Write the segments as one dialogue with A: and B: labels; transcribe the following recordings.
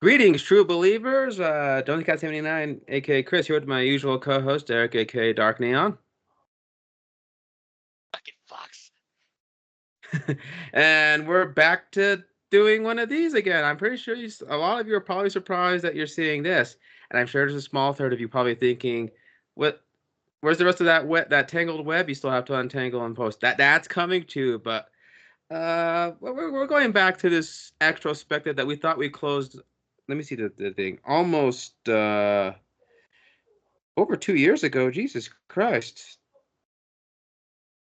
A: Greetings, true believers. Don't Cat 79, aka Chris, here with my usual co-host Eric, aka Dark Neon,
B: Fucking Fox.
A: and we're back to doing one of these again. I'm pretty sure a lot of you are probably surprised that you're seeing this, and I'm sure there's a small third of you probably thinking, "What? Where's the rest of that tangled web? You still have to untangle and post That's coming too." But we're going back to this extrospective that we thought we closed. Let me see the thing. Almost over 2 years ago. Jesus Christ.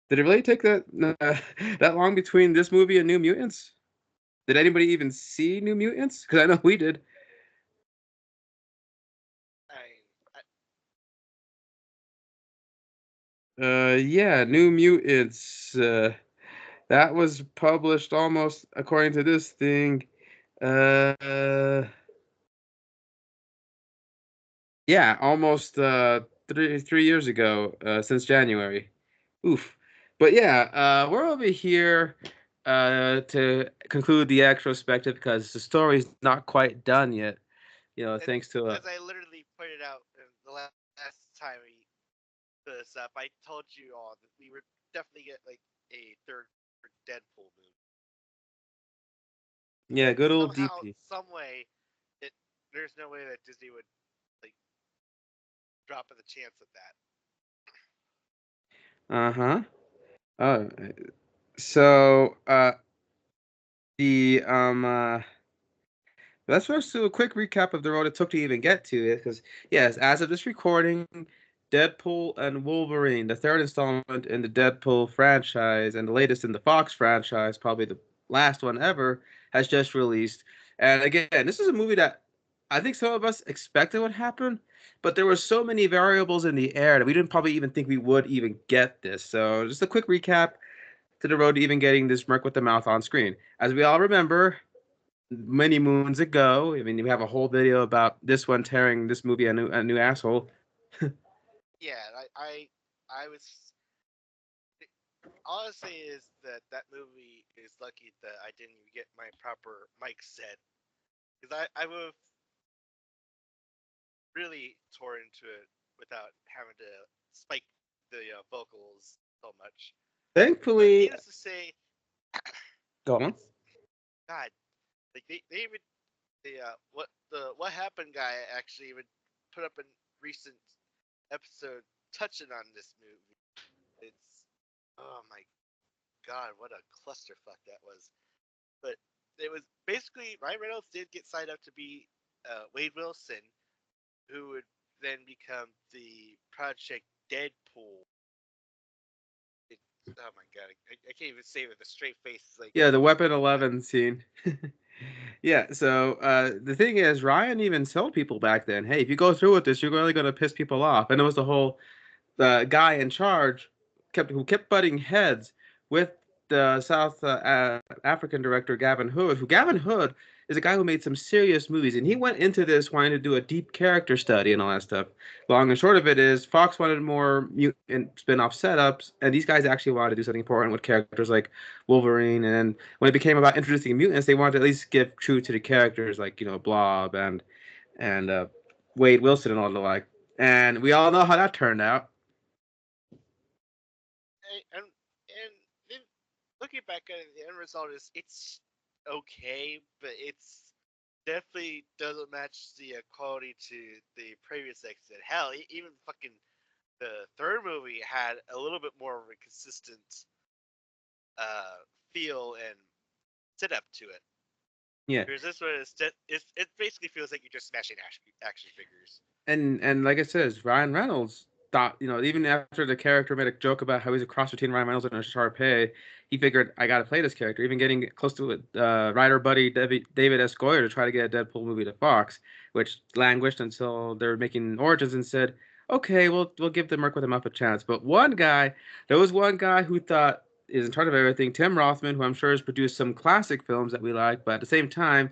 A: Did it really take that long between this movie and New Mutants? Did anybody even see New Mutants? Because I know we did.
B: I,
A: Yeah, New Mutants. That was published almost according to this thing. Uh, yeah, almost 3 years ago. Since January. Oof. But yeah, we're over here to conclude the extrospective because the story's not quite done yet.
B: and
A: Thanks to
B: as I literally pointed out the last time we put this up, I told you all that we were definitely get like a third Deadpool movie.
A: yeah,
B: But
A: good old
B: somehow,
A: DP.
B: some way, it there's no way that Disney would like drop at the chance of that.
A: Uh-huh. Oh, so the let's first do a quick recap of the road it took to even get to it, because yes, as of this recording, Deadpool and Wolverine, the third installment in the Deadpool franchise and the latest in the Fox franchise, probably the last one ever, has just released. And again, this is a movie that I think some of us expected would happen, but there were so many variables in the air that we didn't probably even think we would even get this. So just a quick recap to the road to even getting this merc with the mouth on screen. As we all remember, many moons ago. I mean, we have a whole video about this one tearing this movie a new asshole.
B: Yeah, I was. All I say is that that movie is lucky that I didn't even get my proper mic set because I would have really tore into it without having to spike the vocals so much. But
A: Thankfully,
B: needless to say,
A: go on.
B: it's God. Like they even what happened guy actually even put up a recent episode touching on this movie. It's oh my God, what a clusterfuck that was. But it was basically Ryan Reynolds did get signed up to be Wade Wilson, who would then become the Project Deadpool. It, oh my God, I can't even say it with a straight face. It's like,
A: Yeah, the Weapon
B: uh,
A: 11 scene. Yeah, so the thing is, Ryan even told people back then, hey, if you go through with this, you're really going to piss people off. And it was the whole guy in charge who kept butting heads with the South African director Gavin Hood. Who Gavin Hood is a guy who made some serious movies, and he went into this wanting to do a deep character study and all that stuff. Long and short of it is, Fox wanted more mutant spin-off setups, and these guys actually wanted to do something important with characters like Wolverine. And then when it became about introducing mutants, they wanted to at least give true to the characters like Blob and Wade Wilson and all the like. And we all know how that turned out.
B: and then looking back at it, the end result is it's okay, but it's definitely doesn't match the quality to the previous exit. Hell, even fucking the third movie had a little bit more of a consistent uh, feel and setup to it.
A: Yeah.
B: Whereas this one it basically feels like you're just smashing action figures.
A: And like I says, Ryan Reynolds thought, even after the character made a joke about how he's a cross between Ryan Reynolds and Sharpay, he figured I got to play this character. Even getting close to it, writer buddy David S. Goyer to try to get a Deadpool movie to Fox, which languished until they were making Origins and said, okay, we'll give the Merc with him up a chance. But there was one guy who thought is in charge of everything, Tim Rothman, who I'm sure has produced some classic films that we like, but at the same time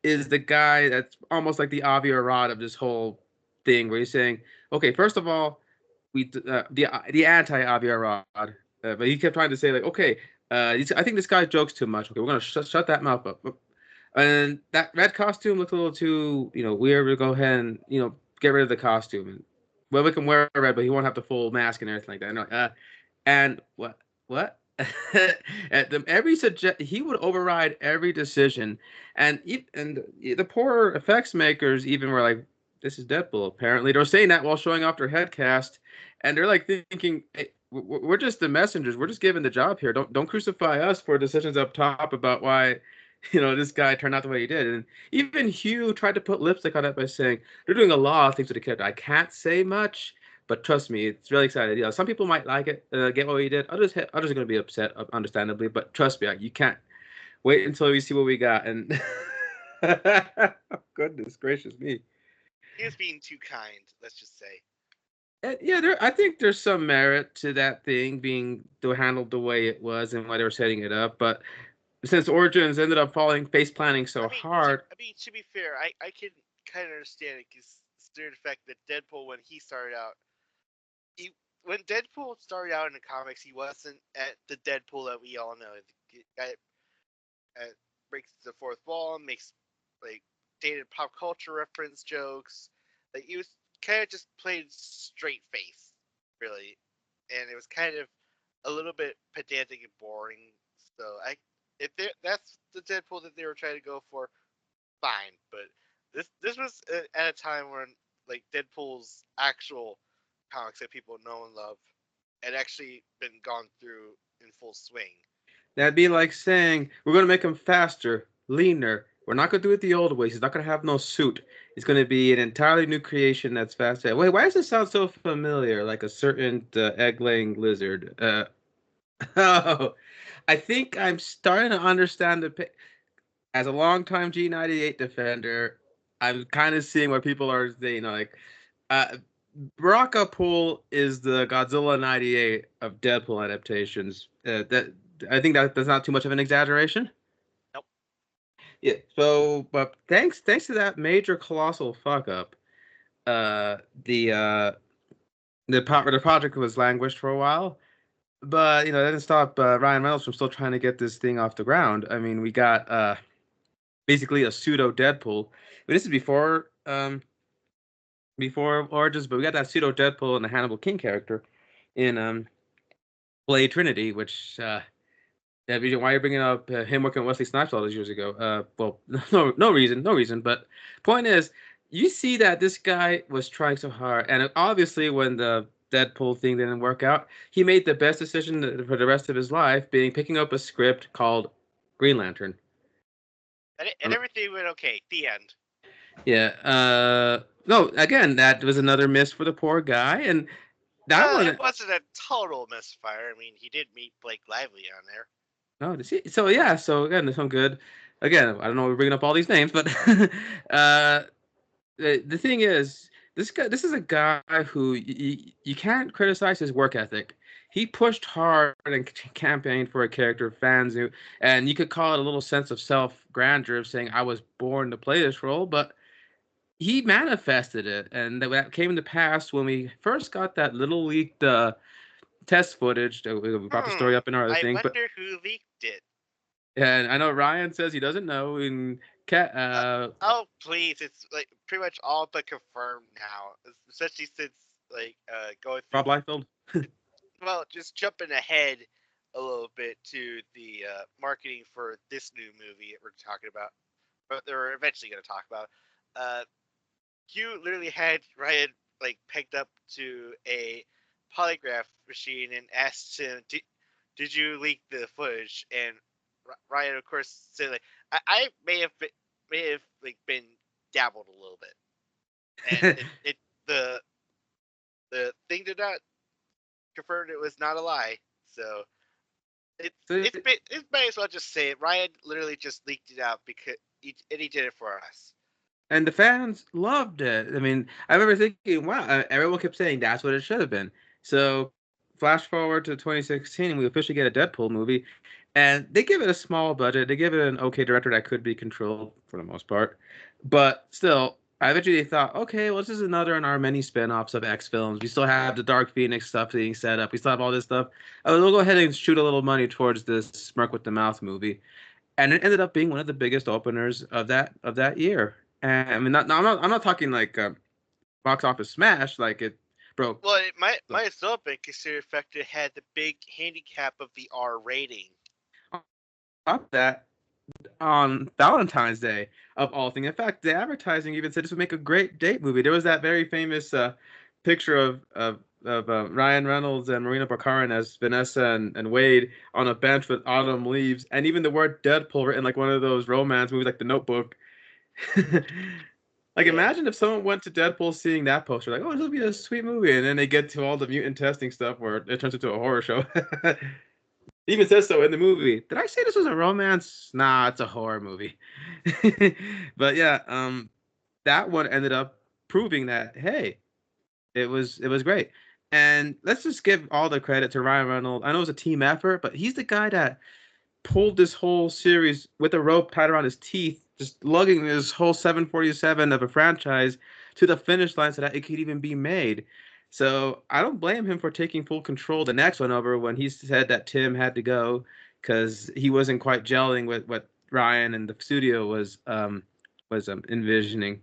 A: is the guy that's almost like the Avi Arad of this whole thing, where he's saying, okay, first of all, the anti Avi Arad, but he kept trying to say like, okay, I think this guy jokes too much. Okay, we're gonna shut that mouth up. And that red costume looked a little too, weird. To go ahead and, get rid of the costume. And, well, we can wear red, but he won't have the full mask and everything like that. No, and what? He would override every decision, and the poor effects makers even were like, "This is Deadpool." Apparently, they're saying that while showing off their head cast, and they're like thinking, hey, "We're just the messengers. We're just given the job here. Don't crucify us for decisions up top about why." This guy turned out the way he did. And even Hugh tried to put lipstick on it by saying, they're doing a lot of things with the character. I can't say much, but trust me, it's really excited. Some people might like it, get what he did. Others are going to be upset, understandably. But trust me, you can't wait until you see what we got. And goodness gracious me.
B: He was being too kind, let's just say.
A: Yeah, I think there's some merit to that thing being handled the way it was and why they were setting it up. But since Origins ended up face planting so hard.
B: To be fair, I can kind of understand it because the fact that Deadpool, when he started out, when Deadpool started out in the comics, he wasn't at the Deadpool that we all know. The guy breaks the fourth wall, makes like dated pop culture reference jokes. Like he was kind of just played straight face, really, and it was kind of a little bit pedantic and boring. So if that's the Deadpool that they were trying to go for, fine. But this was at a time when like Deadpool's actual comics that people know and love had actually been gone through in full swing.
A: That'd be like saying we're gonna make him faster, leaner. We're not gonna do it the old way. He's not gonna have no suit. It's gonna be an entirely new creation that's faster. Wait, why does it sound so familiar? Like a certain egg-laying lizard. Oh, I think I'm starting to understand as a longtime G98 defender, I'm kind of seeing what people are saying. Like, uh, Baraka Pool is the Godzilla '98 of Deadpool adaptations. That I think that's not too much of an exaggeration.
B: Nope.
A: Yeah. So, but thanks to that major colossal fuck up, uh, the uh, the project was languished for a while. But that didn't stop Ryan Reynolds from still trying to get this thing off the ground. I mean, we got basically a pseudo Deadpool. But this is before Origins, but we got that pseudo Deadpool and the Hannibal King character in Blade Trinity, which yeah, Vijay, why are you bringing up him working with Wesley Snipes all those years ago? Well, no reason. But point is, you see that this guy was trying so hard, and obviously, when the Deadpool thing didn't work out, he made the best decision for the rest of his life, being picking up a script called Green Lantern.
B: And everything went okay. The end.
A: Yeah. No, again, that was another miss for the poor guy, and that
B: Well,
A: one.
B: it wasn't a total misfire. I mean, he did meet Blake Lively on there.
A: No, so yeah, so again, there's some good. Again, I don't know we're bringing up all these names, but the thing is, this is a guy who you can't criticize his work ethic. He pushed hard and campaigned for a character fans knew, and you could call it a little sense of self grandeur of saying I was born to play this role, but he manifested it, and that came to pass when we first got that little leaked test footage. We brought the story up in our other
B: I
A: thing, but
B: wonder who leaked it.
A: and I know Ryan says he doesn't know. And Cat,
B: Oh, please! It's like pretty much all but confirmed now, especially since like going
A: Rob
B: through.
A: Liefeld.
B: Well, just jumping ahead a little bit to the marketing for this new movie that we're talking about, but they're eventually going to talk about. Uh, Hugh literally had Ryan like pegged up to a polygraph machine and asked him, "Did you leak the footage?" And Ryan, of course, said like, "I may have like been dabbled a little bit," and it the thing did not confirm it was not a lie. So it might as well just say it. Ryan literally just leaked it out because he did it for us.
A: And the fans loved it. I mean, I remember thinking, wow, everyone kept saying that's what it should have been. So, flash forward to 2016, we officially get a Deadpool movie, and they give it a small budget. They give it an okay director that could be controlled for the most part, but still, I eventually thought, okay, well, this is another in our many spin-offs of X films. We still have the Dark Phoenix stuff being set up. We still have all this stuff. We'll go ahead and shoot a little money towards this Smirk with the Mouth movie. and it ended up being one of the biggest openers of that year. And I mean, I'm not talking like box office smash, like it broke.
B: Well, it might as well have been considered the fact that it had the big handicap of the R rating.
A: Top that on Valentine's Day of all things. In fact, the advertising even said this would make a great date movie. There was that very famous picture of Ryan Reynolds and Marina Baccarin as Vanessa and Wade on a bench with autumn leaves, and even the word Deadpool written like one of those romance movies, like The Notebook. Like,
B: Yeah.
A: imagine if someone went to Deadpool seeing that poster, like, oh, this will be a sweet movie, and then they get to all the mutant testing stuff where it turns into a horror show. It even says so in the movie. Did I say this was a romance? Nah, it's a horror movie. But yeah, that one ended up proving that hey, it was great. And let's just give all the credit to Ryan Reynolds. I know it was a team effort, but he's the guy that pulled this whole series with a rope tied around his teeth, just lugging this whole 747 of a franchise to the finish line so that it could even be made. So I don't blame him for taking full control the next one over when he said that Tim had to go because he wasn't quite gelling with what Ryan and the studio was envisioning.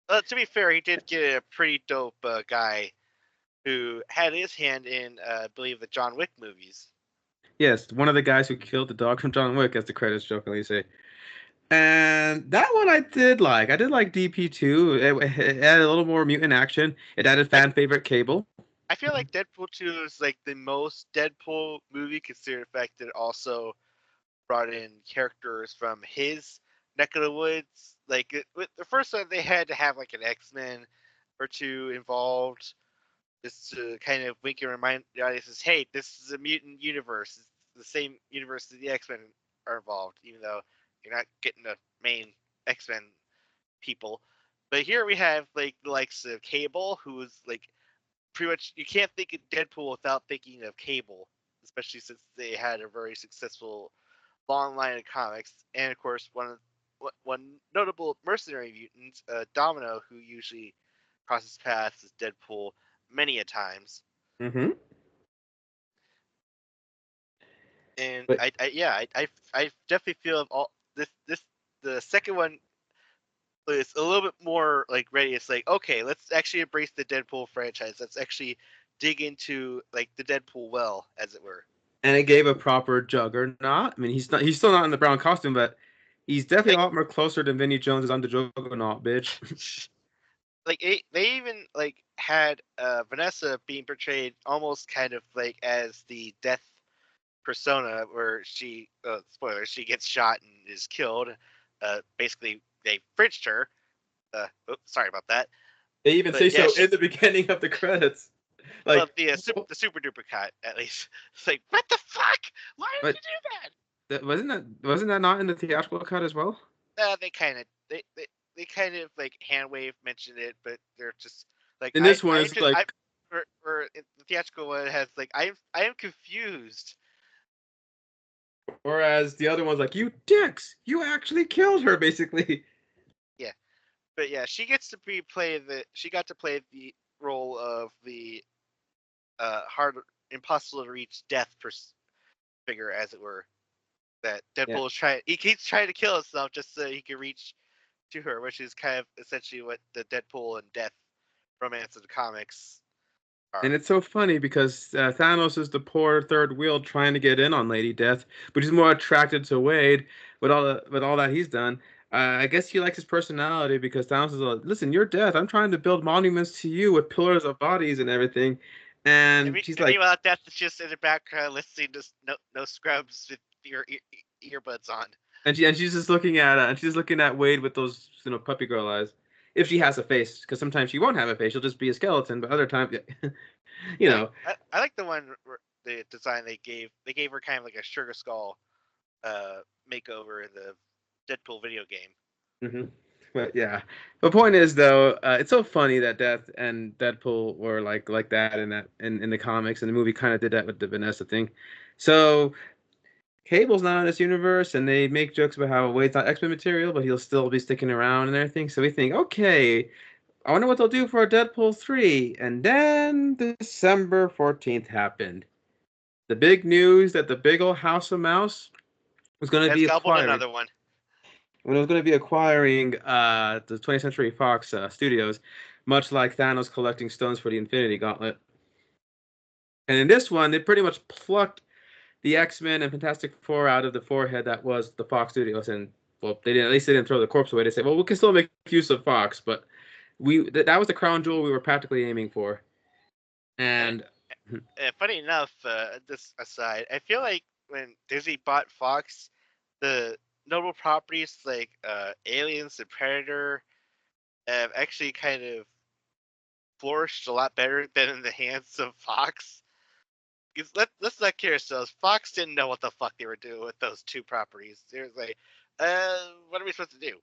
B: To be fair, he did get a pretty dope guy who had his hand in, I believe, the John Wick movies.
A: Yes, one of the guys who killed the dog from John Wick, as the credits jokingly say. And that one I did like. I did like DP2. It had a little more mutant action. It added
B: I
A: fan favorite Cable.
B: I feel like Deadpool 2 is like the most Deadpool movie, considering the fact that it also brought in characters from his neck of the woods. Like with the first one, they had to have like an X-Men or two involved, just to kind of wink and remind the audiences, hey, this is a mutant universe. It's the same universe that the X-Men are involved, even though you're not getting the main X-Men people. But here we have like the likes of Cable, who's like pretty much, you can't think of Deadpool without thinking of Cable, especially since they had a very successful long line of comics, and of course one notable mercenary mutant, Domino, who usually crosses paths with Deadpool many a times.
A: Mm-hmm.
B: And
A: But
B: I definitely feel all this the second one is a little bit more like ready. It's like, okay, let's actually embrace the Deadpool franchise. Let's actually dig into like the Deadpool well, as it were.
A: and it gave a proper Juggernaut. I mean, he's still not in the brown costume, but he's definitely a
B: Like
A: lot more closer than Vinny Jones is on the Juggernaut, bitch.
B: like they even like had Vanessa being portrayed almost kind of like as the death persona, where she spoiler, she gets shot and is killed. Basically, they fridged her. Sorry about that.
A: They even
B: But
A: say
B: yeah,
A: so
B: she
A: in the beginning of the credits.
B: well
A: Like,
B: the super duper cut at least. It's like, what the fuck? Why did
A: but
B: you do that?
A: wasn't that not in the theatrical cut as well?
B: They kind of they kind of like hand wave mentioned it, but they're just like
A: And this one
B: I
A: is
B: just I
A: like,
B: or the theatrical one has like I am confused.
A: whereas the other one's like, you dicks, you actually killed her, basically.
B: Yeah, but yeah, she got to play the role of the hard impossible to reach death figure, as it were. That
A: Yeah.
B: Deadpool is trying. He keeps trying to kill himself just so he can reach to her, which is kind of essentially what the Deadpool and death romance of the comics
A: And
B: are.
A: it's so funny because Thanos is the poor third wheel trying to get in on Lady Death, but he's more attracted to Wade with all that he's done. I guess he likes his personality because Thanos is like, listen, you're Death. I'm trying to build monuments to you with pillars of bodies and everything. And she's
B: And
A: like,
B: meanwhile, Death is just in the background listening to no scrubs with your earbuds on.
A: and she's just looking at she's looking at Wade with those puppy girl eyes. If she has a face, because sometimes she won't have a face, she'll just be a skeleton. But other times, you know,
B: I like the one the design they gave. They gave her kind of like a sugar skull makeover in the Deadpool video game.
A: hmm But yeah, the point is though, it's so funny that Death and Deadpool were like that in in the comics, and the movie kind of did that with the Vanessa thing. So Cable's not in this universe, and they make jokes about how Wade's not X-Men material, but he'll still be sticking around and everything. So we think, okay, I wonder what they'll do for Deadpool 3. And then December 14th happened. The big news that the big old House of Mouse was going to
B: Let's
A: be
B: gobble
A: acquiring
B: another one.
A: when it was going to be acquiring the 20th Century Fox studios, much like Thanos collecting stones for the Infinity Gauntlet. And in this one, they pretty much plucked the X-Men and Fantastic Four out of the forehead that was the Fox Studios, and well, they didn't. At least they didn't throw the corpse away. They said, "Well, we can still make use of Fox," but that was the crown jewel we were practically aiming for.
B: And,
A: And
B: funny enough, this aside, I feel like when Disney bought Fox, the notable properties like Aliens and Predator have actually kind of flourished a lot better than in the hands of Fox. Because let's not kid ourselves. Fox didn't know what the fuck they were doing with those two properties. They were like, what are we supposed to do?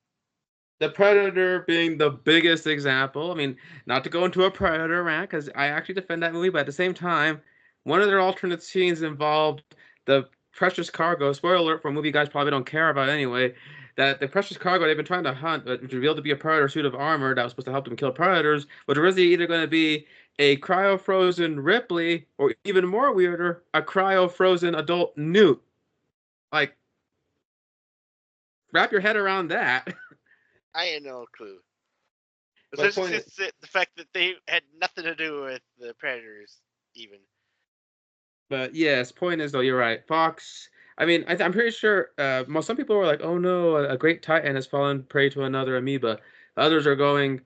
A: the Predator being the biggest example. I mean, not to go into a Predator rant, because I actually defend that movie, but at the same time, one of their alternate scenes involved the precious cargo. Spoiler alert for a movie you guys probably don't care about anyway. That the precious cargo they've been trying to hunt, but was revealed to be a Predator suit of armor that was supposed to help them kill predators, was originally either going to be a cryo-frozen Ripley, or even more weirder, a cryo-frozen adult Newt. Like, wrap your head around that.
B: I had no clue.
A: But
B: Especially
A: point
B: since the fact that they had nothing to do with the Predators, even.
A: But yes, point is though, you're right. Fox. I mean, I'm pretty sure. Some people were like, "Oh no, a great titan has fallen prey to another amoeba." Others are going,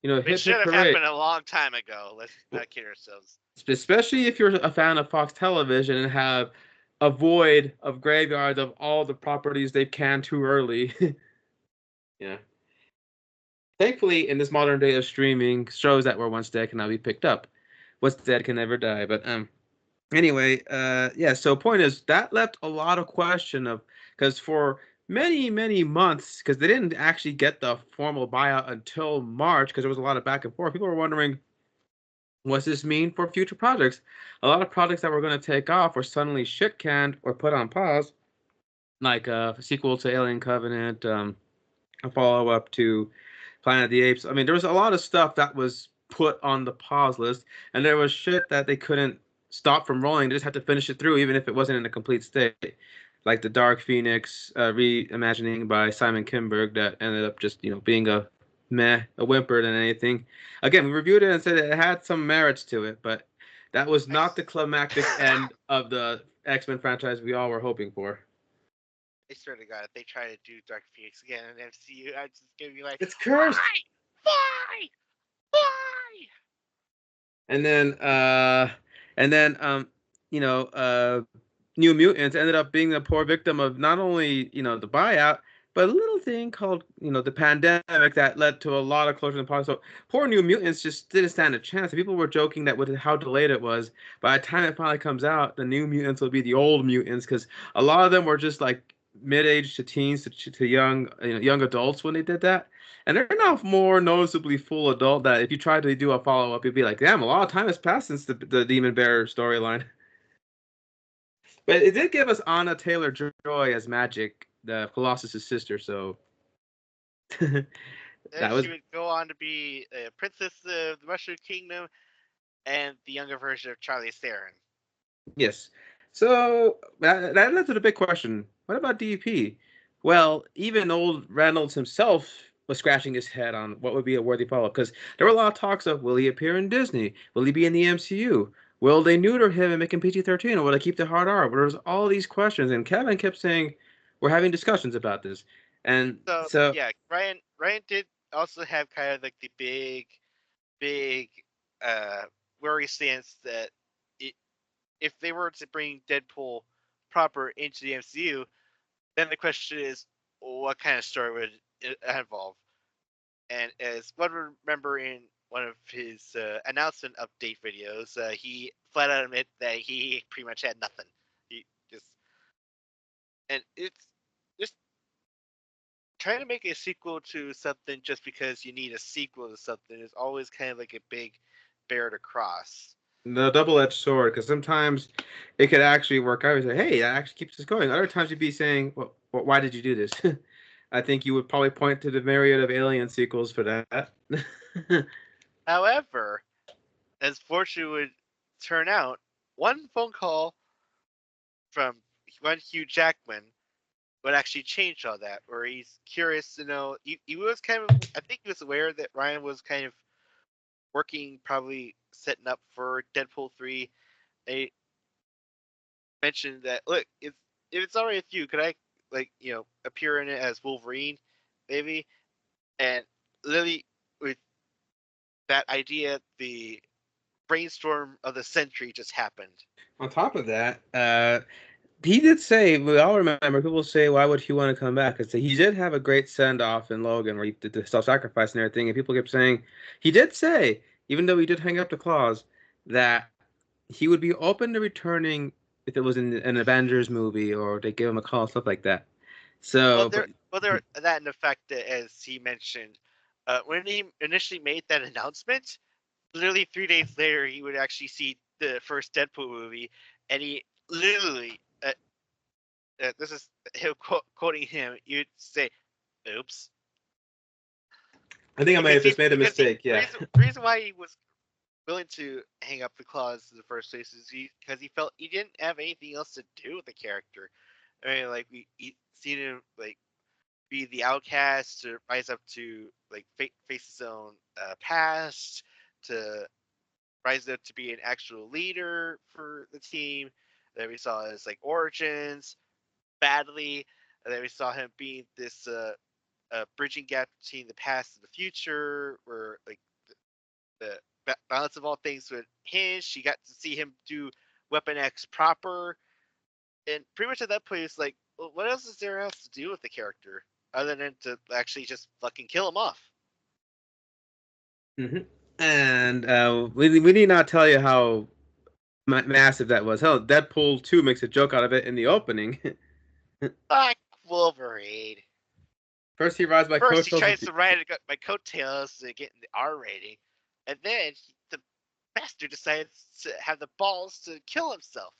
B: It
A: hip
B: should
A: hip
B: have
A: hooray.
B: happened a long time ago. Let's
A: Well,
B: not kid ourselves.
A: especially if you're a fan of Fox Television and have a void of graveyards of all the properties they've canned too early. Yeah. Thankfully, in this modern day of streaming, shows that were once dead can now be picked up. What's dead can never die. But anyway, yeah, so point is that left a lot of question of, because for many months, because they didn't actually get the formal buyout until March, because there was a lot of back and forth, people were wondering, what's this mean for future projects? A lot of projects that were going to take off were suddenly shit canned or put on pause, like a sequel to Alien Covenant, a follow up to Planet of the Apes. I mean, there was a lot of stuff that was put on the pause list, and there was shit that they couldn't stop from rolling. They just had to finish it through, even if it wasn't in a complete state. Like the Dark Phoenix reimagining by Simon Kinberg that ended up just, being a meh, a whimper than anything. Again, we reviewed it and said it had some merits to it, but that was
B: I,
A: not the climactic end of the X-Men franchise we all were hoping for.
B: I swear to God, if they try to do Dark Phoenix again in MCU, I'm just gonna be like,
A: It's
B: why,
A: cursed.
B: why, why?
A: And then you know, uh New Mutants ended up being the poor victim of not only, the buyout, but a little thing called, the pandemic that led to a lot of closure in the park. So poor New Mutants just didn't stand a chance. People were joking that with how delayed it was, by the time it finally comes out, the New Mutants will be the old mutants, because a lot of them were just like mid-age to teens to young, young adults when they did that. And they're now more noticeably full adult that if you tried to do a follow up, you'd be like, damn, a lot of time has passed since the Demon Bear storyline. But it did give us Anna Taylor Joy as Magic, the Colossus's sister. So that
B: And
A: was
B: she would go on to be a princess of the Mushroom Kingdom and the younger version of Charlie Theron.
A: yes. So that led to the big question: what about DP? Well, even old Reynolds himself was scratching his head on what would be a worthy follow-up, because there were a lot of talks of, will he appear in Disney? Will he be in the MCU? Will they neuter him and make him PG-13, or will they keep the hard R? But there was all these questions, and Kevin kept saying, "We're having discussions about this," and
B: So
A: so
B: yeah, Ryan did also have kind of like the big uh worry stance that it, if they were to bring Deadpool proper into the MCU, then the question is, what kind of story would it involve? And as one would remember in one of his announcement update videos, he flat out admitted that he pretty much had nothing. He just, and it's just trying to make a sequel to something just because you need a sequel to something is always kind of like a big bear to cross.
A: the double-edged sword, because sometimes it could actually work out. You say, "Hey, that actually keeps us going." Other times you'd be saying, "Well, why did you do this?" I think you would probably point to the myriad of Alien sequels for that.
B: However, as fortune would turn out, one phone call from one Hugh Jackman would actually change all that. Where he's curious to know. He was kind of. I think he was aware that Ryan was kind of working, probably setting up for Deadpool 3. They mentioned that, look, if it's alright with you, could I appear in it as Wolverine, maybe? And literally with that idea, the brainstorm of the century just happened.
A: On top of that, he did say, we all remember, people say, why would he want to come back? Because he did have a great send off in Logan where he did the self sacrifice and everything. And people kept saying, he did say, even though he did hang up the claws, that he would be open to returning if it was in an Avengers movie or they give him a call, stuff like that.
B: Well,
A: So,
B: there,
A: but
B: well, there that in effect, as he mentioned, when he initially made that announcement, literally 3 days later, he would actually see the first Deadpool movie, and he literally, this is him quoting him, you'd say, "Oops."
A: I think I might have just made a
B: Because
A: mistake.
B: the
A: Yeah.
B: reason why he was willing to hang up the claws in the first place is because he felt he didn't have anything else to do with the character. I mean, like we seen him like be the outcast to rise up to like face his own past, to rise up to be an actual leader for the team. Then we saw his like origins badly, and then we saw him being this bridging gap between the past and the future, where like the balance of all things would hinge. She got to see him do Weapon X proper, and pretty much at that point, it's like, well, what else is there else to do with the character other than to actually just fucking kill him off?
A: Hmm. And we need not tell you how massive that was. Hell, Deadpool 2 makes a joke out of it in the opening.
B: Fuck Wolverine.
A: First, he rides my
B: First, he
A: coattails with
B: tries
A: the.
B: to ride my coattails to get the R rating, and then the bastard decides to have the balls to kill himself.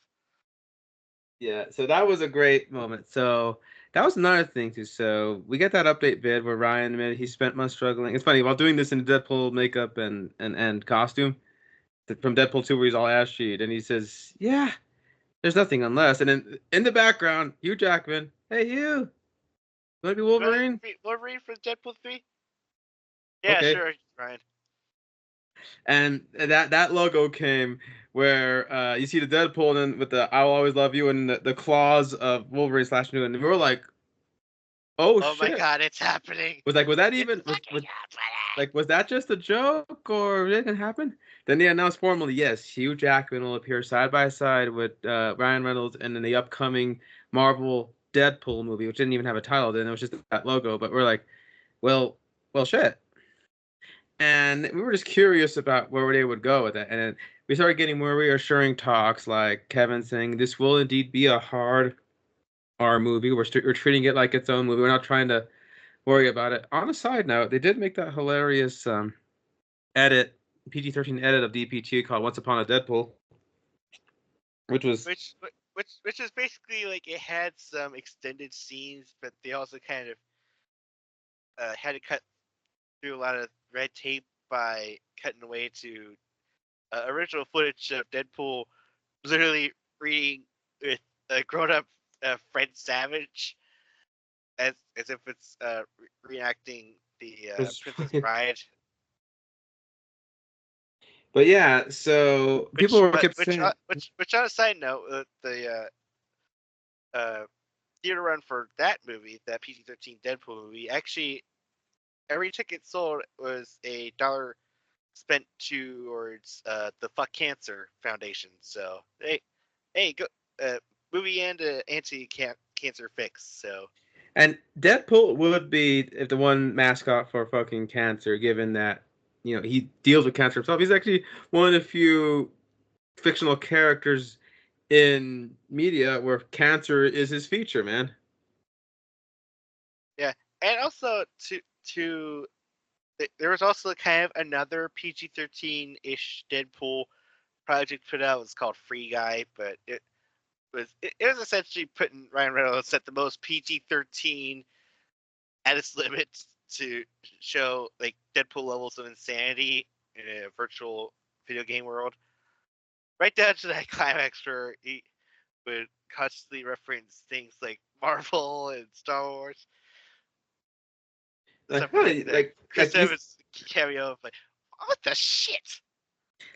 A: Yeah, so that was a great moment. So that was another thing too. So we get that update vid where Ryan admitted he spent months struggling. It's funny while doing this in Deadpool makeup and costume from Deadpool 2 where he's all ashy and he says, "Yeah, there's nothing unless." And then in the background, Hugh Jackman, "Hey you, want to be Wolverine?"
B: Wolverine for Deadpool 3? Yeah,
A: Okay.
B: sure, Ryan.
A: And that logo came where you see the Deadpool and then with the "I'll always love you" and the claws of Wolverine slashing through, and we were like, "Oh
B: Oh my
A: shit!"
B: god, it's happening!
A: Was that
B: It's
A: even
B: fucking happening!
A: like was that just a joke or did it happen? Then they announced formally, yes, Hugh Jackman will appear side by side with Ryan Reynolds in the upcoming Marvel Deadpool movie, which didn't even have a title. Then it was just that logo. But we're like, well, shit. And we were just curious about where they would go with that. And then we started getting more reassuring talks, like Kevin saying this will indeed be a hard R movie. We're treating it like its own movie. We're not trying to worry about it. On a side note, they did make that hilarious edit, PG-13 edit of DP2 called "Once Upon a Deadpool," which was
B: Which is basically like it had some extended scenes, but they also kind of had to cut through a lot of red tape by cutting away to original footage of Deadpool literally reading with a grown-up Fred Savage as if it's reenacting the
A: was
B: Princess
A: funny.
B: Bride.
A: But yeah, so people
B: Which,
A: were
B: but
A: kept saying,
B: which on a side note, the uh, theater run for that movie, that PG-13 Deadpool movie, actually every ticket sold was $1 spent towards the Fuck Cancer Foundation. So hey, go movie and anti-cancer fix. So
A: and Deadpool would be if the one mascot for fucking cancer, given that he deals with cancer himself. He's actually one of the few fictional characters in media where cancer is his feature, man.
B: yeah, and also to there was also kind of another PG-13 ish Deadpool project put out. It was called Free Guy, but it was essentially putting Ryan Reynolds at the most PG-13 at its limits to show like Deadpool levels of insanity in a virtual video game world. Right down to that climax where he would constantly reference things like Marvel and Star Wars.
A: Like,
B: Except for like the Chris
A: you,
B: Evans cameo of like, what the shit?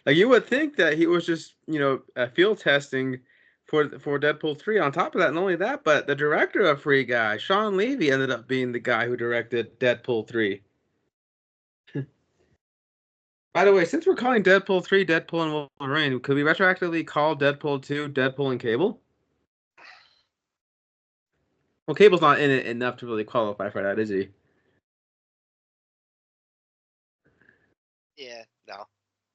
A: like you would think that he was just field testing for Deadpool 3. On top of that, not only that, but the director of Free Guy, Sean Levy, ended up being the guy who directed Deadpool 3. By the way, since we're calling Deadpool 3 Deadpool and Wolverine, could we retroactively call Deadpool 2 Deadpool and Cable? Well, Cable's not in it enough to really qualify for that, is he?
B: Yeah, no.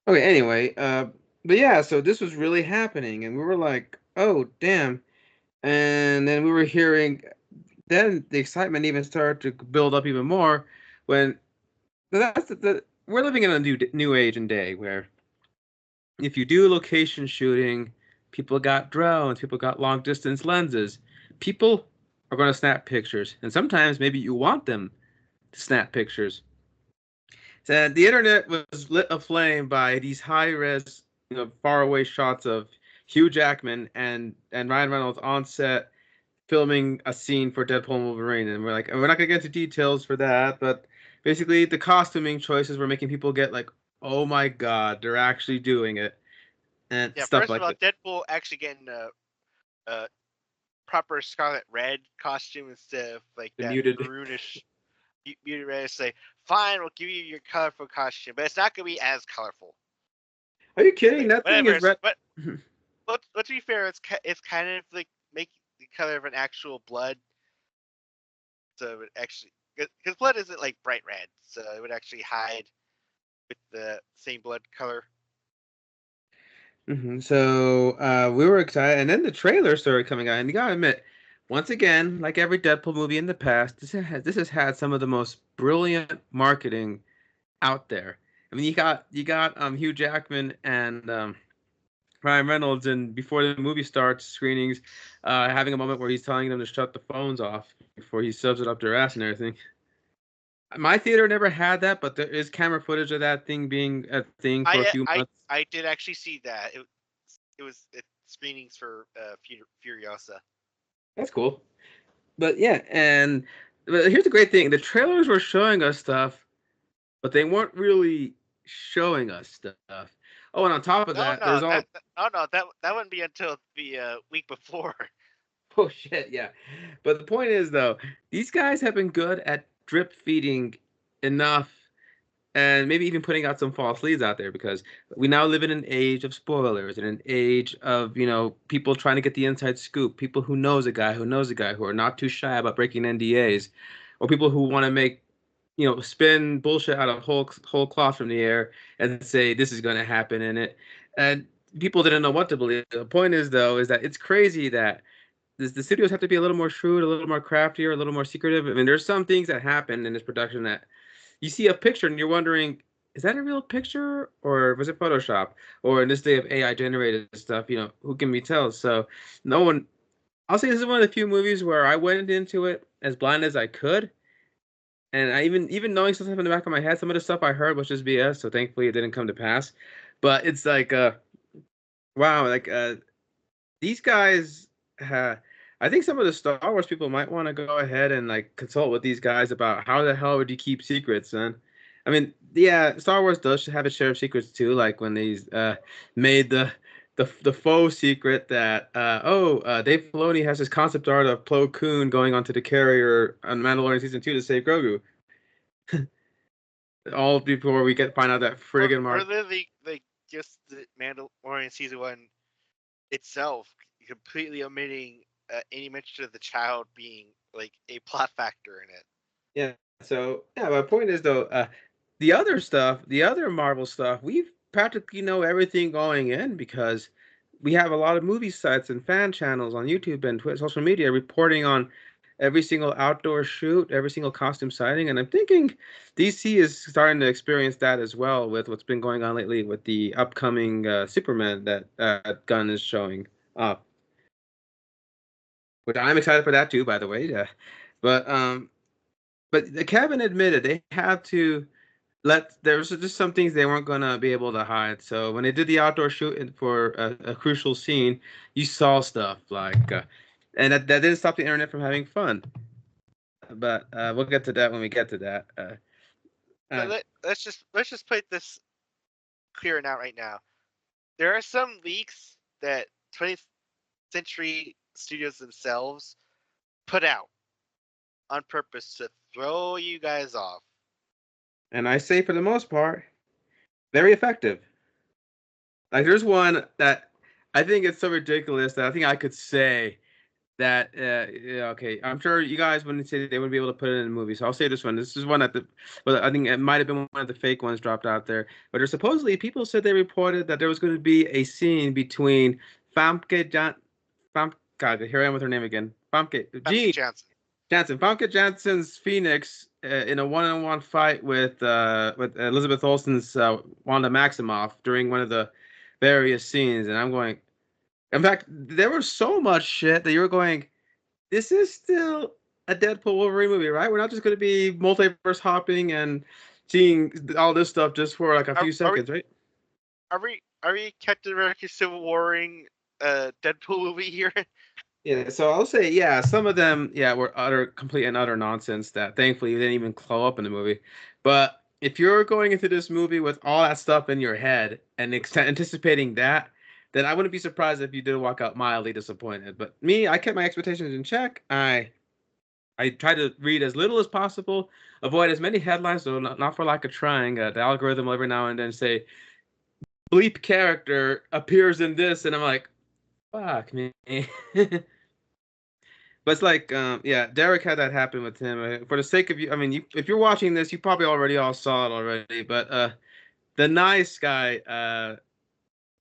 A: Okay, anyway, but yeah, so this was really happening, and we were like, oh, damn. And then we were hearing, then the excitement even started to build up even more when we're living in a new age and day where if you do location shooting, people got drones, people got long distance lenses, people are going to snap pictures, and sometimes maybe you want them to snap pictures. And the internet was lit aflame by these high res, far away shots of Hugh Jackman and Ryan Reynolds on set filming a scene for Deadpool and Wolverine, and we're not gonna get into details for that, but basically the costuming choices were making people get like, oh my god, they're actually doing it, and
B: Yeah,
A: stuff
B: first of
A: like
B: all,
A: that.
B: Deadpool actually getting a proper Scarlet Red costume instead of like
A: The
B: that
A: muted.
B: maroonish muted red. Say, fine, we'll give you your colorful costume, but it's not gonna be as colorful.
A: Are you kidding?
B: Like
A: That thing
B: whatever.
A: is red.
B: But to be fair, it's kind of like make the color of an actual blood, so it actually because blood isn't like bright red, so it would actually hide with the same blood color.
A: So we were excited, and then the trailer started coming out, and you gotta admit, once again, like every Deadpool movie in the past, this has had some of the most brilliant marketing out there. I mean, you got Hugh Jackman and Ryan Reynolds, and before the movie starts, screenings, having a moment where he's telling them to shut the phones off before he shoves it up their ass and everything. My theater never had that, but there is camera footage of that thing being a thing for a
B: I
A: few
B: I
A: months.
B: I did actually see that. It was screenings for Furiosa.
A: That's cool. But yeah, but here's the great thing: the trailers were showing us stuff, but they weren't really showing us stuff. Oh, and on top of
B: No,
A: that,
B: no,
A: there's all.
B: that wouldn't be until the week before.
A: Oh shit, yeah. But the point is though, these guys have been good at drip feeding enough and maybe even putting out some false leads out there because we now live in an age of spoilers and an age of, people trying to get the inside scoop, people who knows a guy who are not too shy about breaking NDAs, or people who want to make, spin bullshit out of whole cloth from the air and say this is going to happen in it. And people didn't know what to believe. The point is though, is that it's crazy that the studios have to be a little more shrewd, a little more craftier, a little more secretive. I mean, there's some things that happen in this production that you see a picture and you're wondering, is that a real picture or was it Photoshop? Or in this day of AI generated stuff, who can we tell? So no one. I'll say this is one of the few movies where I went into it as blind as I could, and I even knowing some stuff in the back of my head, some of the stuff I heard was just BS. So thankfully it didn't come to pass. But it's like, wow, like these guys. Uh, I think some of the Star Wars people might want to go ahead and like consult with these guys about how the hell would you keep secrets, man. I mean, yeah, Star Wars does have its share of secrets too, like when they made the faux secret that Dave Filoni has his concept art of Plo Koon going onto the carrier on Mandalorian season 2 to save Grogu. All before we find out that friggin'
B: Or
A: Mark.
B: literally like just the Mandalorian season 1 itself, completely omitting any mention of the child being like a plot factor in it.
A: Yeah. So yeah, my point is though, the other stuff, the other Marvel stuff, we practically know everything going in because we have a lot of movie sites and fan channels on YouTube and Twitter, social media reporting on every single outdoor shoot, every single costume sighting, and I'm thinking DC is starting to experience that as well with what's been going on lately with the upcoming Superman that Gunn is showing up, which I'm excited for that too, by the way. But Kevin admitted they had to. There was just some things they weren't gonna be able to hide. So when they did the outdoor shoot for a crucial scene, you saw stuff like, and that didn't stop the internet from having fun. But we'll get to that when we get to that.
B: But
A: Uh,
B: let's just put this clear out right now. There are some leaks that 20th Century Studios themselves put out on purpose to throw you guys off.
A: and I say for the most part, very effective. Like there's one that I think it's so ridiculous that I think I could say that yeah, okay, I'm sure you guys wouldn't say they wouldn't be able to put it in the movie, so I'll say this one. This is one that well, I think it might have been one of the fake ones dropped out there. But there's supposedly people said they reported that there was going to be a scene between Famke Jan, God, here I am with her name again. Famke
B: Famke
A: Jean
B: Janssen.
A: Jansen. Famke Jansen's Phoenix in a one-on-one fight with Elizabeth Olsen's Wanda Maximoff during one of the various scenes, and I'm going. In fact, there was so much shit that you were going, this is still a Deadpool Wolverine movie, right? We're not just going to be multiverse hopping and seeing all this stuff just for like a
B: Are,
A: few
B: are we
A: seconds, right?
B: are we Captain America Civil Warring Deadpool movie here?
A: Yeah, so I'll say, yeah, some of them, yeah, were complete and utter nonsense that thankfully didn't even blow up in the movie. But if you're going into this movie with all that stuff in your head and anticipating that, then I wouldn't be surprised if you did walk out mildly disappointed. But me, I kept my expectations in check. I try to read as little as possible, avoid as many headlines, so not for lack of trying. The algorithm will every now and then say, bleep character appears in this, and I'm like, fuck me. But it's like, yeah, Derek had that happen with him. For the sake of you, I mean, if you're watching this, you probably already all saw it already. But the Nice Guy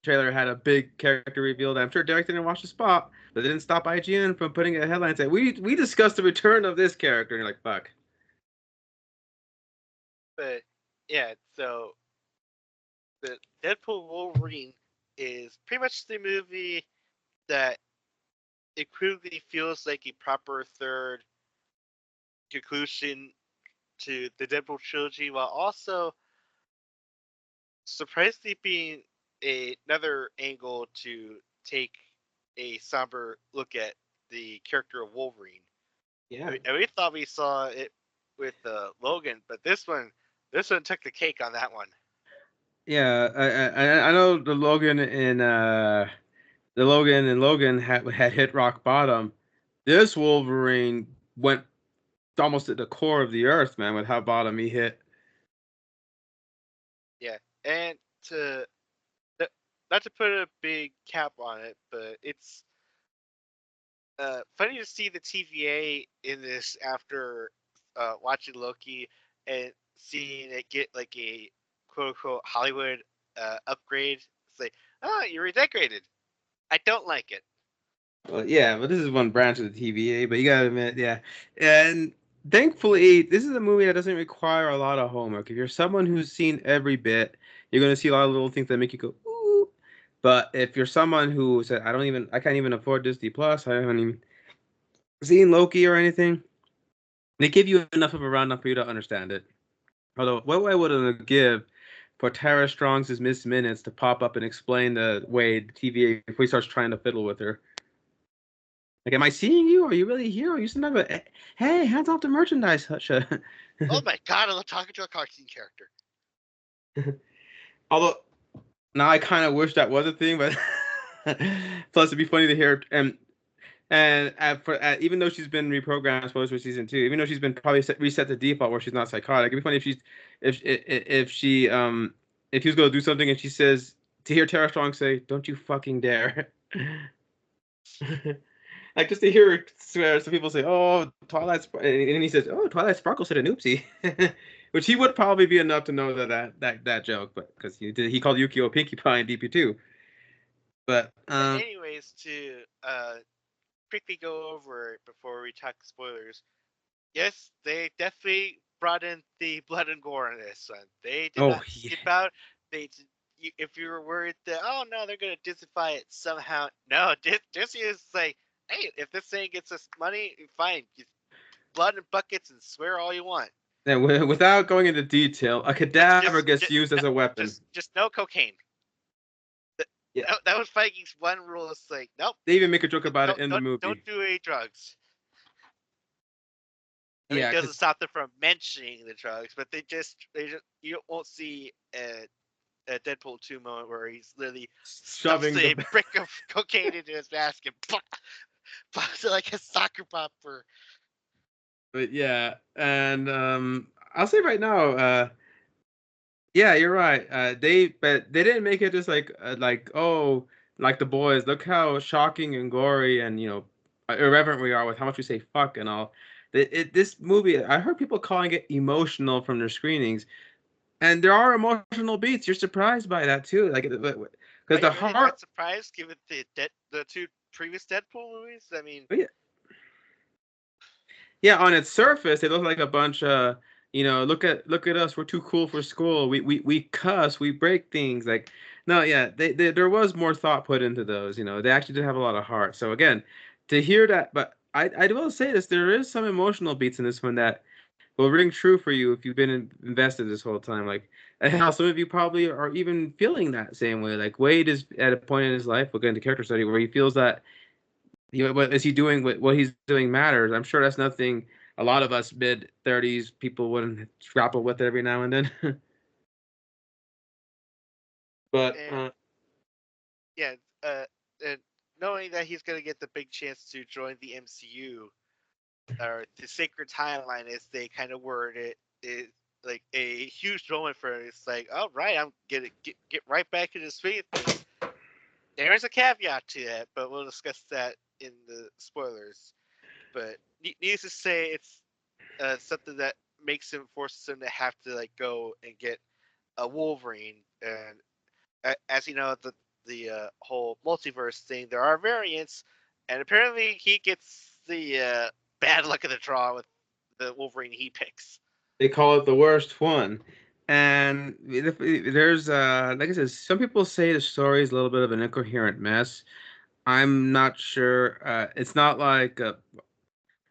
A: trailer had a big character reveal that I'm sure Derek didn't watch the spot, but it didn't stop IGN from putting a headline saying, we discussed the return of this character. And you're like, fuck.
B: But yeah, so the Deadpool Wolverine is pretty much the movie that it clearly feels like a proper third conclusion to the Deadpool trilogy, while also surprisingly being another angle to take a somber look at the character of Wolverine.
A: Yeah.
B: We thought we saw it with Logan, but this one took the cake on that one.
A: Yeah, I know the Logan and Logan had hit rock bottom. This Wolverine went almost at the core of the earth, man, with how bottom he hit.
B: Yeah, and to not to put a big cap on it, but it's funny to see the TVA in this after watching Loki and seeing it get like a quote unquote Hollywood upgrade. It's like, oh, you're redecorated. I don't like it.
A: Well, yeah, but this is one branch of the TVA. But you gotta admit, yeah, and thankfully, this is a movie that doesn't require a lot of homework. If you're someone who's seen every bit, you're gonna see a lot of little things that make you go ooh. But if you're someone who said, I can't even afford Disney Plus, I haven't even seen Loki or anything, they give you enough of a rundown for you to understand it. Although, what I would give for Tara Strong's Miss Minutes to pop up and explain the way the TVA before he starts trying to fiddle with her. Like, am I seeing you? Are you really here? Are you some type of, hey, hands off the merchandise, Hutcha.
B: Oh my god, I'm talking to a cartoon character.
A: Although, now I kind of wish that was a thing, but plus it'd be funny to hear. Even though she's been reprogrammed, suppose for season 2, even though she's been probably reset to default where she's not psychotic, it'd be funny if she if he was gonna do something and she says to hear Tara Strong say, "Don't you fucking dare." Like just to hear her swear, some people say, "Oh, and he says, "Oh, Twilight Sparkle said an oopsie," which he would probably be enough to know that joke, but because he called Yukio Pinkie Pie in DP2. But
B: But anyways, to quickly go over it before we talk spoilers. Yes, they definitely brought in the blood and gore in this one. They did
A: oh
B: not
A: yeah,
B: skip out. If you were worried that oh no they're gonna Disneyfy it somehow, no, Disney is like, hey, if this thing gets us money, fine, blood and buckets and swear all you want.
A: Without going into detail, a cadaver gets used
B: no,
A: as a weapon.
B: just no cocaine.
A: Yeah,
B: That was Vikings' one rule. It's like, nope,
A: they even make a joke about it in the
B: don't
A: movie.
B: do any drugs. I mean, it
A: Yeah,
B: doesn't
A: because
B: stop them from mentioning the drugs, but they just you won't see a Deadpool 2 moment where he's literally stuffs
A: shoving
B: a
A: the.
B: brick of cocaine into his mask and pops it like a soccer popper.
A: But yeah, and I'll say right now, yeah, you're right. But they didn't make it just like oh like the boys. Look how shocking and gory and irreverent we are with how much we say fuck and all. This movie, I heard people calling it emotional from their screenings, and there are emotional beats. You're surprised by that too, like
B: Are
A: because the
B: you really
A: heart.
B: that surprised given the two previous Deadpool movies? I mean,
A: Yeah, yeah, on its surface, it looks like a bunch of, look at us, we're too cool for school. We cuss, we break things. Like, no, yeah, there was more thought put into those. They actually did have a lot of heart. So again, to hear that, but I will say this, there is some emotional beats in this one that will ring true for you if you've been invested this whole time. Like, and how some of you probably are even feeling that same way. Like Wade is at a point in his life, we'll get into character study, where he feels that what is he doing? What he's doing matters. I'm sure that's nothing a lot of us mid 30s people wouldn't grapple with every now and then. but
B: and yeah, and knowing that he's gonna get the big chance to join the MCU or the sacred timeline, as they kind of word it, is like a huge moment for him. It's like, all right, I'm gonna get right back into the swing of things. There is a caveat to that, but we'll discuss that in the spoilers. But needless to say, it's something that forces him to have to like go and get a Wolverine. And as you know, the whole multiverse thing, there are variants, and apparently he gets the bad luck of the draw with the Wolverine he picks.
A: they call it the worst one. And there's like I said, some people say the story is a little bit of an incoherent mess. I'm not sure. It's not like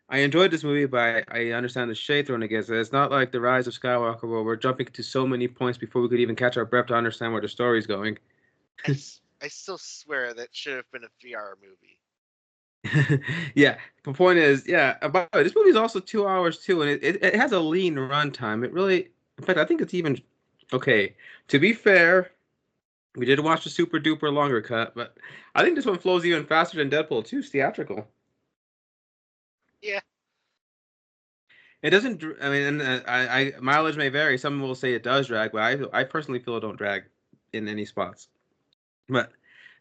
A: I enjoyed this movie, but I understand the shade thrown against it. It's not like The Rise of Skywalker, where we're jumping to so many points before we could even catch our breath to understand where the story's going.
B: I still swear that should have been a 3 hour movie.
A: Yeah, the point is, yeah. By the way, this movie is also 2 hours too, and it has a lean runtime. It really, in fact, I think it's even okay. To be fair, we did watch the super duper longer cut, but I think this one flows even faster than Deadpool 2's theatrical.
B: Yeah,
A: It doesn't. I mean, and mileage may vary. Some will say it does drag, but I personally feel it don't drag in any spots. But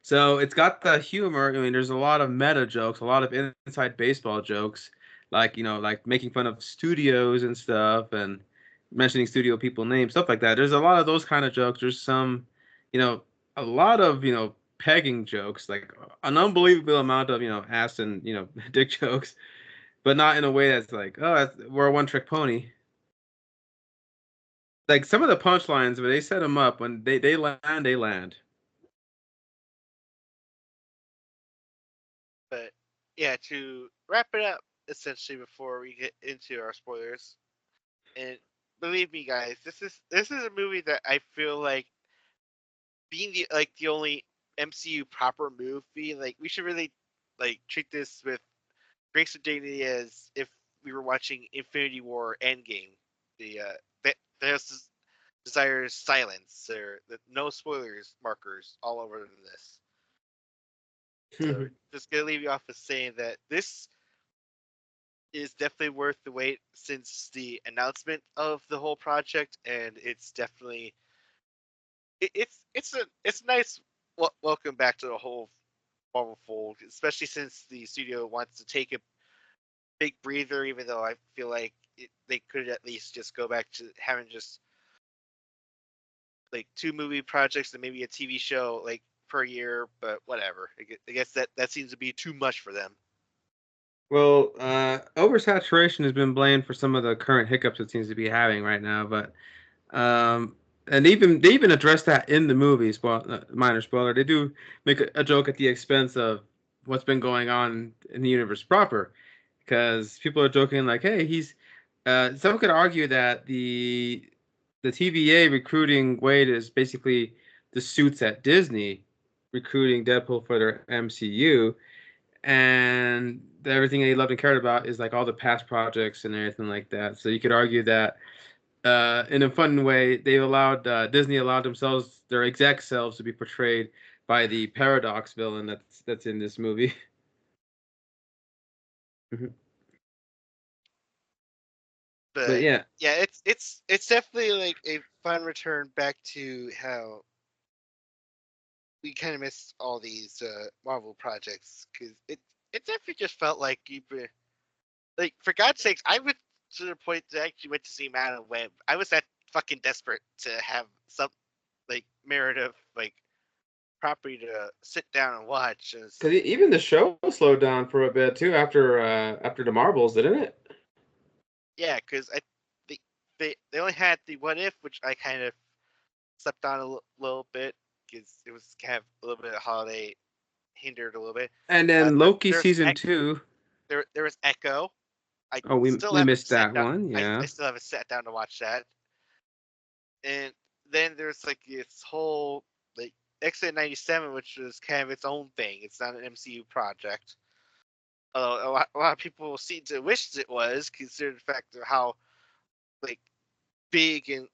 A: so it's got the humor. I mean, there's a lot of meta jokes, a lot of inside baseball jokes, like like making fun of studios and stuff, and mentioning studio people names, stuff like that. There's a lot of those kind of jokes. There's some, you know, a lot of pegging jokes, like an unbelievable amount of ass and dick jokes, but not in a way that's like, oh, we're a one trick pony. Like some of the punchlines, where they set them up when they land, they land.
B: but yeah, to wrap it up, essentially before we get into our spoilers, and believe me, guys, this is a movie that I feel like being the only MCU proper movie, like we should really like treat this with grace and dignity as if we were watching Infinity War Endgame. The there's desires silence or the no spoilers markers all over this. So just gonna leave you off with saying that this is definitely worth the wait since the announcement of the whole project, and it's definitely it's a nice welcome back to the whole Marvel fold, especially since the studio wants to take a big breather. Even though I feel like they could at least just go back to having just like 2 movie projects and maybe a TV show like per year, but whatever. I guess that seems to be too much for them.
A: Well, oversaturation has been blamed for some of the current hiccups it seems to be having right now, but and even they even address that in the movie. Minor spoiler, they do make a joke at the expense of what's been going on in the universe proper, because people are joking like, "Hey, Some could argue that the TVA recruiting Wade is basically the suits at Disney recruiting Deadpool for their MCU, and everything they loved and cared about is like all the past projects and everything like that. So you could argue that in a fun way, they allowed Disney allowed themselves their exec selves to be portrayed by the Paradox villain that's in this movie. But
B: But
A: yeah,
B: yeah, it's definitely like a fun return back to how we kind of missed all these Marvel projects, because it definitely just felt like like, for God's sakes, I went to the point that I actually went to see Madam Web. I was that fucking desperate to have some like narrative like property to sit down and watch.
A: because even the show slowed down for a bit too after the Marvels, didn't it?
B: Yeah, because they, they only had the What If, which I kind of slept on a little bit because it was kind of a little bit of holiday hindered a little bit.
A: And then Loki
B: There's
A: season 2.
B: there was Echo. I
A: Oh,
B: still
A: we
B: haven't
A: missed
B: sat
A: that
B: down.
A: one.
B: I
A: Yeah.
B: still haven't sat down to watch that. And then there's like this whole like X-Men '97, which was kind of its own thing. It's not an MCU project. Although a lot of people seem to wish it was, considering the fact of how like big and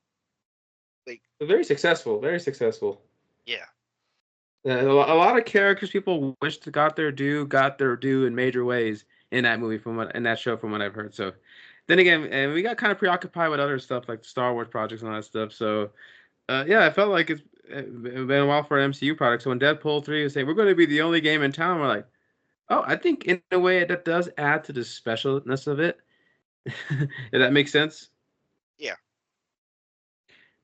B: like
A: Very successful. Very successful.
B: yeah.
A: A lot of characters people wish to got their due in major ways in that movie in that show from what I've heard. So then again, and we got kind of preoccupied with other stuff like the Star Wars projects and all that stuff. So yeah, I felt like it's been a while for an MCU product. So when Deadpool 3 was saying we're going to be the only game in town, we're like, oh, I think in a way that does add to the specialness of it. If that makes sense.
B: Yeah.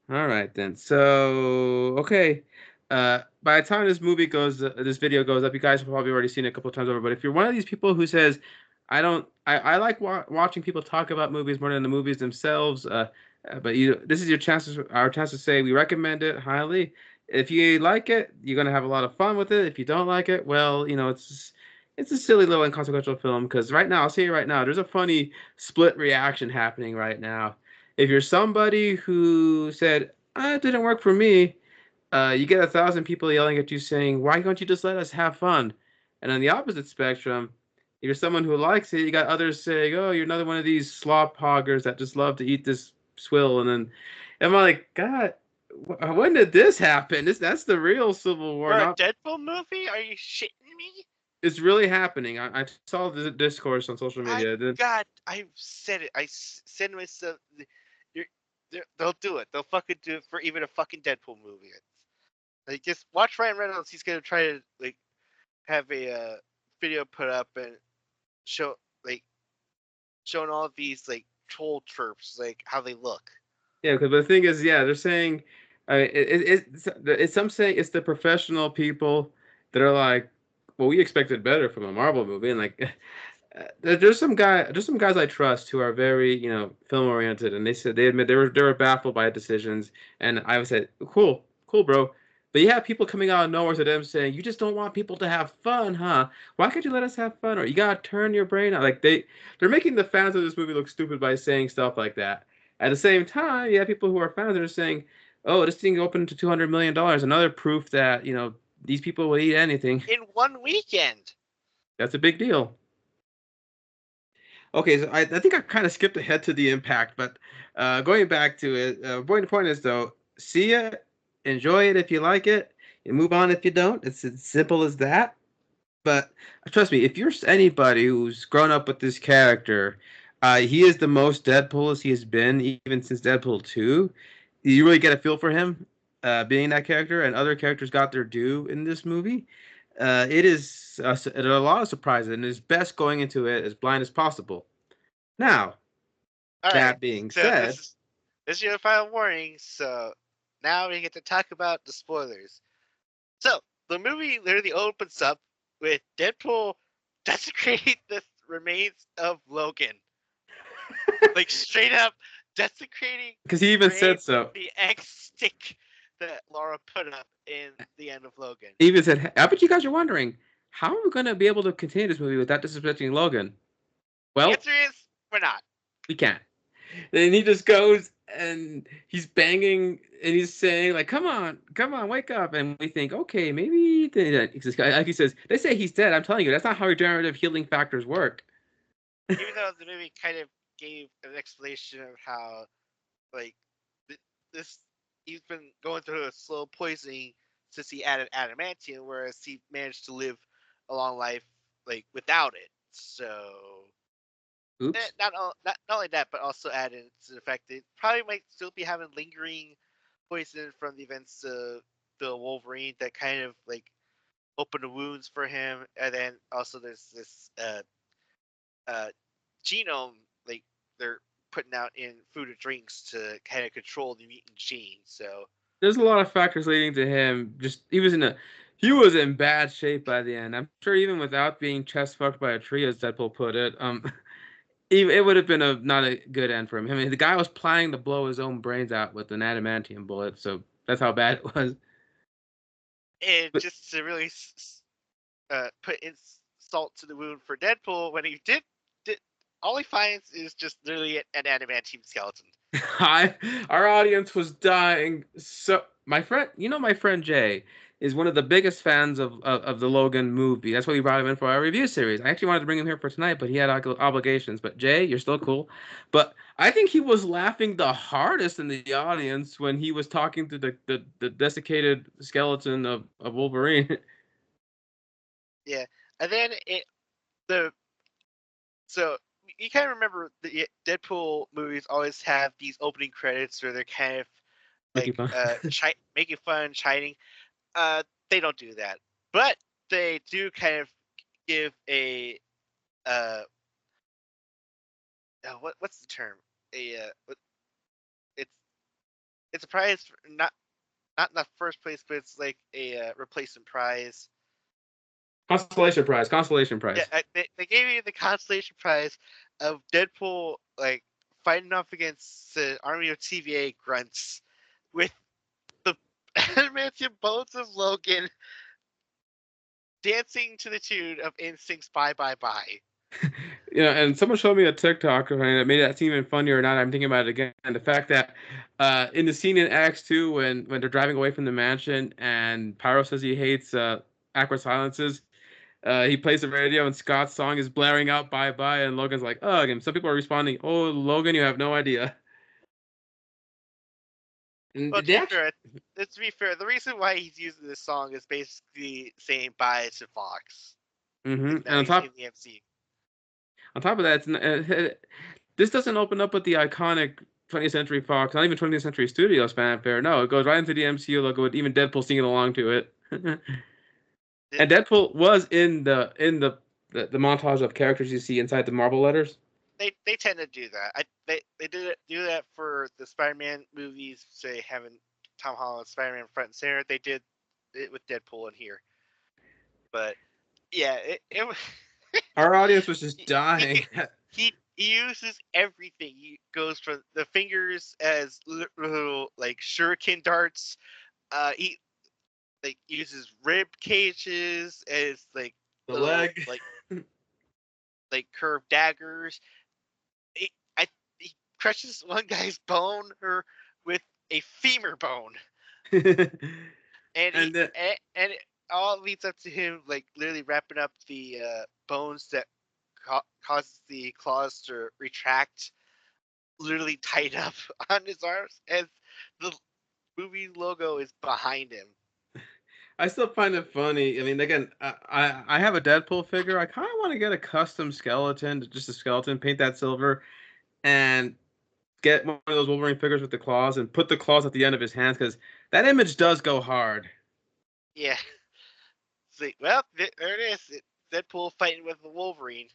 A: All right then. So okay. By the time this video goes up, you guys have probably already seen it a couple of times over. But if you're one of these people who says, I like watching people talk about movies more than the movies themselves. But this is our chance to say we recommend it highly. If you like it, you're gonna have a lot of fun with it. If you don't like it, well, it's a silly little inconsequential film. Because right now, I'll say it right now, there's a funny split reaction happening right now. If you're somebody who said, it didn't work for me, you get 1,000 people yelling at you saying, why don't you just let us have fun? And on the opposite spectrum, if you're someone who likes it, you got others saying, oh, you're another one of these slop hoggers that just love to eat this swill. And I'm like, God, when did this happen? That's the real Civil War.
B: For a
A: Not
B: Deadpool movie? Are you shitting me?
A: It's really happening. I saw the discourse on social
B: I
A: media.
B: God, I said it. I said to myself, you're, they'll do it. They'll fucking do it for even a fucking Deadpool movie. Like, just watch Ryan Reynolds. He's gonna try to like have a video put up and show like showing all of these like troll chirps, like how they look.
A: Yeah, because the thing is, yeah, they're saying, it's some saying it's the professional people that are like, well, we expected better from a Marvel movie, and like, there's some guys I trust who are very, film oriented, and they admit they were baffled by decisions, and I would say, cool, bro. But you have people coming out of nowhere to them saying, you just don't want people to have fun, huh? Why can't you let us have fun? Or you gotta turn your brain out. Like they're making the fans of this movie look stupid by saying stuff like that. At the same time, you have people who are fans that are saying, "Oh, this thing opened to $200 million. Another proof that these people will eat anything."
B: In one weekend.
A: That's a big deal. Okay, so I think I kind of skipped ahead to the impact, but going back to it, point is though, see it, enjoy it if you like it, and move on if you don't. It's as simple as that. But trust me, if you're anybody who's grown up with this character, he is the most Deadpool as he has been even since Deadpool 2. You really get a feel for him being that character, and other characters got their due in this movie. It is a lot of surprises, and it's best going into it as blind as possible. Now,
B: All right.
A: that being
B: So
A: said,
B: this is your final warning. So now we get to talk about the spoilers. So the movie literally opens up with Deadpool desecrating the remains of Logan, like straight up desecrating
A: because he even said so.
B: the X stick that Laura put up in the end of Logan.
A: He even said, I bet you guys are wondering, how are we going to be able to continue this movie without disrespecting Logan?
B: The
A: Well,
B: answer is we're not.
A: we can't. Then he just goes and he's banging and he's saying like, come on, wake up. And we think, okay, maybe like he says, they say he's dead. I'm telling you, that's not how regenerative healing factors work.
B: Even though the movie kind of gave an explanation of how, like, this he's been going through a slow poisoning since he added adamantium, whereas he managed to live a long life like without it. So
A: Oops.
B: not only that, but also added to the fact that it probably might still be having lingering poison from the events of the Wolverine that kind of like opened the wounds for him, and then also there's this uh, genome like they're putting out in food or drinks to kind of control the mutant gene. So
A: There's a lot of factors leading to him. Just he was in bad shape by the end. I'm sure even without being chest fucked by a tree, as Deadpool put it, it would have been not a good end for him. I mean, the guy was planning to blow his own brains out with an adamantium bullet, so that's how bad it was.
B: and
A: But
B: just to really put salt to the wound for Deadpool, when he did all he finds is just literally an adamantium skeleton.
A: our audience was dying. So my friend Jay is one of the biggest fans of the Logan movie. That's why we brought him in for our review series. I actually wanted to bring him here for tonight, but he had obligations. But Jay, you're still cool. But I think he was laughing the hardest in the audience when he was talking to the desiccated skeleton of Wolverine.
B: Yeah, and then the so you kind of remember the Deadpool movies always have these opening credits where they're kind of
A: Making
B: like
A: fun.
B: making fun, chiding. They don't do that, but they do kind of give a uh, what's the term? A it's it's a prize for, not in the first place, but it's like a replacement prize.
A: Constellation prize. Constellation
B: Yeah,
A: prize.
B: they gave you the consolation prize of Deadpool like fighting off against the army of TVA grunts with the adamantium bones of Logan dancing to the tune of Instinct's "Bye Bye Bye."
A: And someone showed me a TikTok and it made that seem even funnier or not. I'm thinking about it again. The fact that in the scene in Acts 2 when they're driving away from the mansion and Pyro says he hates awkward silences, he plays the radio and Scott's song is blaring out "Bye Bye" and Logan's like, "Ugh," and some people are responding, "Oh, Logan, you have no idea." And
B: Well,
A: they actually,
B: to be fair, the reason why he's using this song is basically saying bye to Fox.
A: hmm
B: Because
A: and
B: now he's in the MC.
A: on top of that, this doesn't open up with the iconic 20th Century Fox, not even 20th Century Studios fanfare. No, it goes right into the MCU logo with even Deadpool singing along to it. And Deadpool was in the montage of characters you see inside the Marvel letters.
B: They tend to do that. They do that for the Spider-Man movies, say having Tom Holland Spider-Man front and center. They did it with Deadpool in here, but yeah,
A: Our audience was just
B: he
A: dying.
B: he uses everything. He goes for the fingers as little like shuriken darts. He like uses rib cages as like
A: The
B: little
A: leg.
B: like curved daggers. He, I he crushes one guy's bone or with a femur bone, and
A: and
B: and it all leads up to him like literally wrapping up the bones that causes the claws to retract, literally tied up on his arms as the movie logo is behind him.
A: I still find it funny. I mean, again, I have a Deadpool figure. I kind of want to get a custom skeleton, just a skeleton, paint that silver, and get one of those Wolverine figures with the claws and put the claws at the end of his hands because that image does go hard.
B: Yeah. See, well, there it is. Deadpool fighting with the Wolverine.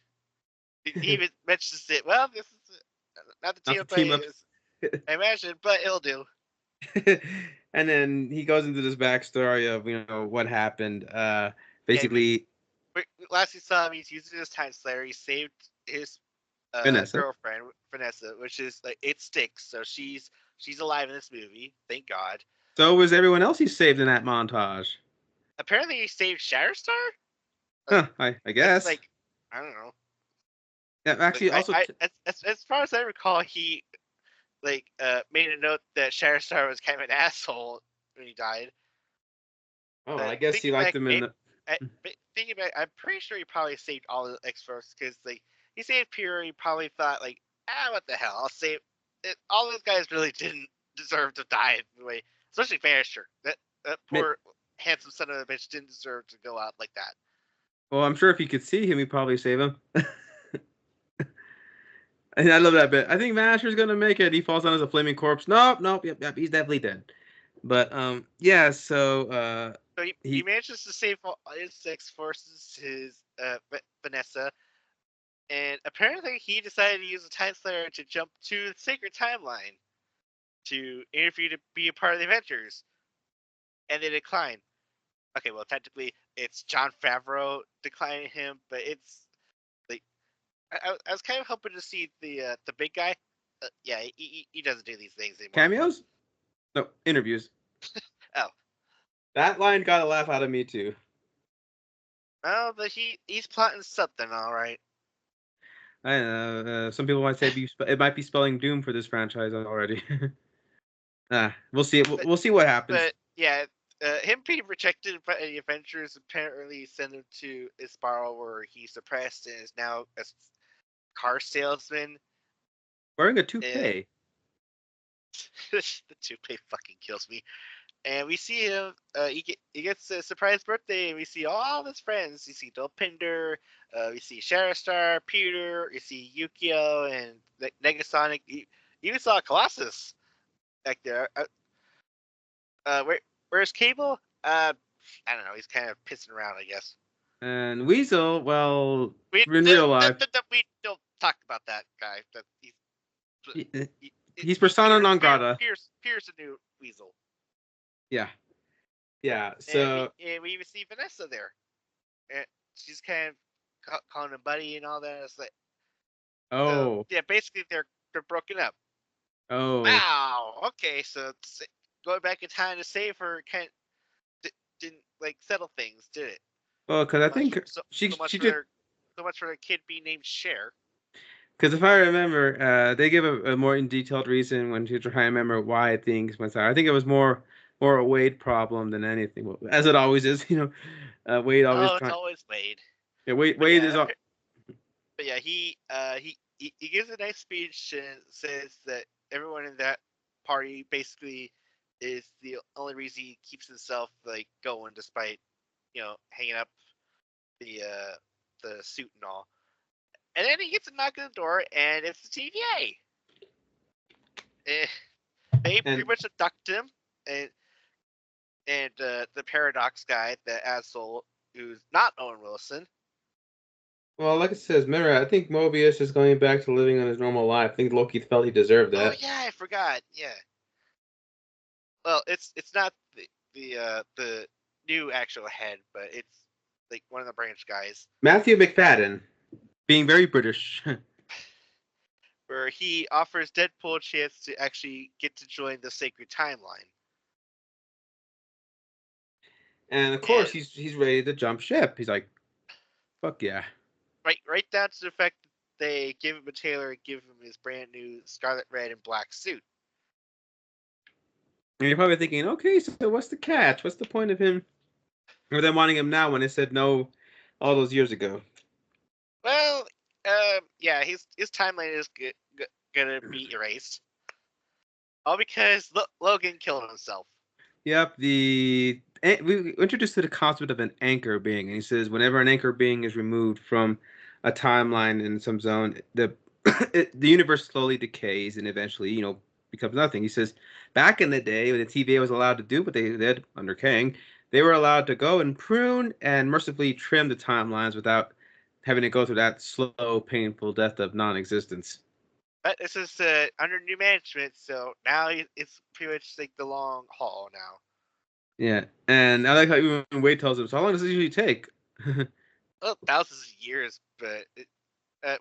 B: He even mentions it. Well, this is not the
A: Not
B: team
A: the
B: up
A: team up.
B: I imagine, but it'll do.
A: And then he goes into this backstory of what happened.
B: Yeah,
A: Basically,
B: last we saw him, he's using his time slayer. He saved his
A: Vanessa.
B: girlfriend Vanessa, which is like it sticks. So she's alive in this movie. Thank God.
A: So was everyone else he saved in that montage.
B: Apparently, he saved Shatterstar. Like
A: Huh, I
B: it's
A: guess.
B: like I don't know.
A: Yeah,
B: Like
A: actually, also,
B: as far as I recall, he made a note that Shatterstar was kind of an asshole when he died.
A: Oh,
B: But
A: I guess he
B: thinking
A: liked
B: back,
A: him in the.
B: thinking back, I'm pretty sure he probably saved all the X-Force because he saved Peter. He probably thought what the hell? I'll save it. All those guys really didn't deserve to die anyway, especially Vanisher. That poor handsome son of a bitch didn't deserve to go out like that.
A: Well, I'm sure if he could see him, he'd probably save him. And I love that bit. I think Vanisher's gonna make it. He falls down as a flaming corpse. Nope, yep, he's definitely dead. But yeah. So
B: So he manages to save all his X-Forces, his Vanessa, and apparently he decided to use a Time Slayer to jump to the Sacred Timeline to interview to be a part of the Avengers, and they decline. Okay, well technically it's Jon Favreau declining him, but it's I was kind of hoping to see the big guy. Yeah, he doesn't do these things anymore.
A: Cameos? No, interviews.
B: Oh,
A: that line got a laugh out of me too.
B: Oh, but he's plotting something, all right.
A: I don't know. Some people might say it might be spelling doom for this franchise already. We'll see. We'll see what happens.
B: But yeah, him being rejected by the Avengers apparently sent him to a spiral where he's suppressed and is now a car salesman.
A: Wearing a toupee.
B: The toupee fucking kills me. And we see him. He gets a surprise birthday, and we see all his friends. You see Dolpinder. We see Shatterstar, Peter. You see Yukio and Negasonic. You even saw Colossus back there. Where's Cable? I don't know. He's kind of pissing around, I guess.
A: And Weasel, well, in real life,
B: we don't talk about that guy.
A: He's persona non grata.
B: Pierce a new Weasel.
A: Yeah. So
B: and we even see Vanessa there. And she's kind of calling him buddy and all that. It's like,
A: oh,
B: yeah, basically they're broken up.
A: Oh,
B: wow. Okay, so going back in time to save her didn't settle things, did it?
A: Well, because I think
B: so much for the kid being named Cher.
A: Because if I remember, they give a more detailed reason when you try to remember why things went sour. I think it was more a Wade problem than anything, as it always is. Wade always.
B: Oh, it's always Wade.
A: Yeah, Wade is.
B: But yeah, he gives a nice speech and says that everyone in that party basically is the only reason he keeps himself going despite hanging up the suit and all. And then he gets a knock on the door, and it's the TVA. They pretty much abduct him, and the Paradox guy, the asshole, who's not Owen Wilson.
A: Well, like it says, remember, I think Mobius is going back to living on his normal life. I think Loki felt he deserved that.
B: Oh yeah, I forgot. Yeah. Well, it's not the new actual head, but it's one of the branch guys.
A: Matthew McFadden, being very British.
B: Where he offers Deadpool a chance to actually get to join the Sacred Timeline.
A: And of course, he's ready to jump ship. He's like, fuck yeah.
B: Right down to the fact that they give him a tailor and give him his brand new scarlet red and black suit.
A: And you're probably thinking, okay, so what's the catch? What's the point of him or them wanting him now when they said no all those years ago?
B: Well, yeah, his timeline is gonna be erased. All because Logan killed himself.
A: Yep, we introduced to the concept of an anchor being, and he says whenever an anchor being is removed from a timeline in some zone, the universe slowly decays and eventually, becomes nothing. He says back in the day when the TVA was allowed to do what they did under Kang, they were allowed to go and prune and mercifully trim the timelines without having to go through that slow, painful death of non-existence.
B: But this is under new management, so now it's pretty much the long haul now.
A: Yeah, and I like how even Wade tells him, so how long does this usually take?
B: Well, thousands of years, but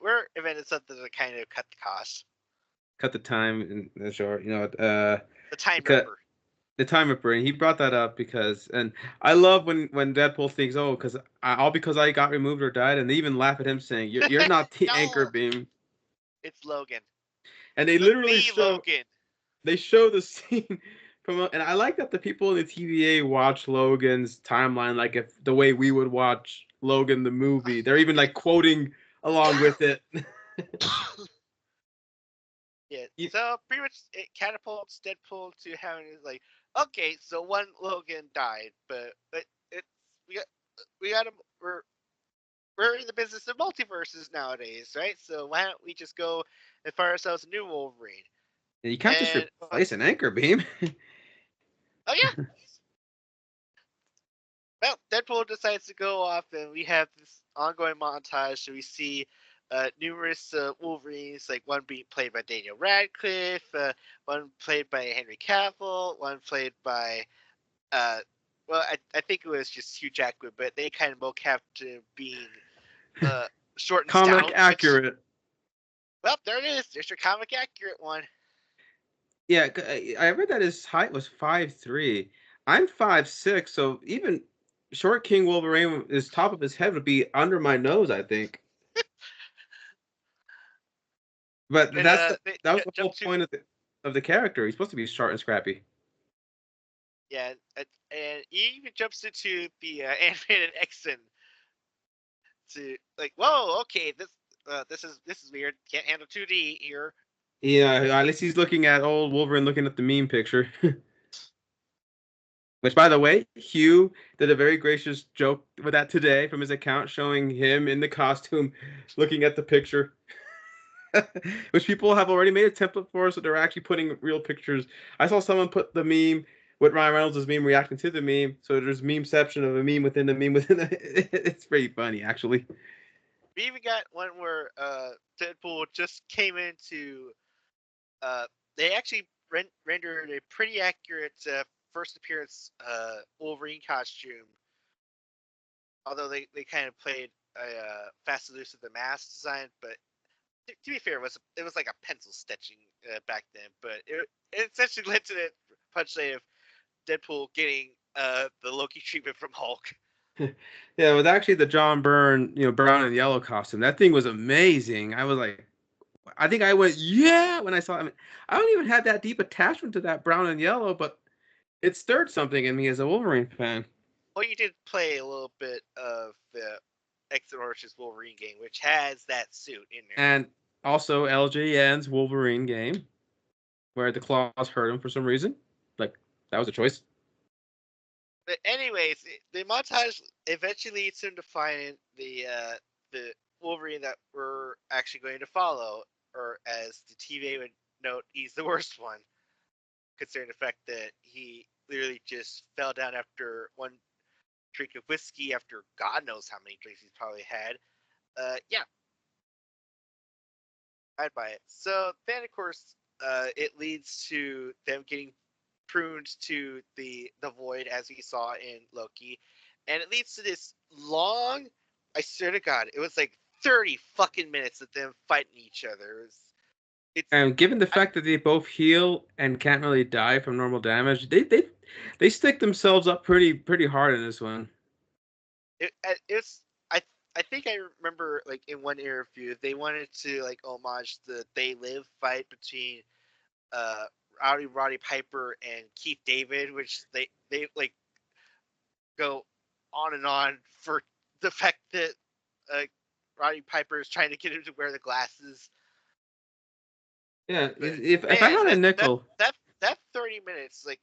B: we're inventing something to kind of cut the cost.
A: Cut the time and short,
B: the time ripper.
A: The time ripper, and he brought that up because, and I love when Deadpool thinks, oh, because I got removed or died, and they even laugh at him saying, "You're not the
B: no,
A: anchor beam."
B: It's Logan.
A: And they literally show
B: Logan.
A: they show the scene and I like that the people in the TVA watch Logan's timeline like if the way we would watch Logan the movie. They're even like quoting along with it.
B: Yeah, so pretty much it catapults Deadpool to having like, okay, so one Logan died, but it's we got we got him. We're in the business of multiverses nowadays, right? So why don't we just go and find ourselves a new Wolverine?
A: You can't just
B: And
A: replace an anchor beam.
B: oh yeah, well, Deadpool decides to go off, and we have this ongoing montage. So we see numerous Wolverines, like one being played by Daniel Radcliffe, one played by Henry Cavill, one played by, uh, well, I think it was just Hugh Jackman, but they kind of mocapped to being uh, short and
A: Comic
B: stout. Which,
A: accurate.
B: well, there it is. There's your comic accurate one.
A: Yeah, I read that his height was 5'3". I'm 5'6", so even short King Wolverine, his top of his head would be under my nose, I think. But
B: And they
A: that was the
B: jump
A: whole
B: to,
A: point of the character. He's supposed to be short and scrappy.
B: yeah, and he even jumps into the animated X-Men to like, whoa, okay, this is weird. Can't handle 2D here.
A: Yeah, at least he's looking at old Wolverine looking at the meme picture. Which, by the way, Hugh did a very gracious joke with that today from his account, showing him in the costume, looking at the picture. Which people have already made a template for, so they're actually putting real pictures. I saw someone put the meme with Ryan Reynolds' meme reacting to the meme, so there's memeception of a meme within the meme within the. It's pretty funny, actually.
B: We even got one where Deadpool just came into. Uh, they actually rendered a pretty accurate first appearance Wolverine costume, although they kind of played a fast and loose with the mask design. But to be fair, it was like a pencil sketching back then. But it essentially led to the punchline of Deadpool getting the Loki treatment from Hulk.
A: Yeah, with actually the John Byrne, brown and yellow costume, that thing was amazing. I was like, I think I went, yeah, when I saw it. I mean, I don't even have that deep attachment to that brown and yellow, but it stirred something in me as a Wolverine fan.
B: Well, you did play a little bit of the X vs Wolverine game, which has that suit in there.
A: And also LJN's Wolverine game, where the claws hurt him for some reason. Like, that was a choice.
B: But anyways, the montage eventually leads him to find the Wolverine that we're actually going to follow, or as the TVA would note, he's the worst one, considering the fact that he literally just fell down after one drink of whiskey after God knows how many drinks he's probably had. Yeah, I'd buy it. So then, of course, it leads to them getting pruned to the void, as we saw in Loki, and it leads to this long. I swear to God, it was like 30 fucking minutes of them fighting each other. It's
A: And given the
B: I,
A: fact that they both heal and can't really die from normal damage, they stick themselves up pretty hard in this one.
B: it's I think I remember like in one interview they wanted to like homage the They Live fight between uh Roddy Piper and Keith David, which they like go on and on for the fact that uh, Roddy Piper is trying to get him to wear the glasses.
A: Yeah,
B: But
A: if I
B: man,
A: had a
B: that that
A: nickel,
B: that that 30 minutes, like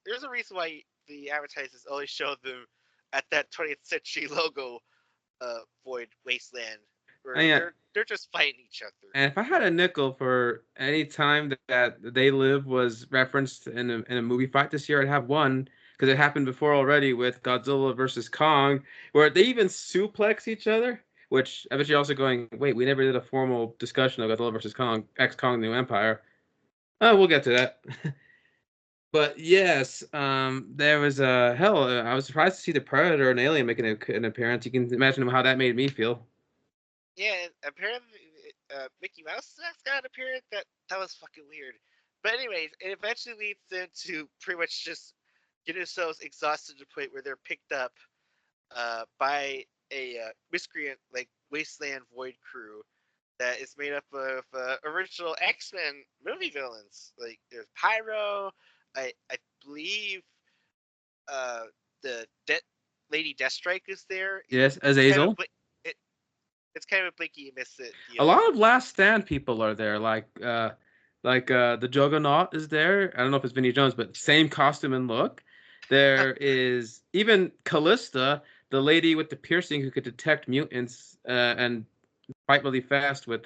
B: there's a reason why the advertisers always show them at that 20th century logo, Void Wasteland, where
A: yeah,
B: they're just fighting each other.
A: and if I had a nickel for any time that They Live was referenced in a movie fight this year, I'd have one because it happened before already with Godzilla versus Kong, where they even suplex each other. Which I bet you're also going, wait, we never did a formal discussion of Godzilla versus Kong, X Kong New Empire. Oh, we'll get to that. But yes, there was a hell. I was surprised to see the Predator and Alien making an appearance. You can imagine how that made me feel.
B: Yeah, and apparently Mickey Mouse got appeared. That was fucking weird. But anyways, it eventually leads them to pretty much just get themselves exhausted to the point where they're picked up by a miscreant like Wasteland Void crew, that is made up of original X-Men movie villains. Like there's Pyro, I believe uh, the Lady Deathstrike is there.
A: Yes,
B: It's kind of
A: Azazel.
B: it, it's kind of a blinky you miss it
A: A
B: deal.
A: lot of Last Stand people are there, the Juggernaut is there. I don't know if it's Vinnie Jones, but same costume and look. There is even Callista, the lady with the piercing who could detect mutants and fight really fast with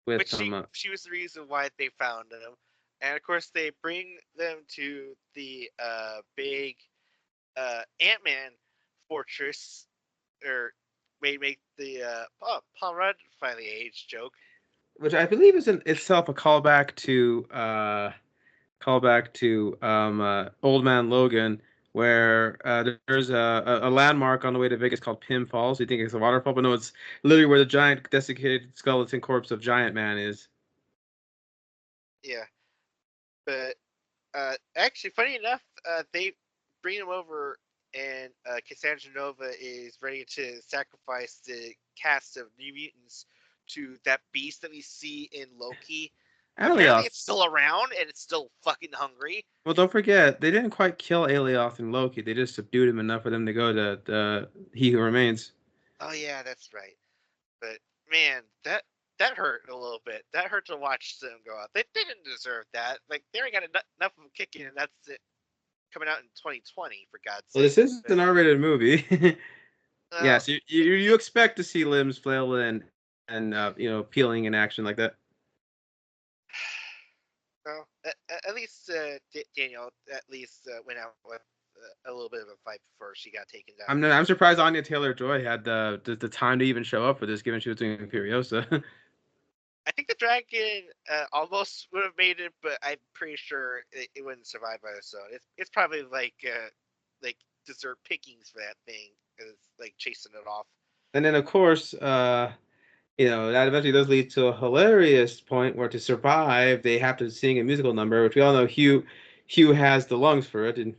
B: Which she was the reason why they found them, and of course they bring them to the big Ant-Man fortress, or make the Paul Rudd finally aged joke.
A: which I believe is in itself a callback to Old Man Logan, where there's a landmark on the way to Vegas called Pim Falls. You think it's a waterfall, but no, it's literally where the giant desiccated skeleton corpse of Giant Man is.
B: Yeah, but actually, funny enough, they bring him over, and Cassandra Nova is ready to sacrifice the cast of New Mutants to that beast that we see in Loki. Apparently,
A: Alioth.
B: it's still around and it's still fucking hungry.
A: Well, don't forget, they didn't quite kill Alioth and Loki. They just subdued him enough for them to go to the He Who Remains.
B: Oh yeah, that's right. But man, that hurt a little bit. That hurt to watch them go out. They didn't deserve that. Like they already got enough of them kicking, and that's it. Coming out in 2020, for God's
A: Well,
B: sake.
A: this is
B: But,
A: an R-rated movie. Yeah,
B: well,
A: so you expect to see limbs flail and peeling in action like that.
B: well, at least Daniel at least went out with a little bit of a fight before she got taken down.
A: I'm surprised Anya Taylor-Joy had the time to even show up for this, given she was doing Furiosa.
B: I think the dragon almost would have made it, but I'm pretty sure it wouldn't survive by its own. It's probably like dessert pickings for that thing. It's like chasing it off.
A: And then of course, that eventually does lead to a hilarious point where to survive they have to sing a musical number, which we all know Hugh has the lungs for it. And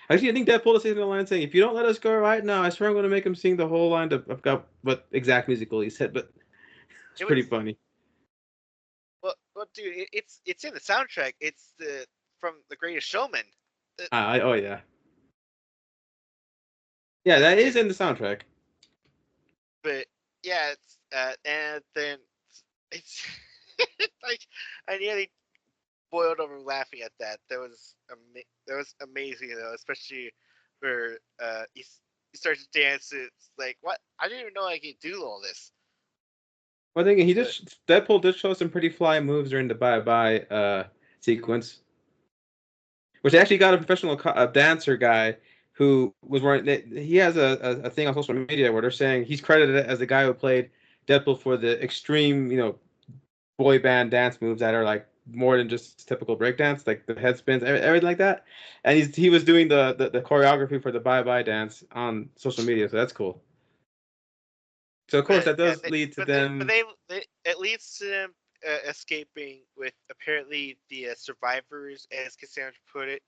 A: actually, I think Deadpool is saying the line saying, "If you don't let us go right now, I swear I'm going to make him sing the whole line." I've got what exact musical he said, but it's
B: It
A: pretty
B: was
A: funny.
B: well, dude. It's in the soundtrack. It's the from The Greatest Showman. Uh,
A: Oh yeah, yeah, that is
B: it,
A: in the soundtrack.
B: but yeah, it's and then it's like I nearly boiled over laughing at that. That was amazing though, especially where he starts to dance. It's like what I didn't even know I could do all this.
A: One thing he
B: But
A: just Deadpool did show some pretty fly moves during the bye bye sequence, which actually got a professional dancer guy who was wearing. He has a thing on social media where they're saying he's credited as the guy who played Deadpool for the extreme, boy band dance moves that are like more than just typical breakdance, like the head spins, everything like that. And he was doing the choreography for the bye bye dance on social media, so that's cool. So of course that
B: yeah,
A: does lead to them.
B: they it leads to them escaping with apparently the survivors, as Cassandra put it.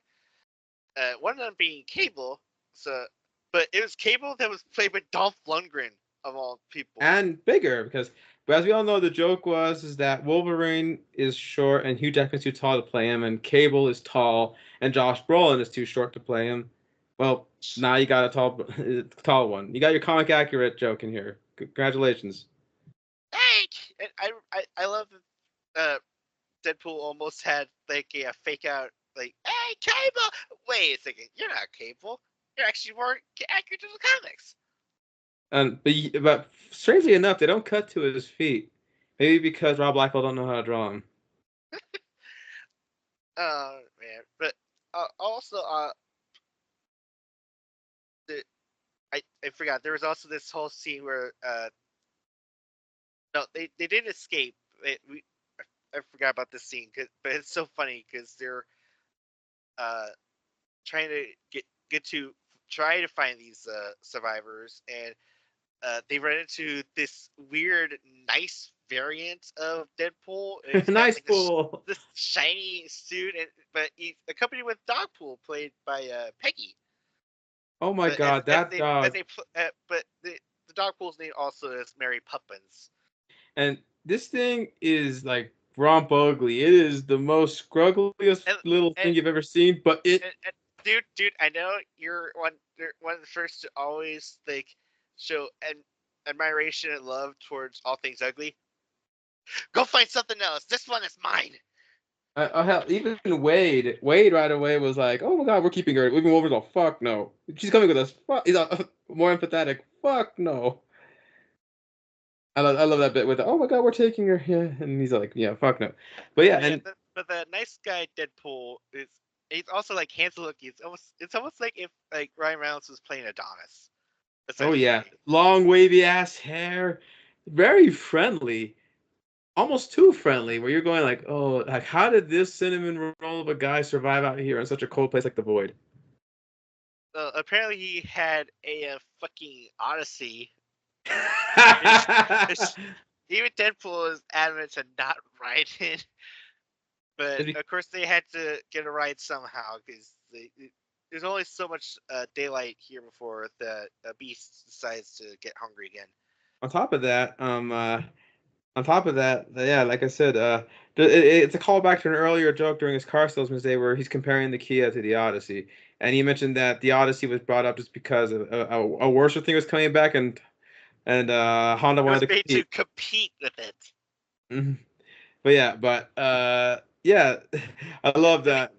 B: One of them being Cable. So, but it was Cable that was played by Dolph Lundgren of all people.
A: And bigger because, but as we all know, the joke was is that Wolverine is short and Hugh Jackman's too tall to play him, and Cable is tall and Josh Brolin is too short to play him. Well, now you got a tall one. You got your comic accurate joke in here. Congratulations.
B: Hey, and I love that Deadpool almost had like a fake out like, "Hey, Cable." Wait a second, you're not Cable. You're actually more accurate to the comics.
A: But strangely enough, they don't cut to his feet. Maybe because Rob Liefeld don't know how to draw him.
B: Man, but also the, I forgot there was also this whole scene where no, they did escape. I forgot about this scene, but it's so funny because they're uh trying to get to try to find these survivors, and they run into this weird, nice variant of Deadpool. And he's got
A: Nice
B: like
A: pool.
B: this shiny suit, but he's accompanied with Dogpool, played by Peggy.
A: Oh my
B: But
A: God, that
B: as
A: dog.
B: they but the Dogpool's name also is Mary Poppins.
A: And this thing is like romp ugly. It is the most scruggliest
B: And,
A: little
B: and,
A: thing you've ever seen, but it.
B: and dude, I know you're one of the first to always like show admiration and love towards all things ugly. Go find something else. This one is mine.
A: Hell, even Wade right away was like, "Oh my God, we're keeping her." Even Wolverine's like, "Fuck no." She's coming with us. Fuck. He's more empathetic. Fuck no. I love that bit with, "Oh my God, we're taking her." Yeah, and he's like, "Yeah, fuck no." But yeah,
B: But yeah,
A: and
B: but the nice guy Deadpool is he's also like handsome looking. It's almost like if like Ryan Reynolds was playing Adonis,
A: oh yeah,
B: essentially.
A: long wavy ass hair, very friendly, almost too friendly. Where you're going like, "Oh, like how did this cinnamon roll of a guy survive out here in such a cold place like the Void?"
B: Apparently he had a fucking odyssey. It's, it's, even Deadpool is adamant to not ride it, but of course they had to get a ride somehow because there's only so much daylight here before the beast decides to get hungry again.
A: on top of that, yeah, like I said, it's a callback to an earlier joke during his car salesman's day where he's comparing the Kia to the Odyssey, and he mentioned that the Odyssey was brought up just because a worse thing was coming back, and Honda
B: It
A: wanted
B: was
A: to
B: made to
A: compete.
B: compete with it.
A: Mhm. Yeah, I
B: It,
A: love
B: it, le-
A: that.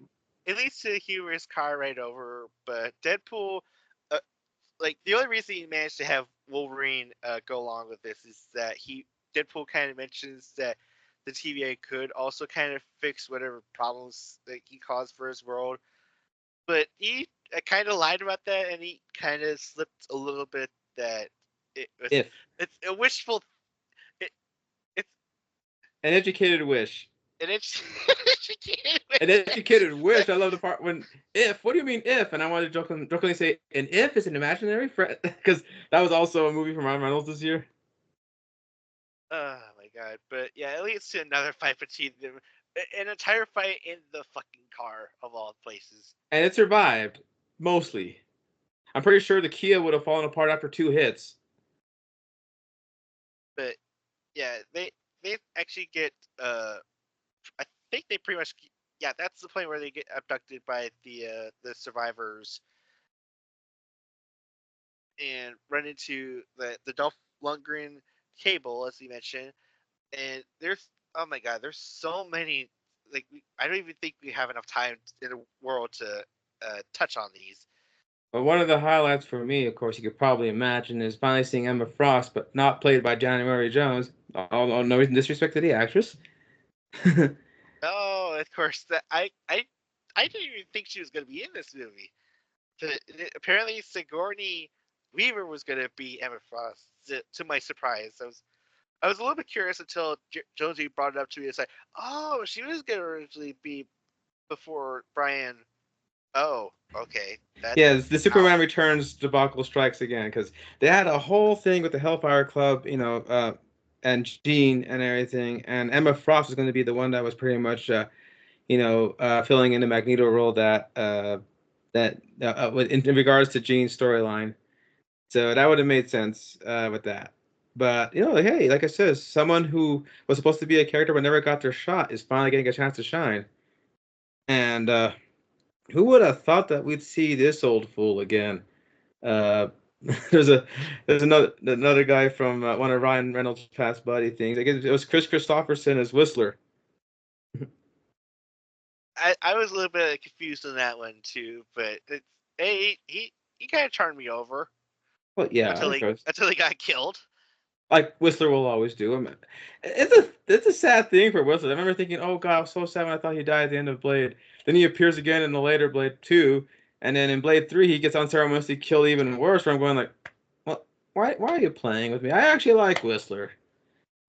B: it leads to a humorous car ride over, but Deadpool, uh, like the only reason he managed to have Wolverine go along with this is that Deadpool kind of mentions that the TVA could also kind of fix whatever problems that he caused for his world, but he kind of lied about that, and he kind of slipped a little bit that it was
A: If
B: it's a wishful it, it's
A: an educated wish,
B: an it's
A: an educated wish. I love the part when if. What do you mean if? And I wanted to jokingly say, an if is an imaginary friend because that was also a movie from Ryan Reynolds this year.
B: Oh my god! But yeah, it leads to another fight between them, an entire fight in the fucking car of all places.
A: And it survived mostly. I'm pretty sure the Kia would have fallen apart after 2 hits.
B: But yeah, they actually get I think they pretty much yeah, that's the point where they get abducted by the survivors and run into the Dolph Lundgren cable, as you mentioned. And there's oh my god, there's so many like I don't even think we have enough time in the world to touch on these.
A: But one of the highlights for me, of course, you could probably imagine, is finally seeing Emma Frost, but not played by January Jones. Although no reason disrespect to the actress.
B: Oh, of course. I didn't even think she was going to be in this movie. Apparently, Sigourney Weaver was going to be Emma Frost. To my surprise, I was a little bit curious until Jonesy brought it up to me. It's like, oh, she was going to originally be before Brian. Oh, okay.
A: Yeah, the
B: Wow.
A: Superman Returns debacle strikes again because they had a whole thing with the Hellfire Club, and Jean and everything, and Emma Frost was going to be the one that was pretty much, filling in the Magneto role in regards to Jean's storyline. So that would have made sense with that. But hey, like I said, someone who was supposed to be a character but never got their shot is finally getting a chance to shine. And who would have thought that we'd see this old fool again? Uh, there's a there's another guy from one of Ryan Reynolds' past buddy things. I guess it was Chris Christopherson as Whistler.
B: I was a little bit confused on that one too, but hey, he kind of turned me over
A: Well, yeah,
B: until
A: of
B: he
A: course.
B: until he got killed.
A: Like Whistler will always do. I mean, it's a sad thing for Whistler. I remember thinking, oh God, I was so sad when I thought he died at the end of Blade. Then he appears again in the later Blade 2, and then in Blade 3 he gets unceremoniously killed even worse. Where I'm going like, well, why are you playing with me? I actually like Whistler,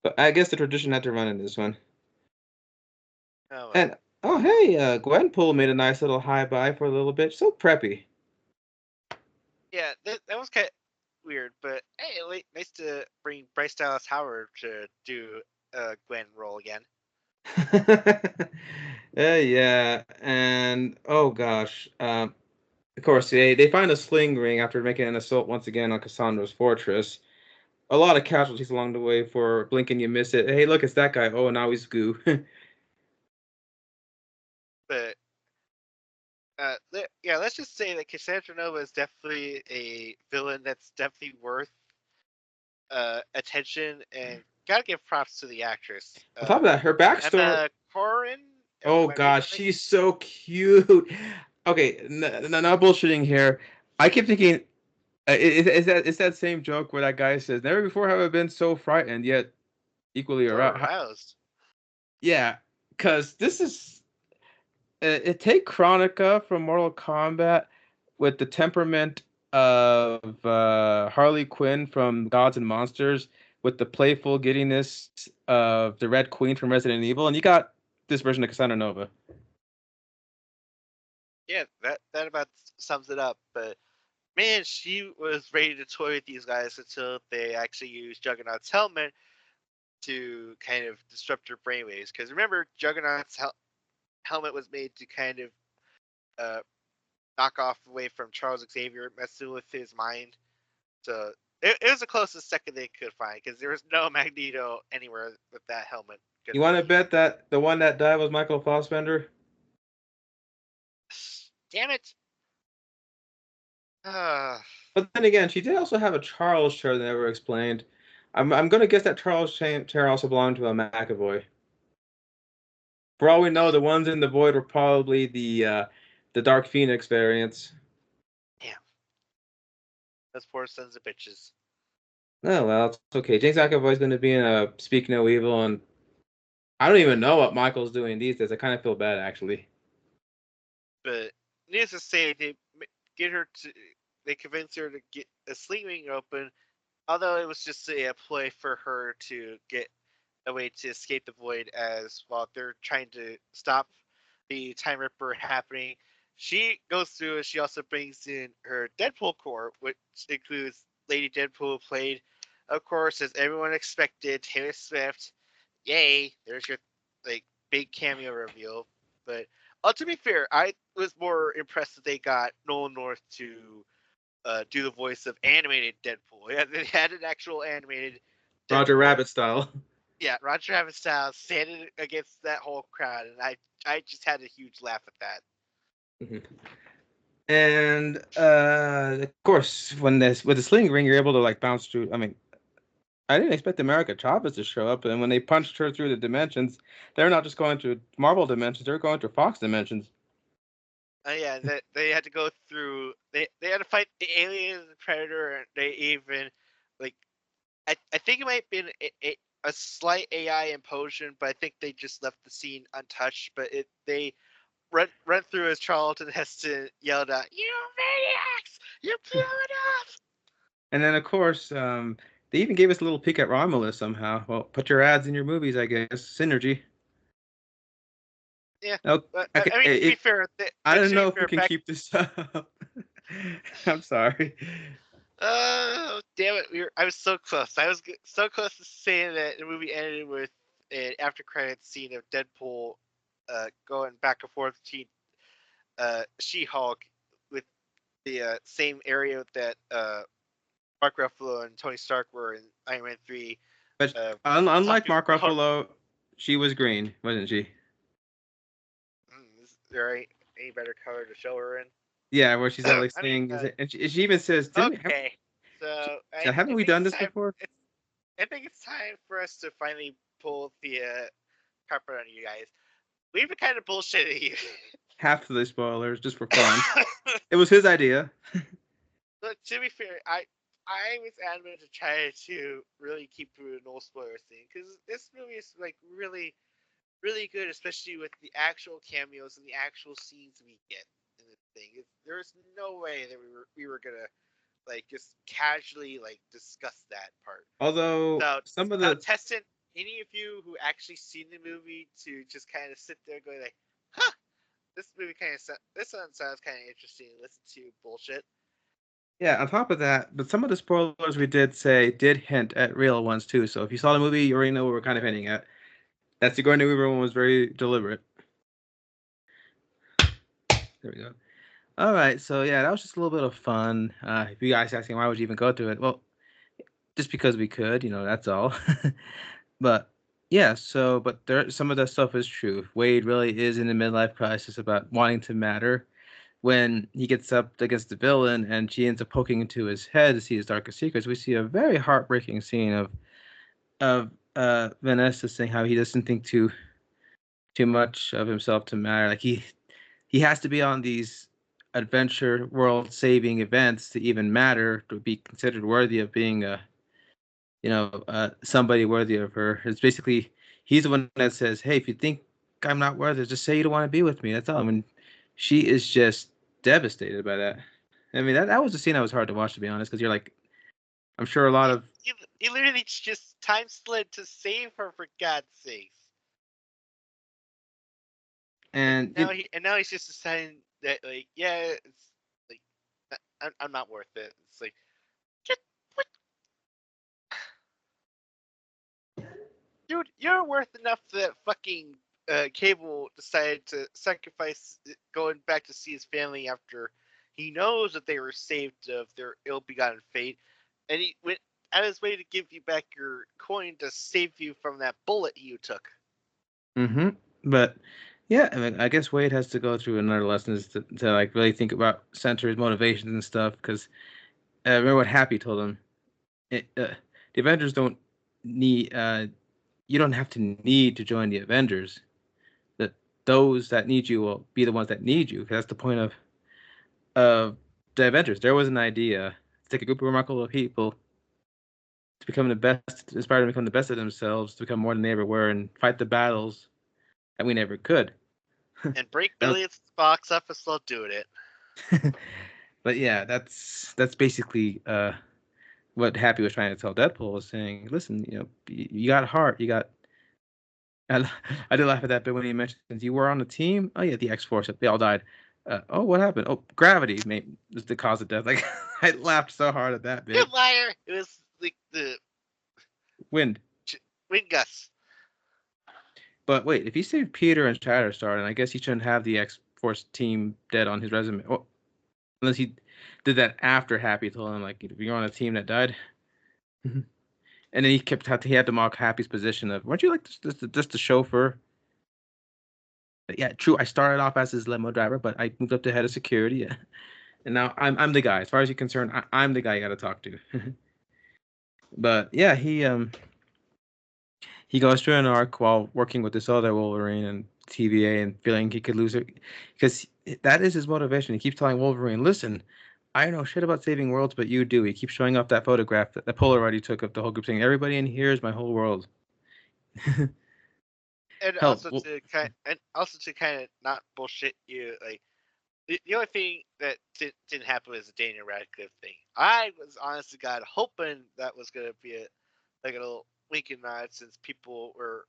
A: but I guess the tradition had to run in this one.
B: Oh well.
A: And oh hey, Gwenpool made a nice little high bye for a little bit. So preppy.
B: Yeah, that was kind of weird, but hey, nice to bring Bryce Dallas Howard to do Gwen role again.
A: Yeah, and oh gosh, of course they find a sling ring after making an assault once again on Cassandra's fortress. a lot of casualties along the way for blink and you miss it. Hey, look, it's that guy. Oh, now he's goo.
B: But yeah, let's just say that Cassandra Nova is definitely a villain that's definitely worth attention, and gotta give props to the actress.
A: On top of that, her backstory.
B: Emma Corrin.
A: Oh
B: Am I
A: gosh,
B: mispronouncing?
A: she's so cute. Okay, not bullshitting here. I keep thinking, is that same joke where that guy says, "Never before have I been so frightened, yet equally
B: So
A: aroused."
B: aroused.
A: Yeah, because this is it take Chronica from Mortal Kombat with the temperament of Harley Quinn from Gods and Monsters, with the playful giddiness of the Red Queen from Resident Evil, and you got this version of Cassandra Nova.
B: Yeah, that about sums it up. But man, she was ready to toy with these guys until they actually used Juggernaut's helmet to kind of disrupt her brainwaves. Because remember, Juggernaut's helmet was made to kind of uh, knock off away from Charles Xavier, messing with his mind. So it was the closest second they could find because there was no Magneto anywhere with that helmet.
A: You want to bet that the one that died was Michael Fassbender?
B: Damn it!
A: But then again, she did also have a Charles chair that never explained. I'm gonna guess that Charles chair also belonged to a McAvoy. For all we know, the ones in the void were probably the Dark Phoenix variants.
B: Damn, those poor sons of bitches.
A: Oh well, it's okay. James McAvoy's gonna be in a Speak No Evil, and I don't even know what Michael's doing these days. I kind of feel bad actually.
B: But needless to say, they get her to. They convince her to get a sling ring open, although it was just a play for her to get a way to escape the void as while they're trying to stop the Time Ripper happening. She goes through and she also brings in her Deadpool core, which includes Lady Deadpool played, of course, as everyone expected, Taylor Swift. Yay! There's your like big cameo reveal. But to be fair, I was more impressed that they got Nolan North to do the voice of animated Deadpool. Yeah, they had an actual animated
A: Roger
B: Deadpool.
A: Rabbit style.
B: Yeah, Roger Rabbit style, standing against that whole crowd, and I just had a huge laugh at that.
A: Mhm. And of course, when this with the sling ring, you're able to like bounce through. I mean, I didn't expect America Chavez to show up, and when they punched her through the dimensions, they're not just going to Marvel dimensions; they're going to Fox dimensions.
B: Yeah, they had to go through. They had to fight the alien and the predator, and they even like I think it might have been a slight AI implosion, but I think they just left the scene untouched. But they run through as Charlton Heston yelled out, "You maniacs! You blew it up!"
A: And then, of course, they even gave us a little peek at Romulus somehow. Well, put your ads in your movies, I guess. Synergy.
B: Yeah,
A: Oh,
B: but
A: okay.
B: I mean to be fair,
A: I
B: but
A: don't
B: to be
A: know if we
B: fair,
A: can
B: back.
A: keep this up. I'm sorry.
B: Oh damn it! I was so close. I was so close to saying that the movie ended with an after credits scene of Deadpool going back and forth between She-Hulk with the same area that Mark Ruffalo and Tony Stark were in Iron Man 3.
A: But
B: Uh,
A: unlike
B: talking
A: Mark
B: about,
A: Ruffalo, she was green, wasn't she?
B: is there any better color to show her in?
A: Yeah, where she's all like
B: I mean,
A: saying, is it, and she even says, "Didn't we have,
B: okay. So
A: haven't
B: I
A: we
B: think
A: done
B: it's
A: this
B: time.
A: before?"
B: I think it's time for us to finally pull the carpet on you guys. We've been kind of bullshitting you.
A: Half of the spoilers, just for fun. It was his idea.
B: But to be fair, I was adamant to try to really keep through no spoilers thing because this movie is like really good, especially with the actual cameos and the actual scenes we get in the thing. There's no way that we were gonna like just casually like discuss that part
A: Although
B: without
A: some of
B: without
A: the
B: testing any of you who actually seen the movie to just kind of sit there going like, huh, this movie kind of this one sounds kind of interesting. Listen to bullshit.
A: yeah, on top of that, but some of the spoilers we did say did hint at real ones too. So if you saw the movie, you already know what we're kind of hinting at. That Sigourney Weaver one was very deliberate. There we go. All right, so yeah, that was just a little bit of fun. If you guys asking why would you even go to it? Well, just because we could, that's all. But yeah, but there some of that stuff is true. Wade really is in a midlife crisis about wanting to matter. When he gets up against the villain and she ends up poking into his head to see his darkest secrets, we see a very heartbreaking scene of Vanessa saying how he doesn't think too much of himself to matter. Like he has to be on these adventure world saving events to even matter, to be considered worthy of being somebody worthy of her. It's basically he's the one that says, "Hey, if you think I'm not worthy, just say you don't want to be with me." That's all. I mean, she is just devastated by that. I mean, that was a scene that was hard to watch, to be honest, because you're like, I'm sure a lot of
B: He literally just time slid to save her, for God's sakes.
A: and
B: Now he's just deciding that, like, yeah, it's like I'm not worth it. It's like, just what, dude, you're worth enough that fucking Cable decided to sacrifice going back to see his family after he knows that they were saved of their ill-begotten fate, and he went out of his way to give you back your coin to save you from that bullet you took.
A: mm-hmm. But yeah, I mean, I guess Wade has to go through another lessons to like really think about center his motivations and stuff. Because remember what Happy told him: the Avengers don't need. You don't have to need to join the Avengers. That those that need you will be the ones that need you. 'Cause that's the point of the Avengers. There was an idea to take a group of remarkable people to become the best, inspire them to become the best of themselves, to become more than they ever were, and fight the battles that we never could.
B: And break billions box office while doing it.
A: But yeah, that's basically what Happy was trying to tell Deadpool, was saying, listen, you got heart, you got. I, I did laugh at that bit when he mentioned you were on the team. Oh yeah, the X Force. They all died. Oh, what happened? Oh, gravity was the cause of death. Like I laughed so hard at that bit.
B: You liar! It was like the
A: Wind.
B: wind gusts.
A: But wait, if he saved Peter and Shatterstar, then I guess he shouldn't have the X Force team dead on his resume. Oh, unless he did that after Happy told him, like, if you're on a team that died. And then he had to mock Happy's position of, weren't you like just the chauffeur? But yeah, true. I started off as his limo driver, but I moved up to head of security. Yeah. And now I'm the guy. As far as you're concerned, I'm the guy you got to talk to. But yeah, he goes through an arc while working with this other Wolverine and TVA and feeling he could lose it, because that is his motivation. He keeps telling Wolverine, "Listen, I know shit about saving worlds, but you do." He keeps showing off that photograph that Polaroid he took of the whole group, saying, "Everybody in here is my whole world."
B: And
A: Hell,
B: also to kind of not bullshit you, like the only thing that didn't happen was the Daniel Radcliffe thing. I was honest to God hoping that was gonna be like a little wink and nod, since people were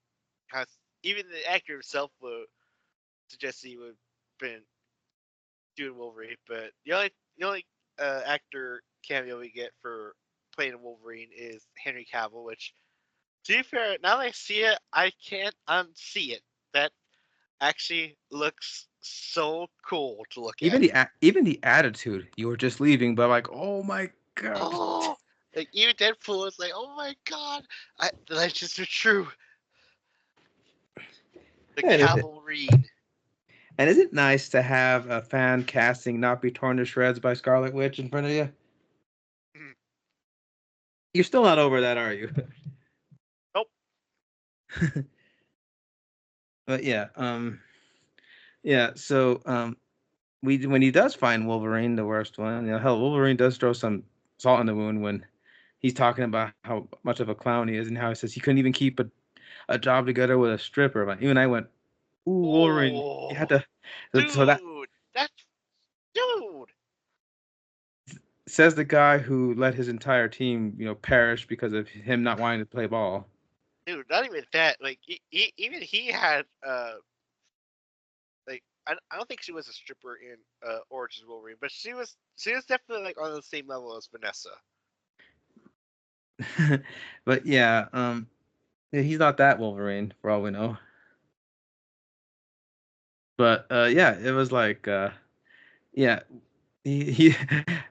B: kind of, even the actor himself would suggest he would have been doing Wolverine, but the only actor cameo we get for playing Wolverine is Henry Cavill, which, to be fair, now that I see it, I can't unsee it. That actually looks so cool to look at.
A: even the attitude, you were just leaving, but like, oh my god.
B: Oh, like even Deadpool is like, oh my god, the legends are true. The
A: And
B: cavalry.
A: is it nice to have a fan casting not be torn to shreds by Scarlet Witch in front of you?
B: Mm.
A: You're still not over that, are you?
B: Nope.
A: But yeah. So when he does find Wolverine, the worst one, hell, Wolverine does throw some salt in the wound when he's talking about how much of a clown he is and how he says he couldn't even keep a job together with a stripper. Like, even I went, "Ooh, Wolverine, you had
B: Oh,
A: to." So that
B: that's dude.
A: says the guy who let his entire team, perish because of him not wanting to play ball.
B: Dude, not even that. Like even he had like I don't think she was a stripper in Origins Wolverine, but she was definitely like on the same level as Vanessa.
A: But yeah, he's not that Wolverine for all we know. But yeah, it was like yeah, he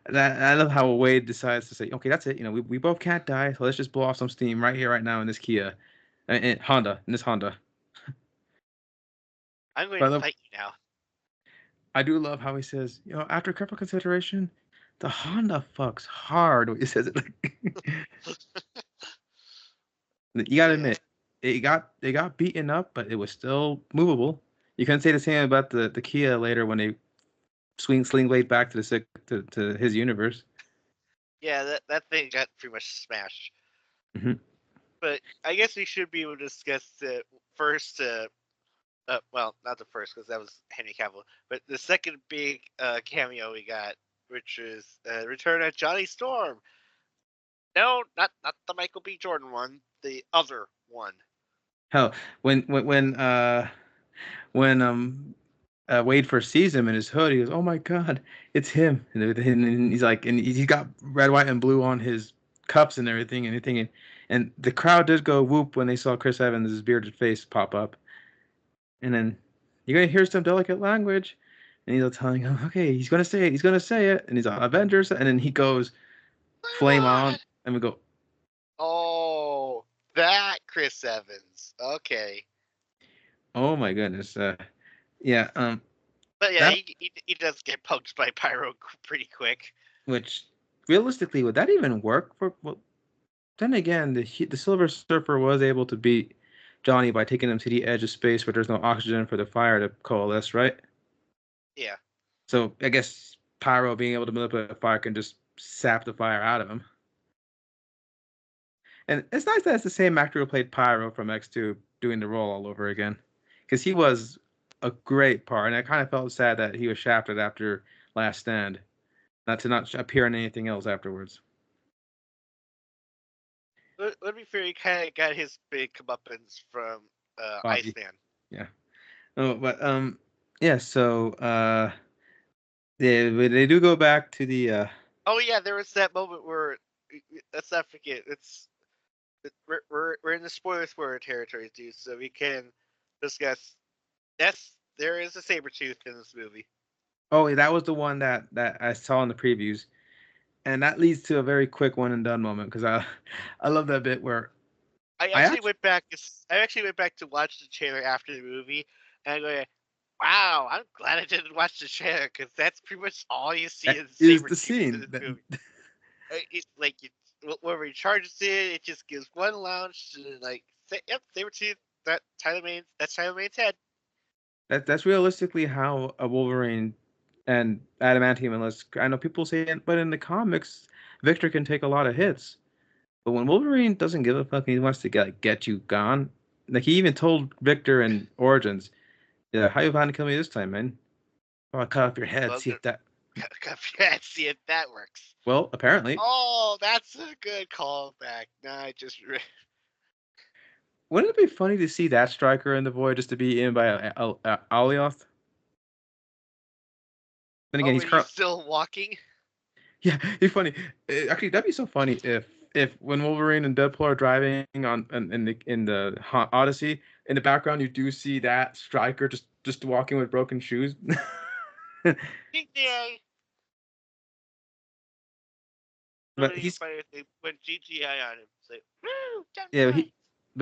A: that I love how Wade decides to say, okay, that's it. We both can't die, so let's just blow off some steam right here, right now in this Kia, in this Honda.
B: I'm going
A: But
B: to fight you now.
A: I do love how he says, after careful consideration, the Honda fucks hard. He says it like you gotta
B: Yeah.
A: admit, it got beaten up, but it was still movable. You can say the same about the Kia later when they sling blade back to to his universe.
B: Yeah, that thing got pretty much smashed.
A: Hmm.
B: But I guess we should be able to discuss the first. Well, not the first because that was Henry Cavill, but the second big cameo we got, which is return of Johnny Storm. No, not the Michael B. Jordan one, the other one.
A: Hell, when Wade first sees him in his hood, he goes, "Oh my God, it's him!" And he's like, and he's got red, white, and blue on his cuffs and everything, and the crowd did go whoop when they saw Chris Evans' bearded face pop up, and then you're gonna hear some delicate language, and he's telling him, "Okay, he's gonna say it," and he's like, "Avengers," and then he goes, "Flame on," and we go,
B: Oh, that Chris Evans. Okay.
A: "Oh my goodness, yeah,
B: But yeah,
A: that."
B: he does get poked by Pyro pretty quick.
A: Which realistically, would that even work for? Well, then again, the Silver Surfer was able to beat Johnny by taking him to the edge of space where there's no oxygen for the fire to coalesce, right?
B: Yeah.
A: So I guess Pyro being able to manipulate the fire can just sap the fire out of him. And it's nice that it's the same actor who played Pyro from X2 doing the role all over again, because he was a great part, and I kind of felt sad that he was shafted after Last Stand, not appear in anything else afterwards.
B: Let me fair, he kind of got his big comeuppance from
A: Bobby,
B: Iceman.
A: yeah. Oh, but yeah. So they do go back to the
B: Oh yeah, there was that moment where let's not forget we're in the spoiler territory, dude. So we can discuss. Yes, there is a saber tooth in this movie.
A: oh, that was the one that I saw in the previews, and that leads to a very quick one and done moment because I love that bit where
B: I
A: I
B: actually
A: actually
B: went back. I actually went back to watch the trailer after the movie, and I go, "Wow, I'm glad I didn't watch the trailer because that's pretty much all you see
A: that
B: is
A: is
B: saber
A: the
B: tooth in
A: scene
B: this
A: that
B: movie. It's like whenever he charges it just gives one launch, and like, yep, saber tooth. That's Tyler Maine's head.
A: that's realistically how a Wolverine and adamantium, unless I know people say it, but in the comics, Victor can take a lot of hits. But when Wolverine doesn't give a fuck, he wants to get you gone. Like he even told Victor in Origins, "Yeah, how you plan to kill me this time, man? I'll cut off your head.
B: Well,
A: See if that."
B: see if that works.
A: Well, apparently,
B: Oh, that's a good callback. No, I just
A: wouldn't it be funny to see that striker in the void just to be in by Alioth? Then again,
B: oh,
A: he's
B: and he's
A: current.
B: still walking.
A: Yeah, he's funny. Actually, that'd be so funny if when Wolverine and Deadpool are driving on in the Odyssey, in the background you do see that striker just walking with broken shoes.
B: GTA.
A: But
B: Nobody can
A: he's
B: find if they put GTI on him. Say, woo,
A: yeah,
B: Gemini.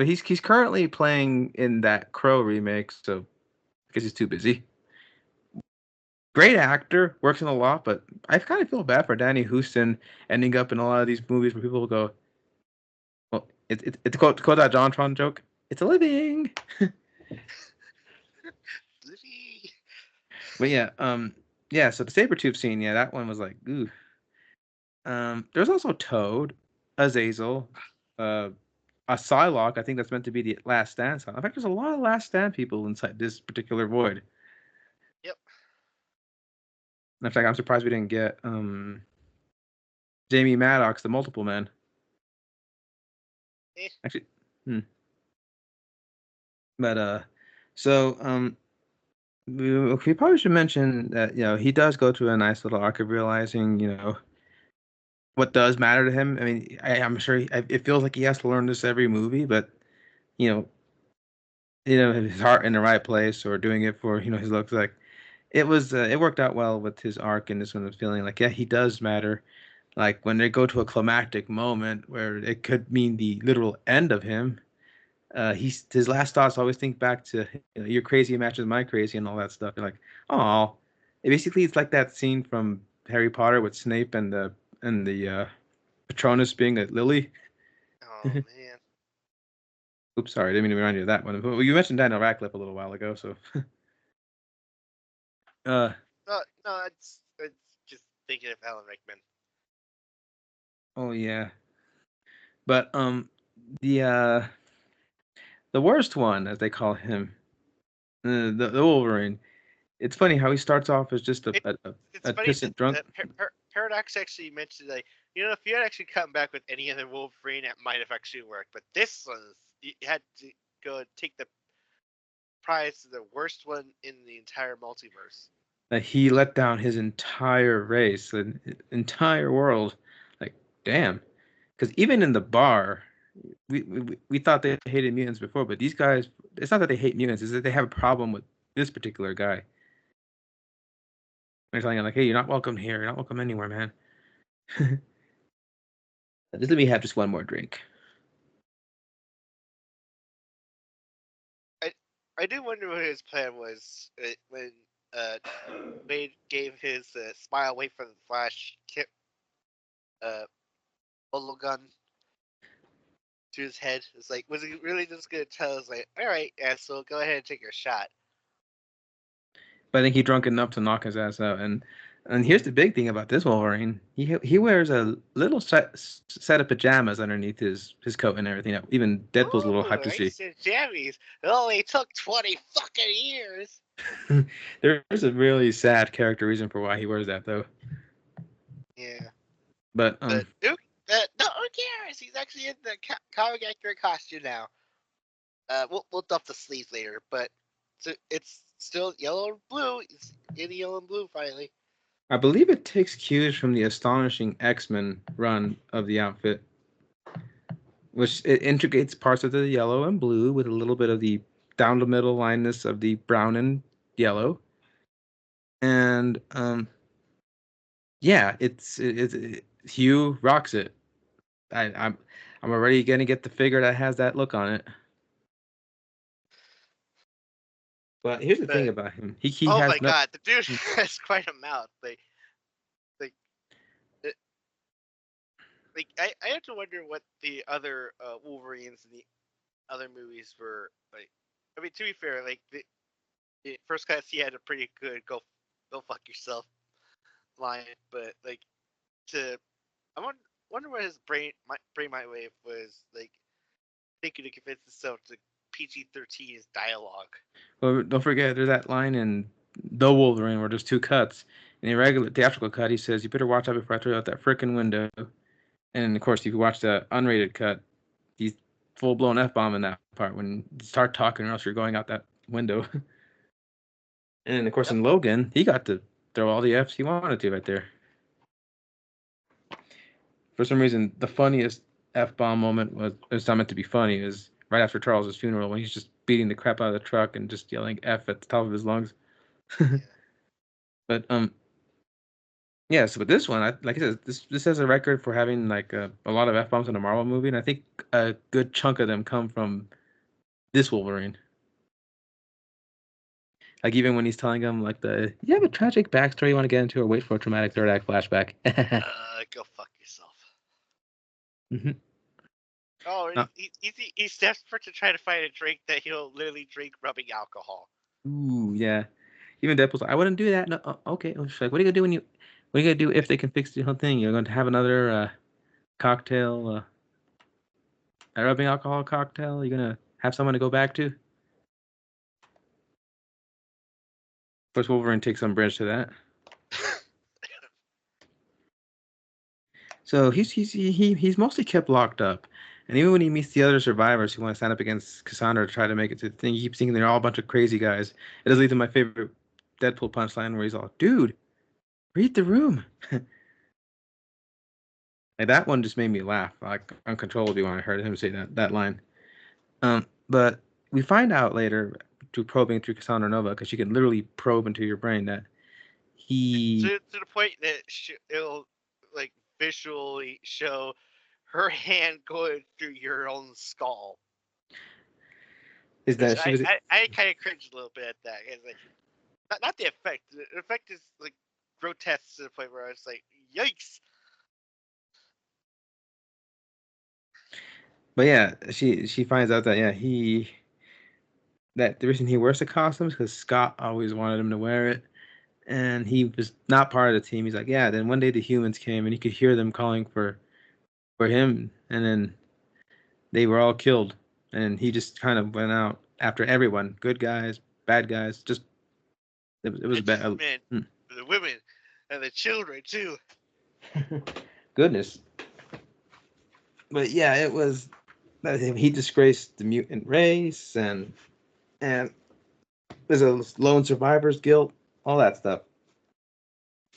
A: he's currently playing in that Crow remake, so I guess he's too busy. Great actor, works in a lot, but I kind of feel bad for Danny Houston ending up in a lot of these movies where people will go, well, it's to quote that JonTron joke. It's a living.
B: Livy.
A: But yeah, yeah. So the Sabretooth scene, yeah, that one was like, ooh. There's also Toad, Azazel, uh, a Psylocke. I think that's meant to be the Last Stand song. In fact, there's a lot of Last Stand people inside this particular void.
B: Yep.
A: In fact, I'm surprised we didn't get Jamie Maddox, the Multiple Man.
B: Eh.
A: Actually, hmm. But so we probably should mention that he does go through a nice little arc of realizing what does matter to him. I mean, I'm sure it feels like he has to learn this every movie, but you know, his heart in the right place or doing it for his looks like. it worked out well with his arc and this one of feeling like, yeah, he does matter. Like when they go to a climactic moment where it could mean the literal end of him. His last thoughts always think back to, your crazy matches my crazy and all that stuff. You're like, oh, basically it's like that scene from Harry Potter with Snape and the Patronus being a lily.
B: Oh man.
A: Oops, sorry, I didn't mean to remind you of that one. But you mentioned Daniel Radcliffe a little while ago, so uh,
B: No, no, it's just thinking of Alan Rickman.
A: oh yeah, but the uh, the worst one, as they call him, the Wolverine. It's funny how he starts off as just
B: It,
A: a
B: it's funny
A: pissant drunk.
B: that Paradox actually mentioned that, if you had actually come back with any other Wolverine, it might have actually worked. But this one, you had to go and take the prize to the worst one in the entire multiverse.
A: That he let down his entire race, the entire world. Like, damn. Because even in the bar, we thought they hated mutants before, but these guys, it's not that they hate mutants, it's that they have a problem with this particular guy. They're telling him, like, hey, you're not welcome here. You're not welcome anywhere, man. Just let me have just one more drink.
B: I do wonder what his plan was when Wade gave his smile away from the Flash bubble gun to his head. It's like, was he really just gonna tell us, like, all right, yeah, so go ahead and take your shot?
A: But I think he drunk enough to knock his ass out. And here's the big thing about this Wolverine: he wears a little set of pajamas underneath his coat and everything. Even Deadpool's a little
B: Ooh,
A: hyped to
B: I
A: see.
B: said jammies. It only took 20 fucking years.
A: There's a really sad character reason for why he wears that, though.
B: Yeah,
A: But
B: but no, who cares? He's actually in the comic actor costume now. We'll dump the sleeves later, but it's still yellow and blue. It's in yellow and blue finally.
A: I believe it takes cues from the Astonishing X-Men run of the outfit, which it integrates parts of the yellow and blue with a little bit of the down the middle lineness of the brown and yellow. And yeah, Hugh rocks it. I'm already gonna get the figure that has that look on it. But here's the thing
B: But
A: about him. He
B: oh
A: has
B: my
A: no.
B: god, the dude has quite a mouth. Like, it, I have to wonder what the other Wolverines in the other movies were like. I mean, to be fair, like the first class, he had a pretty good go fuck yourself line, but like to I wonder what his brain my wave was like thinking to convince himself to PG-13 his dialogue.
A: Well, don't forget, there's that line in The Wolverine where there's two cuts. In the regular theatrical cut, he says, "You better watch out before I throw you out that frickin' window." And of course, if you watch the unrated cut, he's full blown f bomb in that part when you start talking, or else you're going out that window. And of course,
B: Yep.
A: in Logan, he got to throw all the f's he wanted to right there. For some reason, the funniest f bomb moment was not meant to be funny. It was right after Charles's funeral when he's just beating the crap out of the truck and just yelling f at the top of his lungs.
B: Yeah.
A: But yeah. So with this one, like I said, this has a record for having like a lot of f bombs in a Marvel movie, and I think a good chunk of them come from this Wolverine. Like even when he's telling him like you have a tragic backstory you want to get into, or wait for a traumatic third act flashback.
B: Go fuck yourself.
A: Hmm.
B: Oh,
A: Uh,
B: he's desperate to try to find a drink that he'll literally drink rubbing alcohol.
A: ooh, yeah. Even Deadpool's like, I wouldn't do that. No, okay. She's like, what are you gonna do what are you gonna do if they can fix the whole thing? You're going to have another cocktail, a rubbing alcohol cocktail. You're gonna have someone to go back to. Of course, Wolverine takes umbrage to that. So he's mostly kept locked up, and even when he meets the other survivors who want to stand up against Cassandra to try to make it to the thing, he keeps thinking they're all a bunch of crazy guys. It does lead to my favorite Deadpool punchline where he's all, "Dude, read the room." Like that one just made me laugh like uncontrollably when I heard him say that line. But we find out later to probing through Cassandra Nova, because she can literally probe into your brain that he
B: to the point that it'll like visually show her hand going through your own skull.
A: is that she was.
B: I kind of cringed a little bit at that. It's like not the effect. The effect is like grotesque to the point where I was like, yikes.
A: But yeah, she finds out that that the reason he wears the costumes because Scott always wanted him to wear it, and he was not part of the team. He's like, yeah. Then one day the humans came, and he could hear them calling for him, and then they were all killed, and he just kind of went out after everyone, good guys, bad guys. Just it was
B: Not just
A: bad.
B: the men, the women, and the children too.
A: Goodness. But yeah, it was that he disgraced the mutant race, and there's a lone survivor's guilt, all that stuff.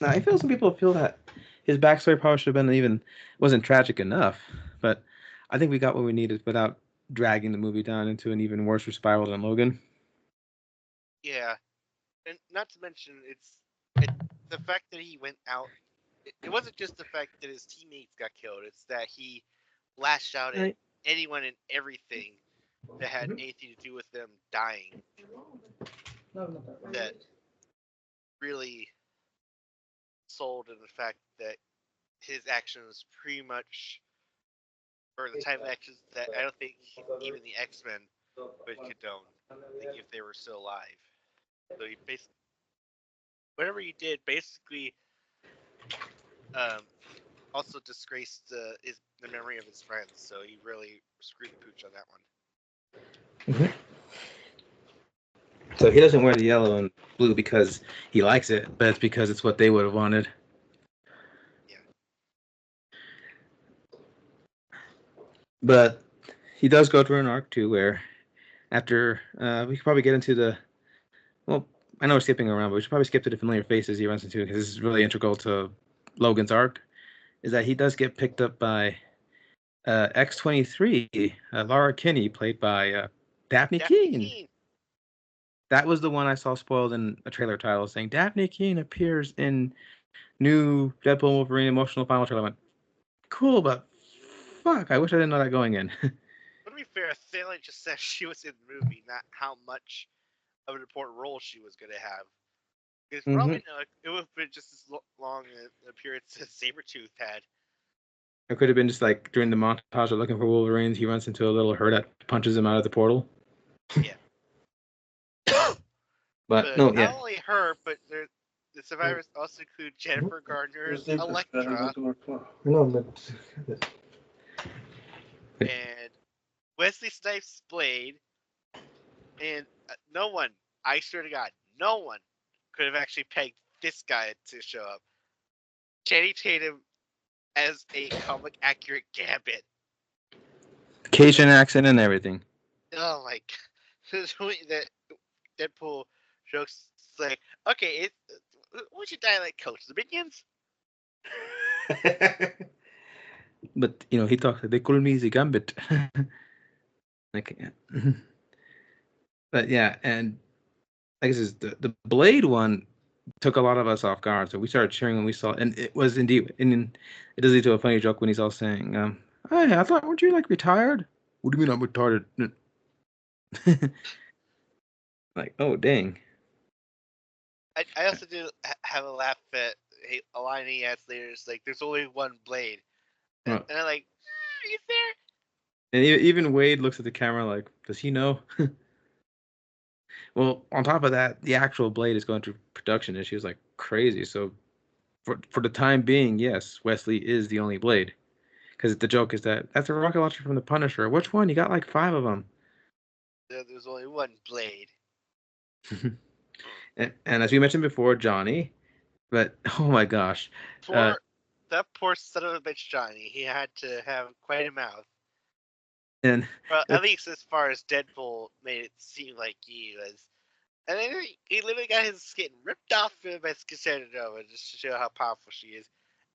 A: Now I feel some people feel that his backstory probably should have been even wasn't tragic enough, but I think we got what we needed without dragging the movie down into an even worse spiral than Logan.
B: Yeah, and not to mention the fact that he went out. It wasn't just the fact that his teammates got killed. It's that he lashed out at
A: Right.
B: anyone and everything that had anything to do with them dying. That really sold in the fact that his actions pretty much, or the type of actions that I don't think even the X-Men would condone, like if they were still alive. So he basically, whatever he did, basically, also disgraced the memory of his friends. So he really screwed the pooch on that one.
A: Mm-hmm. So he doesn't wear the yellow and blue because he likes it, but it's because it's what they would have wanted.
B: Yeah.
A: But he does go through an arc too, where after we could probably get into the well, I know we're skipping around, but we should probably skip to the familiar faces he runs into because this is really integral to Logan's arc. Is that he does get picked up by X-23, Laura Kinney, played by Daphne Keane. That was the one I saw spoiled in a trailer title saying Daphne Keane appears in new Deadpool Wolverine emotional final trailer. I went, cool, but fuck, I wish I didn't know that going in.
B: But to be fair, Stanley just said she was in the movie, not how much of an important role she was going to have. Because probably it would have been just as long an appearance as Sabretooth had.
A: It could have been just like during the montage of looking for Wolverines, he runs into a little herd that punches him out of the portal.
B: Yeah.
A: But no, yeah.
B: Not only her, but the survivors also include Jennifer Garner's Elektra and Wesley Snipes' Blade, and no one, I swear to God, no one could have actually pegged this guy to show up. Channing Tatum as a comic accurate Gambit.
A: Cajun accent and everything.
B: Oh my God. That Deadpool jokes like, okay, what's your dialect coach? The Minions?
A: But he talks like they call me the Gambit. Like, but yeah, and like I said, the Blade one took a lot of us off guard. So we started cheering when we saw it. And it was indeed, and it does lead to a funny joke when he's all saying, hey, I thought, weren't you like retired? What do you mean I'm retarded? Like, oh, dang.
B: I also do have a laugh at a line he adds later. It's like, there's only one Blade. And I'm like, are you there?
A: And even Wade looks at the camera like, does he know? Well, on top of that, the actual Blade is going through production issues like crazy. So for the time being, yes, Wesley is the only Blade. Because the joke is that's a rocket launcher from the Punisher. Which one? You got like 5 of them.
B: There's only one Blade.
A: and as we mentioned before, Johnny. But oh my gosh,
B: That poor son of a bitch Johnny. He had to have quite a mouth.
A: And
B: well, at least as far as Deadpool made it seem like he was. And then he literally got his skin ripped off by Cassandra Nova just to show how powerful she is.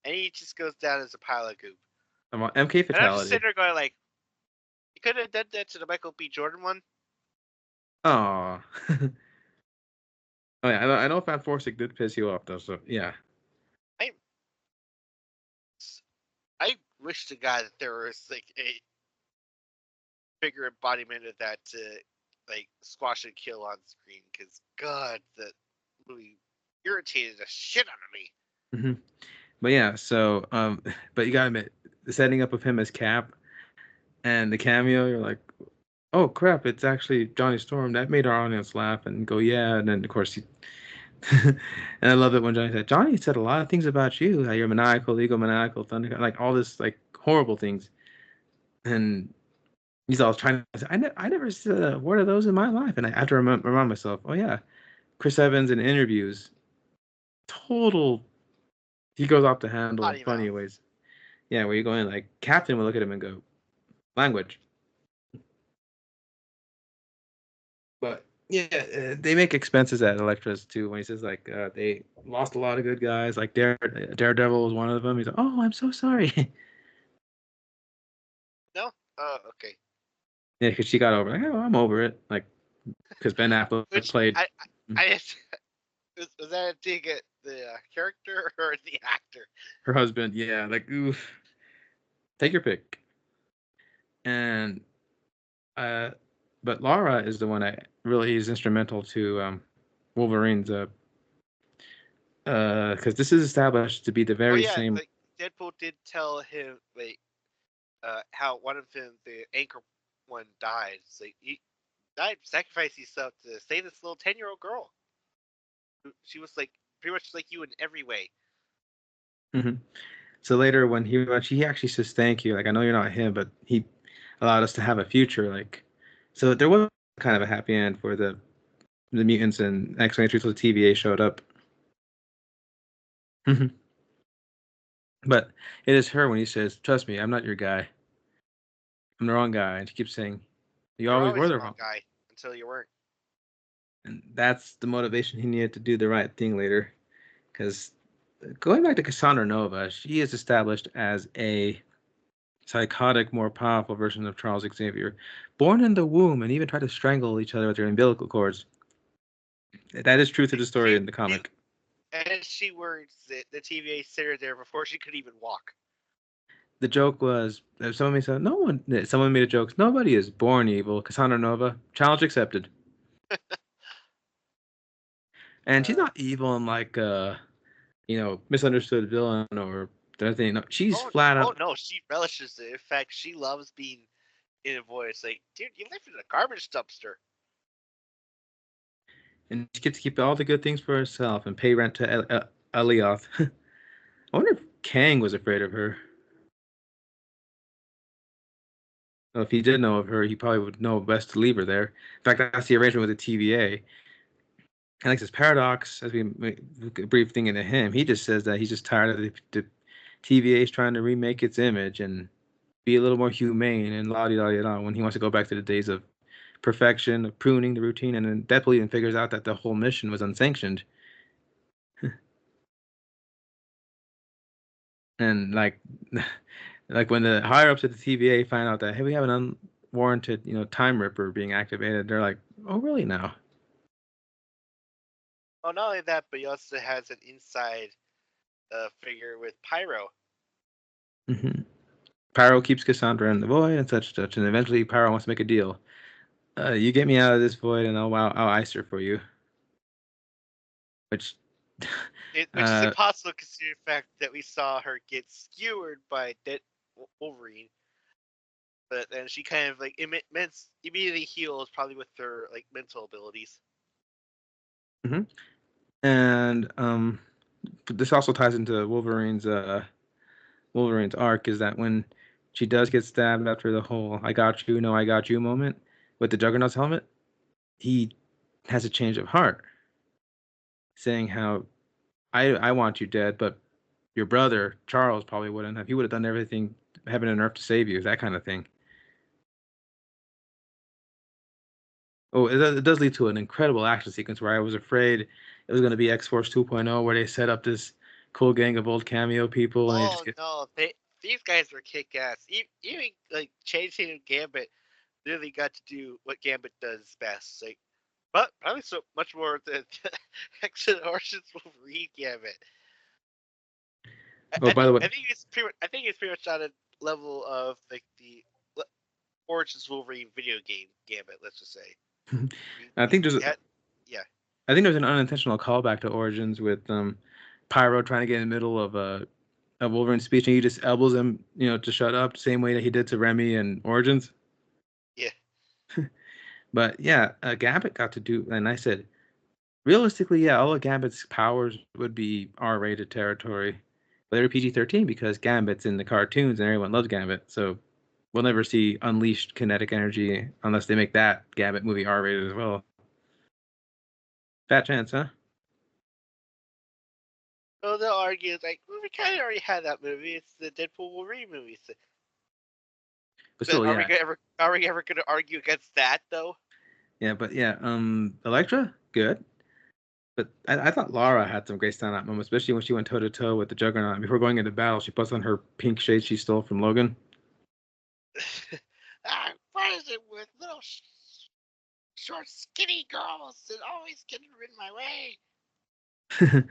B: And he just goes down as a pile of goop.
A: MK fatality.
B: And I'm just sitting there going like, you could have done that to the Michael B. Jordan one.
A: Oh. Oh yeah, I know Fat Forsic did piss you off though, so yeah.
B: I I wish to God that there was like a bigger embodiment of that to like squash and kill on screen, because God, that movie irritated the shit out of me.
A: Hmm. But yeah, so but you gotta admit, the setting up of him as Cap and the cameo, you're like, oh crap, it's actually Johnny Storm. That made our audience laugh and go, yeah. And then of course he, and I love it when Johnny said a lot of things about you, how you're maniacal, egomaniacal, thunder, like all this like horrible things. And he's always trying to say, I never said a word of those in my life. And I have to remind myself, oh yeah, Chris Evans in interviews, total, he goes off the handle in
B: Potty
A: funny
B: mouth.
A: ways. Yeah, where you go in like Captain will look at him and go, language. But yeah, they make expenses at Elektra's too. When he says like they lost a lot of good guys, like Daredevil was one of them. He's like, "Oh, I'm so sorry."
B: No? Oh, okay.
A: Yeah, because she got over. Like, oh, I'm over it. Like because Ben Affleck
B: Which
A: played
B: I was that a dig at the character or the actor?
A: her husband. Yeah, like oof. Take your pick. And uh, but Laura is the one that really is instrumental to Wolverine's because this is established to be the
B: Oh
A: very
B: yeah,
A: same.
B: like Deadpool did tell him like how one of them, the anchor one, died. So he died, sacrificed himself to save this little 10-year-old girl. She was like pretty much like you in every way.
A: Mhm. So later, when he actually says thank you, like I know you're not him, but he allowed us to have a future. Like, so there was kind of a happy end for the mutants and X-Men until the TVA showed up. Mhm. But it is her when he says, "Trust me, I'm not your guy. I'm the wrong guy," and she keeps saying, "You
B: You're
A: always
B: always
A: were
B: the
A: the
B: wrong
A: wrong."
B: guy until you weren't.
A: And that's the motivation he needed to do the right thing later. Because going back to Cassandra Nova, she is established as a psychotic, more powerful version of Charles Xavier, born in the womb and even tried to strangle each other with their umbilical cords. That is true to the story
B: She,
A: in the comic.
B: and she words that the TVA sent her there before she could even walk.
A: The joke was someone said no one. Someone made a joke. Nobody is born evil. Cassandra Nova, challenge accepted. And she's
B: Uh,
A: not evil in like misunderstood villain or anything. No, she's
B: oh,
A: flat
B: oh
A: out.
B: no, she relishes it. In fact, she loves being in a voice like, dude, you live in a garbage dumpster.
A: And she gets to keep all the good things for herself and pay rent to Elioth. I wonder if Kang was afraid of her. Well, if he did know of her, he probably would know best to leave her there. In fact, that's the arrangement with the TVA. And like this paradox, as we make a brief thing into him, he just says that he's just tired of the TVA's trying to remake its image and be a little more humane and la di da di da when he wants to go back to the days of perfection, of pruning the routine. And then Deadpool even figures out that the whole mission was unsanctioned. And like when the higher ups at the TVA find out that hey, we have an unwarranted time ripper being activated, they're like, oh really now?
B: Oh, not only that, but he also has an inside figure with Pyro.
A: Hmm. Pyro keeps Cassandra in the void and such, and eventually Pyro wants to make a deal. You get me out of this void, and I'll ice her for you. Which,
B: Which is
A: uh,
B: impossible considering the fact that we saw her get skewered by Dead Wolverine, but then she kind of like immediately heals, probably with her like mental abilities.
A: mhm. And this also ties into Wolverine's arc is that when she does get stabbed after the whole "I got you, no, I got you" moment with the Juggernaut's helmet, he has a change of heart, saying how I want you dead, but your brother Charles probably wouldn't have. He would have done everything heaven and earth to save you, that kind of thing. Oh, it does lead to an incredible action sequence where I was afraid it was going to be X Force 2.0, where they set up this cool gang of old cameo people and they just
B: Oh
A: get.
B: no, these guys were kick ass. Even like changing Gambit really got to do what Gambit does best. Like but probably so much more than X-Men Origins Wolverine Gambit.
A: Oh, by the way,
B: I think it's pretty much on a level of like the Origins Wolverine video game Gambit. Let's just say.
A: I think there's
B: Yeah.
A: I think there's an unintentional callback to Origins with Pyro trying to get in the middle of a Wolverine speech, and he just elbows him, to shut up, same way that he did to Remy and Origins.
B: Yeah.
A: But yeah, Gambit got to do, and I said, realistically, yeah, all of Gambit's powers would be R-rated territory, but they're PG-13 because Gambit's in the cartoons and everyone loves Gambit. So we'll never see unleashed kinetic energy unless they make that Gambit movie R-rated as well. Fat chance, huh?
B: So they'll argue like, well, we kind of already had that movie. It's the Deadpool Wolverine movie. So,
A: But still,
B: are
A: yeah.
B: we ever going to argue against that though?
A: Yeah, but yeah, Elektra, good. But I thought Lara had some great standout moments, especially when she went toe to toe with the Juggernaut. Before going into battle, she puts on her pink shade she stole from Logan.
B: Why is it with little short, skinny girls that always get in my way?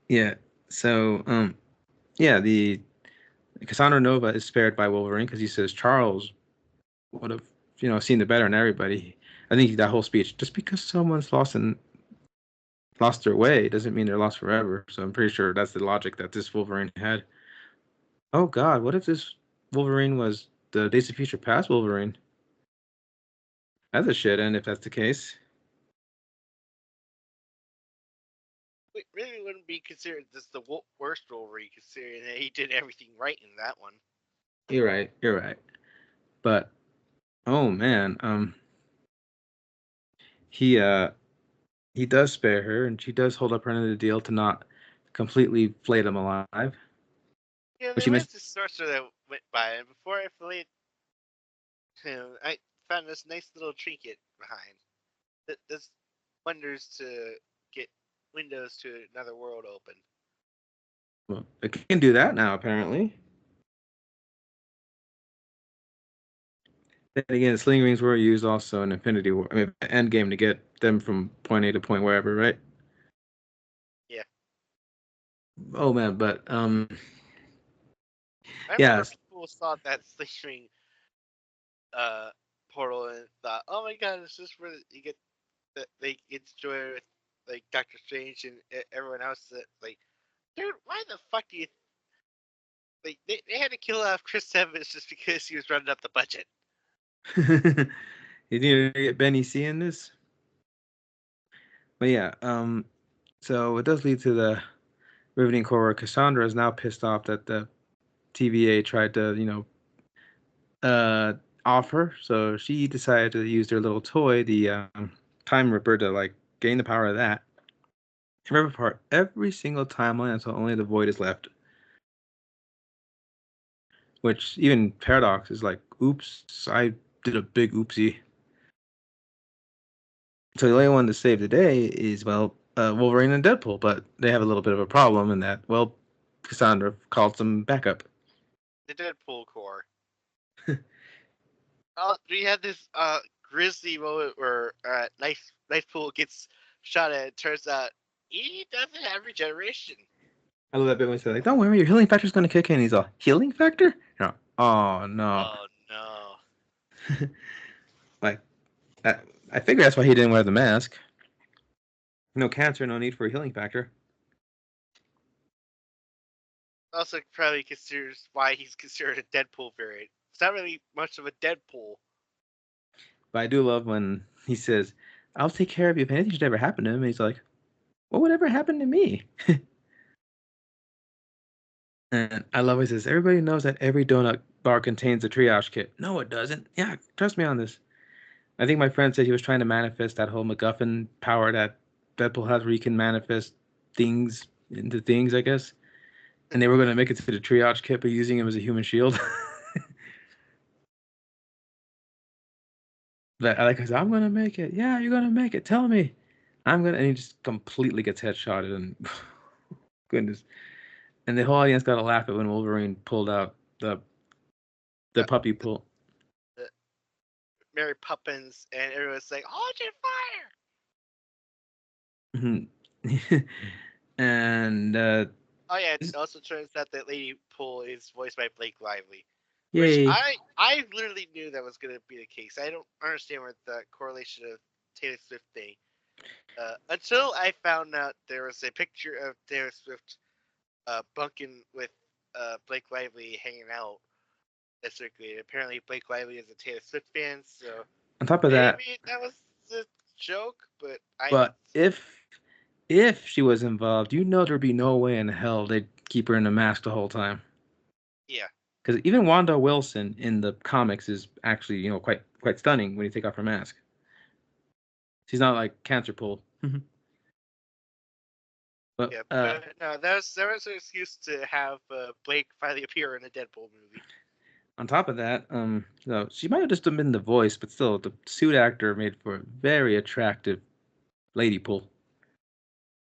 A: Yeah. So, yeah, the Cassandra Nova is spared by Wolverine because he says Charles would have, seen the better in everybody. I think that whole speech, just because someone's lost their way doesn't mean they're lost forever. So I'm pretty sure that's the logic that this Wolverine had. Oh God, what if this Wolverine was the Days of Future Past Wolverine? That's a shit end if that's the case.
B: We really wouldn't be considered this the worst Wolverine, considering that he did everything right in that one.
A: You're right. You're right. But oh man, he does spare her, and she does hold up her end of the deal to not completely flay them alive.
B: Yeah,
A: But
B: there
A: she
B: was
A: missed.
B: this sorcerer that went by, and before I flayed him, I found this nice little trinket behind that does wonders to get windows to another world open.
A: Well, it can do that now, apparently. Then again, sling rings were used also in Infinity War. I mean, Endgame to get them from point A to point wherever, right?
B: Yeah.
A: Oh man, but
B: I
A: yeah,
B: remember people saw that sling ring portal and thought, "Oh my god, is this where you get they get joy with like Doctor Strange and everyone else?" That like, dude, why the fuck do you like? They had to kill off Chris Evans just because he was running up the budget.
A: you need to get Benny C in this. But yeah, so it does lead to the riveting core where Cassandra is now pissed off that the TVA tried to, uh, off her. So she decided to use their little toy, the Time Ripper, to like gain the power of that and rip apart every single timeline until only the void is left. Which even Paradox is like, oops, I did a big oopsie. So the only one to save the day is, well, Wolverine and Deadpool, but they have a little bit of a problem in that, well, Cassandra called some backup.
B: The Deadpool core. We had this grisly moment where Knifepool gets shot at. It turns out he doesn't have regeneration.
A: I love that bit when he said, like, don't worry, your healing factor's going to kick in. He's all, healing factor? No. Oh, no.
B: Oh no.
A: Like, I, I figure that's why he didn't wear the mask. No cancer, no need for a healing factor.
B: Also, probably considers why he's considered a Deadpool variant. It's not really much of a Deadpool.
A: But I do love when he says, I'll take care of you if anything should ever happen to him. And he's like, what would ever happen to me? And I love when he says, everybody knows that every donut bar contains a triage kit. No, it doesn't. Yeah, trust me on this. I think my friend said he was trying to manifest that whole MacGuffin power that Deadpool has where you can manifest things into things, I guess. And they were going to make it to the triage kit by using him as a human shield. But I like, I said, I'm going to make it. Yeah, you're going to make it. Tell me. I'm going to. And he just completely gets headshotted. And goodness. And the whole audience got to laugh at when Wolverine pulled out the puppy pull.
B: The Mary Poppins, and everyone's like, "Hold your fire!"
A: Mhm. And
B: Oh yeah, it also turns out that Lady Pool is voiced by Blake Lively, which
A: yay.
B: I literally knew that was gonna be the case. I don't understand what the correlation of Taylor Swift thing. Until I found out there was a picture of Taylor Swift bunking with Blake Lively hanging out that circulated. Apparently, Blake Lively is a Taylor Swift fan, so
A: On top of that,
B: maybe that was a joke. But I
A: but if she was involved, you know there'd be no way in hell they'd keep her in a mask the whole time.
B: yeah,
A: Because even Wanda Wilson in the comics is actually, quite stunning when you take off her mask. She's not like cancer pool. But
B: yeah, but no, that was an excuse to have Blake finally appear in a Deadpool movie.
A: on top of that, she might have just been the voice, but still, the suit actor made for a very attractive lady pool.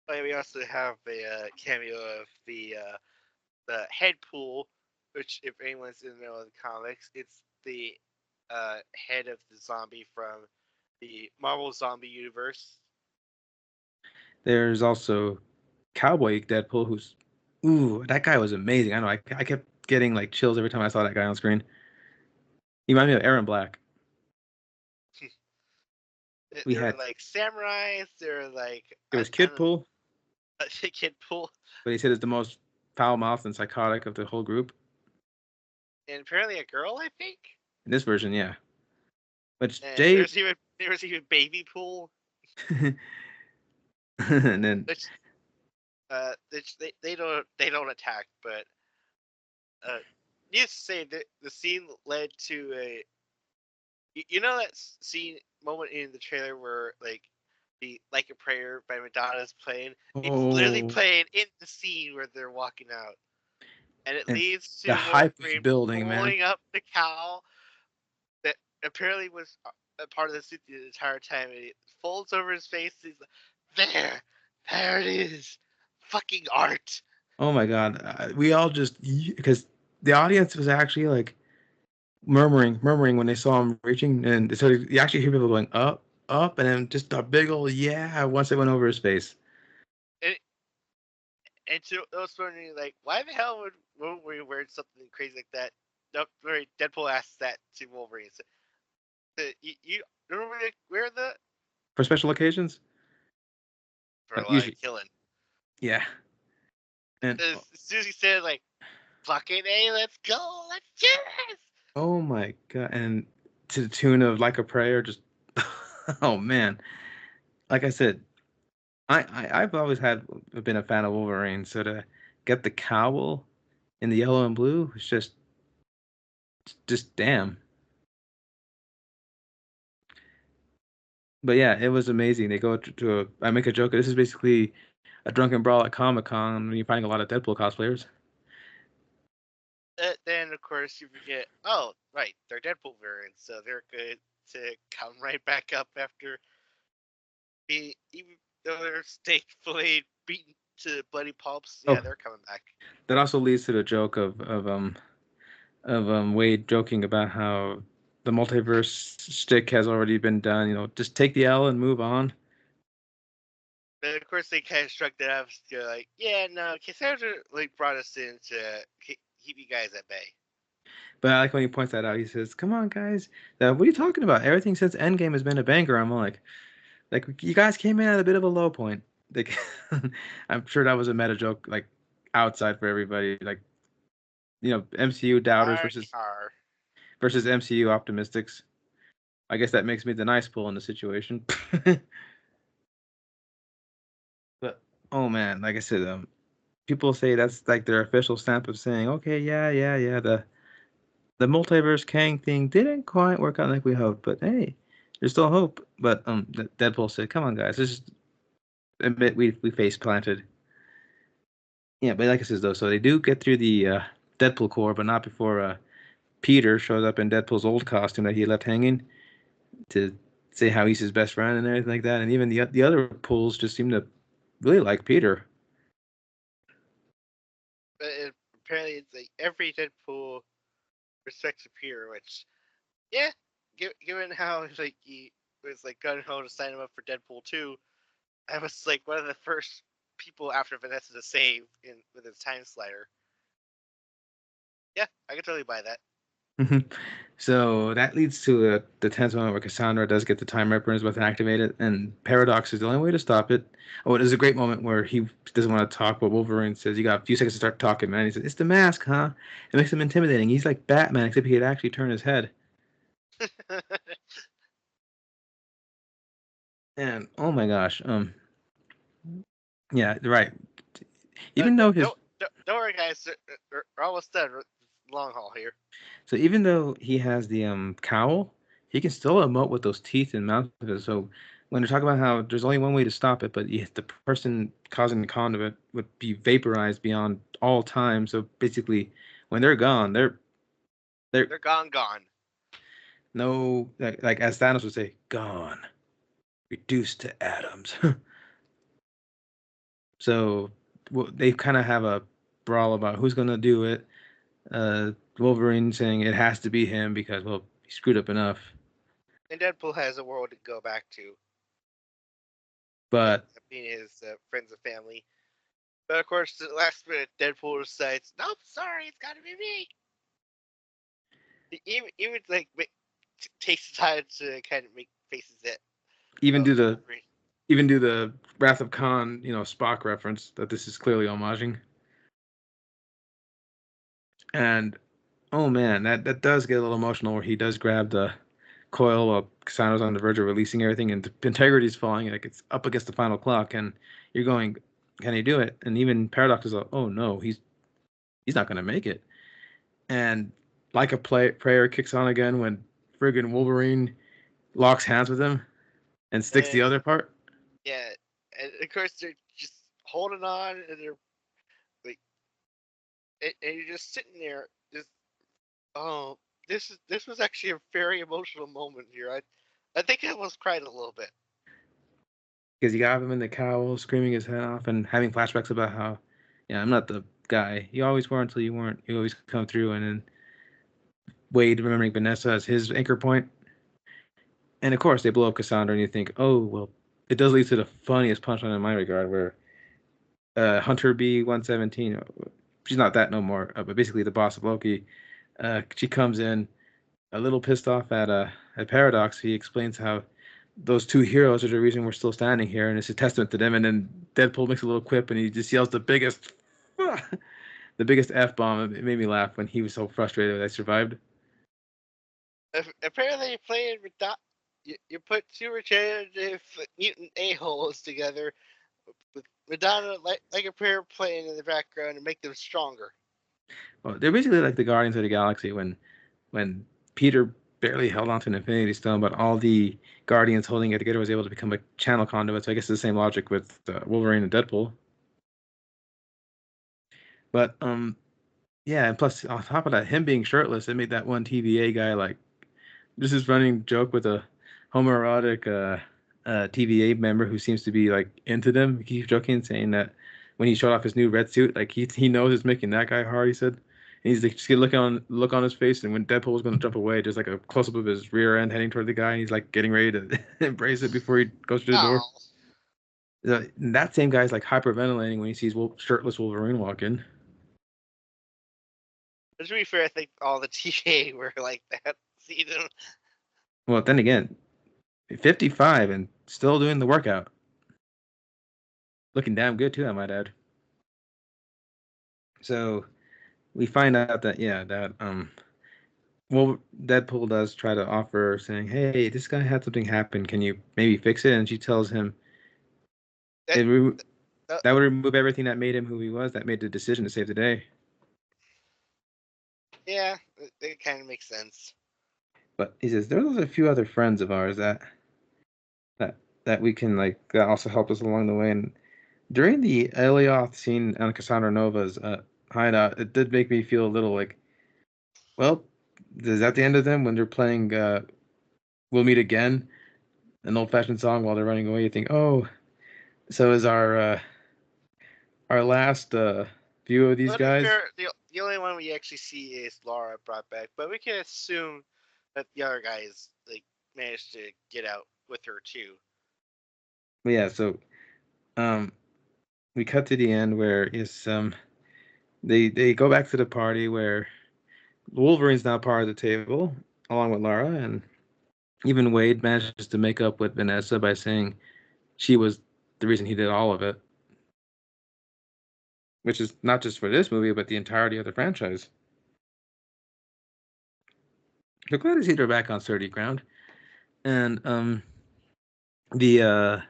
B: But we also have a cameo of the head pool, which if anyone's in the know of the comics, it's the head of the zombie from the Marvel Zombie universe.
A: There's also Cowboy Deadpool, who's, ooh, that guy was amazing. I know, I kept getting like chills every time I saw that guy on screen. He reminded me of Aaron Black. We
B: There were
A: had
B: like samurais. There were like
A: There was
B: I
A: Kid
B: don't
A: Pool,
B: kid pool,
A: but he said is the most foul mouthed and psychotic of the whole group.
B: and apparently a girl, I think.
A: In this version, yeah. But
B: And
A: Jay,
B: there was even baby pool,
A: and then
B: which they don't attack, but uh, needless to say, the scene led to a you know that scene moment in the trailer where the Like a Prayer by Madonna is playing. It's literally
A: oh,
B: playing in the scene where they're walking out, and it
A: and
B: leads
A: the
B: to
A: hype was
B: Wolverine
A: building, man.
B: pulling up the cowl that apparently was a part of the suit the entire time. And it folds over his face. He's like, there it is, fucking art.
A: Oh my god, we all just because the audience was actually like murmuring when they saw him reaching, and so you actually hear people going up, up, and then just a big old yeah once it went over his face.
B: And, and to those wondering, like, why the hell would Wolverine wear something crazy like that? No, sorry, Deadpool asks that to Wolverine. So, you normally wear the
A: For special occasions,
B: for like
A: usually,
B: killing.
A: yeah. And
B: As soon as he said like fucking A, let's go, let's do this.
A: oh my god, and to the tune of like a prayer, just oh man. Like I said, I've always had been a fan of Wolverine, so to get the cowl in the yellow and blue is just damn. But yeah, it was amazing. They go to I make a joke. This is basically a drunken brawl at Comic Con when you're finding a lot of Deadpool cosplayers.
B: Then of course you forget. Oh, right, they're Deadpool variants, so they're good to come right back up after being even though they're steak filleted, beaten to bloody pulps. Yeah,
A: Oh,
B: they're coming back.
A: that also leads to the joke of Wade joking about how the multiverse stick has already been done. Just take the L and move on.
B: But of course they kind of shrugged it off. They're like, yeah, no, Cassandra like brought us in to keep you guys at bay.
A: But I like when he points that out. He says, "Come on, guys, what are you talking about? Everything since Endgame has been a banger." I'm like you guys came in at a bit of a low point. Like, I'm sure that was a meta joke, like outside for everybody. Like, MCU doubters
B: Our
A: versus
B: car.
A: MCU optimistics. I guess that makes me the nice pull in the situation. But oh man, like I said, people say that's like their official stamp of saying, okay, yeah, yeah, yeah, the multiverse Kang thing didn't quite work out like we hoped, but hey, there's still hope. But Deadpool said, "Come on, guys, let's just admit we face planted." Yeah, but like I said though, so they do get through the Deadpool core, but not before Peter shows up in Deadpool's old costume that he left hanging to say how he's his best friend and everything like that. And even the other pools just seem to really like Peter.
B: But apparently it's like every Deadpool respects Superior, which yeah, given how like he was like gun ho to sign him up for Deadpool 2, I was like one of the first people after Vanessa to save with his time slider. Yeah, I could totally buy that.
A: So that leads to the tense moment where Cassandra does get the time ripper and is about to activate it, and Paradox is the only way to stop it. Oh, it is a great moment where he doesn't want to talk, but Wolverine says, "You got a few seconds to start talking, man." He says, "It's the mask, huh?" It makes him intimidating. He's like Batman, except he could actually turn his head. And oh my gosh, yeah, right. Even though his
B: don't worry, guys. We're almost done. Long haul here.
A: So even though he has the cowl, he can still emote with those teeth and mouth of it. So when they're talking about how there's only one way to stop it, but the person causing the conduit would be vaporized beyond all time. So basically, when they're gone, they're
B: They're gone.
A: no like as Thanos would say, gone, reduced to atoms. So they kind of have a brawl about who's gonna do it. Wolverine saying it has to be him because well he screwed up enough.
B: And Deadpool has a world to go back to.
A: But
B: Being his friends and family. But of course, the last minute, Deadpool decides, "Nope, sorry, it's got to be me." Even like takes the time to kind of make faces at
A: even do the
B: Wolverine.
A: even do the Wrath of Khan, Spock reference that this is clearly homaging. And oh man, that does get a little emotional where he does grab the coil while Cassandra's on the verge of releasing everything and the integrity's falling, like it's up against the final clock, and you're going, can he do it? And even Paradox is like, oh no, he's not gonna make it. And like a prayer kicks on again when friggin' Wolverine locks hands with him and sticks the
B: And
A: other part.
B: yeah, and of course they're just holding on, and they're like, and you're just sitting there, just oh, this was actually a very emotional moment here. I think I almost cried a little bit.
A: Because you got him in the cowl, screaming his head off, and having flashbacks about how, yeah, I'm not the guy. You always were until you weren't. You always come through, and then Wade remembering Vanessa as his anchor point. And of course, they blow up Cassandra, and you think, oh, well, it does lead to the funniest punchline in my regard, where Hunter B 117, she's not that no more, but basically the boss of Loki, she comes in a little pissed off at Paradox. He explains how those two heroes are the reason we're still standing here, and it's a testament to them. And then Deadpool makes a little quip, and he just yells the biggest, the biggest f bomb. It made me laugh when he was so frustrated that I survived.
B: Apparently, you're playing with you put two regenerative mutant a-holes together with Madonna like a pair playing in the background and make them stronger.
A: Well, they're basically like the Guardians of the Galaxy when Peter barely held onto an Infinity Stone, but all the Guardians holding it together was able to become a channel conduit. So I guess it's the same logic with Wolverine and Deadpool. But yeah, and plus on top of that, him being shirtless, it made that one TVA guy like this is running joke with a homoerotic TVA member who seems to be like into them. He keeps joking, saying that when he showed off his new red suit, like he knows it's making that guy hard. He said, and he's like just look on his face, and when Deadpool was going to jump away, there's like a close up of his rear end heading toward the guy, and he's like getting ready to embrace it before he goes through the door.
B: Oh,
A: And that same guy's like hyperventilating when he sees shirtless Wolverine walk in.
B: to be fair, I think all the TVA were like that season.
A: Well, then again, 55 and still doing the workout. Looking damn good too, I might add. So we find out that yeah, that well, Deadpool does try to offer saying, "Hey, this guy had something happen. Can you maybe fix it?" And she tells him
B: That,
A: it
B: uh,
A: that would remove everything that made him who he was, that made the decision to save the day.
B: yeah, it kind of makes sense.
A: But he says there's a few other friends of ours that that we can like that also helped us along the way. And during the Elioth scene on Cassandra Nova's hideout, it did make me feel a little like, well, is that the end of them when they're playing "We'll Meet Again," an old-fashioned song while they're running away? You think, oh, so is our last view of these
B: But to be
A: guys?
B: fair, the only one we actually see is Laura brought back, but we can assume that the other guys like managed to get out with her too.
A: But yeah, so we cut to the end where they go back to the party where Wolverine's now part of the table along with Lara, and even Wade manages to make up with Vanessa by saying she was the reason he did all of it, which is not just for this movie but the entirety of the franchise. So glad to see they're back on sturdy ground, and the
B: I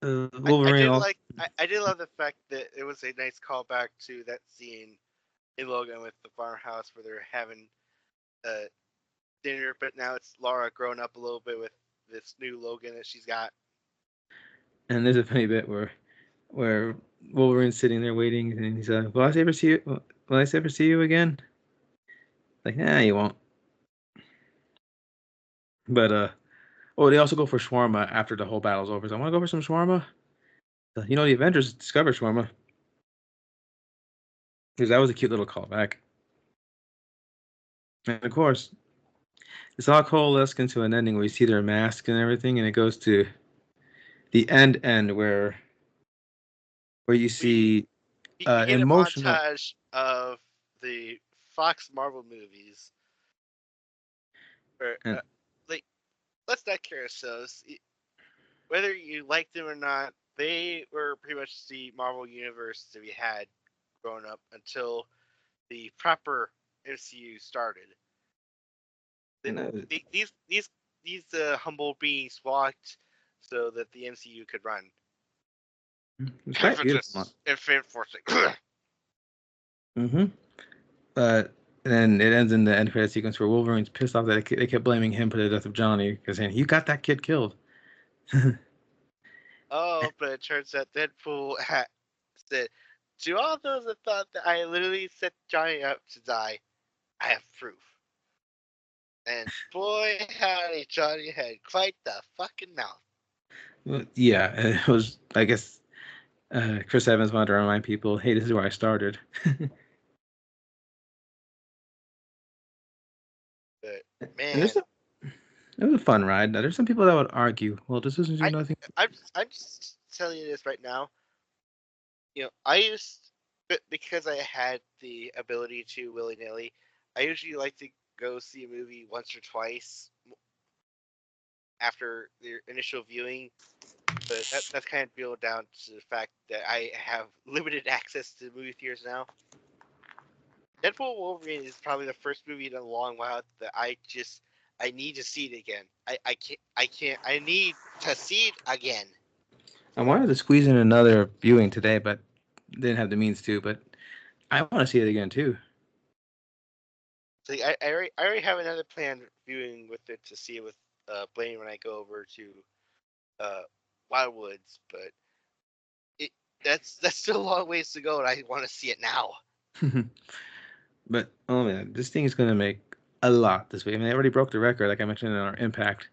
A: Wolverine
B: did
A: also.
B: like I did love the fact that it was a nice callback to that scene in Logan with the farmhouse where they're having dinner, but now it's Laura grown up a little bit with this new Logan that she's got.
A: And there's a funny bit where Wolverine's sitting there waiting, and he's like, "Will I ever see you? Will I ever see you again?" Like, nah, you won't. But oh, they also go for shawarma after the whole battle's over. So I want to go for some shawarma. You know, the Avengers discovered shawarma because that was a cute little callback. And of course, it's all coalesced into an ending where you see their masks and everything, and it goes to the end where you
B: We
A: see
B: we get a
A: emotional.
B: montage of the Fox Marvel movies, or
A: And
B: like let's not kid ourselves. Whether you liked them or not, they were pretty much the Marvel universe that we had growing up until the proper MCU started.
A: and
B: These humble beings walked so that the MCU could run.
A: it's quite beautiful.
B: Emphasis, enforcing.
A: Mm-hmm. Uh, and then it ends in the end credit sequence where Wolverine's pissed off that they kept blaming him for the death of Johnny because saying you got that kid killed.
B: Oh, but it turns out Deadpool said, to all those that thought that I literally set Johnny up to die, I have proof. And boy, howdy, Johnny had quite the fucking mouth.
A: Well, yeah, it was. I guess Chris Evans wanted to remind people, hey, this is where I started.
B: But
A: And
B: man,
A: it was a fun ride. Now, there's some people that would argue, well, this doesn't do
B: I
A: nothing.
B: I'm just telling you this right now. I used because I had the ability to willy nilly. I usually like to go see a movie once or twice after the initial viewing, but that's kind of boiled down to the fact that I have limited access to movie theaters now. Deadpool Wolverine is probably the first movie in a long while that I need to see it again. I need to see it again.
A: I wanted to squeeze in another viewing today, but didn't have the means to. But I want to see it again too.
B: So I already have another planned viewing with it to see it with Blaine when I go over to uh, Wildwoods, but it that's still a long ways to go, and I want to see it now.
A: But oh man, this thing is gonna make a lot this week. I mean, they already broke the record, like I mentioned in our impact.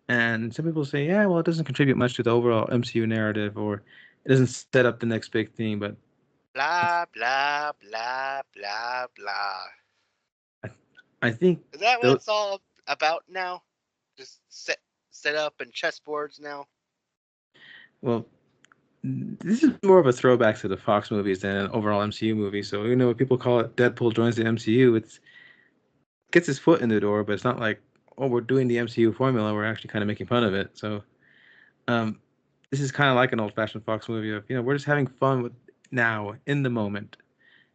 A: And some people say, yeah, well, it doesn't contribute much to the overall MCU narrative, or it doesn't set up the next big thing. But
B: Blah blah blah blah blah.
A: I, I think
B: Is that what
A: those.
B: it's all about now? Just set up and chessboards now.
A: Well, this is more of a throwback to the Fox movies than an overall MCU movie. So you know, when people call it Deadpool joins the MCU, it's gets his foot in the door, but it's not like, oh, we're doing the MCU formula. We're actually kind of making fun of it. So um, this is kind of like an old-fashioned Fox movie of, we're just having fun with now in the moment,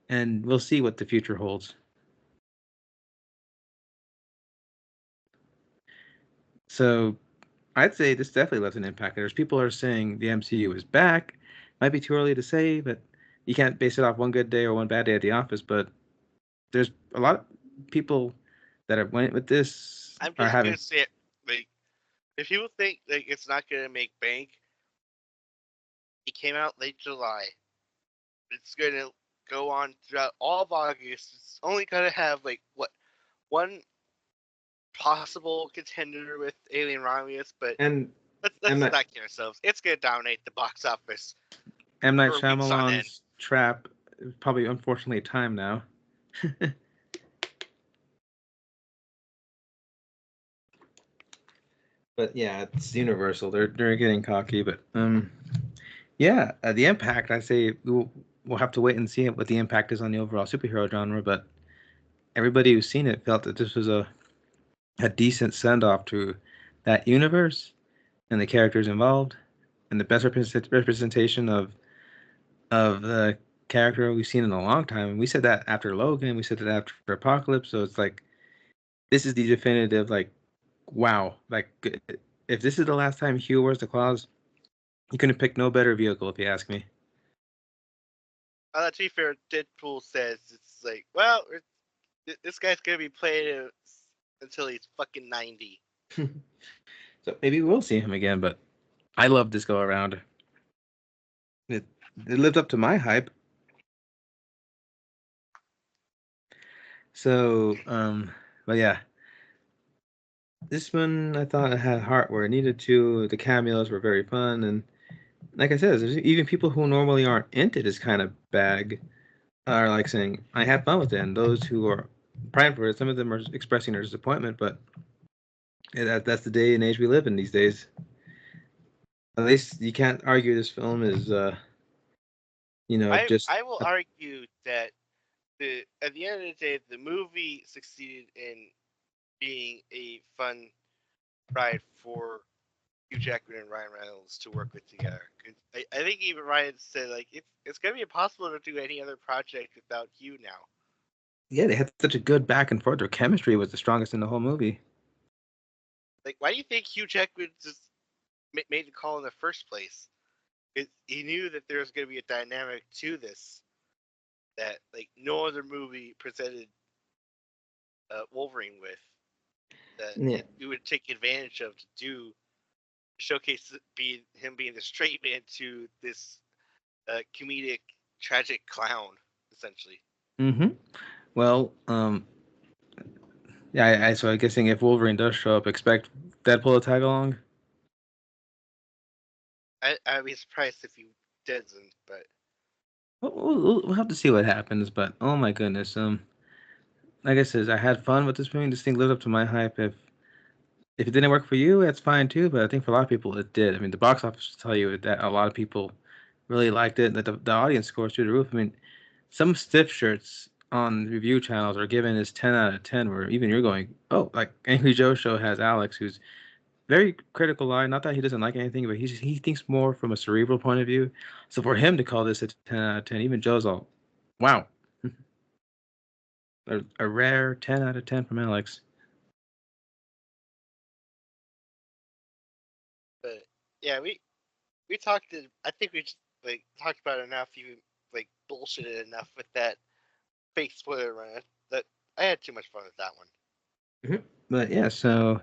A: and we'll see what the future holds. So I'd say this definitely left an impact. There's people are saying the MCU is back. Might be too early to say, but you can't base it off one good day or one bad day at the office. But there's a lot of people that have went with this
B: I'm
A: are
B: just
A: having.
B: gonna say it. Like, if people think like it's not gonna make bank, it came out late July. It's gonna go on throughout all of August. It's only gonna have like what one possible contender with Alien Romulus, but
A: And M.
B: let's
A: Night,
B: not kid ourselves. It's gonna dominate the box office
A: M. Night
B: for weeks on end.
A: Shyamalan's Trap is probably unfortunately time now. But yeah, it's Universal. They're getting cocky, but Yeah, the impact. I say we'll have to wait and see what the impact is on the overall superhero genre. But everybody who's seen it felt that this was a decent send off to that universe and the characters involved, and the best representation of the character we've seen in a long time. And we said that after Logan, we said that after Apocalypse. So it's like this is the definitive like wow. Like if this is the last time Hugh wears the claws, you couldn't pick no better vehicle if you ask me.
B: To be fair, Deadpool says it's like, well, this guy's gonna be playing it until he's fucking 90.
A: So maybe we'll see him again, but I love this go around. It it lived up to my hype. So but yeah, this one I thought it had heart where it needed to. The cameos were very fun, and like I said, there's even people who normally aren't into this kind of bag are like saying, "I had fun with it," and those who are prime for it, some of them are expressing their disappointment. But yeah, that's the day and age we live in these days. At least you can't argue this film is, just
B: I will argue that at the end of the day, the movie succeeded in being a fun ride for Hugh Jackman and Ryan Reynolds to work with together. I think even Ryan said like it's gonna be impossible to do any other project without Hugh now.
A: yeah, they had such a good back and forth. Their chemistry was the strongest in the whole movie.
B: Like, why do you think Hugh Jackman just made the call in the first place? He knew that there was going to be a dynamic to this that like no other movie presented Wolverine with, that
A: Yeah.
B: it would take advantage of to do showcase him being the straight man to this comedic tragic clown essentially.
A: Mm-hmm. Well, yeah, so I'm guessing if Wolverine does show up, expect Deadpool to tag along.
B: I'd be surprised if he doesn't, but
A: We'll have to see what happens. But oh my goodness, like I said, I had fun with this movie. This thing lived up to my hype. If it didn't work for you, that's fine too. But I think for a lot of people, it did. I mean, the box office will tell you that a lot of people really liked it. That the audience scores through the roof. I mean, some stiff shirts on review channels are giving this 10 out of 10, where even you're going, oh, like Angry Joe Show has Alex, who's very critical eye. Not that he doesn't like anything, but he thinks more from a cerebral point of view. So for him to call this a 10 out of 10, even Joe's all, wow, a rare 10 out of 10 from Alex.
B: but yeah, we talked. I think we just like talked about it enough. You like bullshitted enough with that fake spoiler run. That I had too much fun with that one.
A: But yeah, so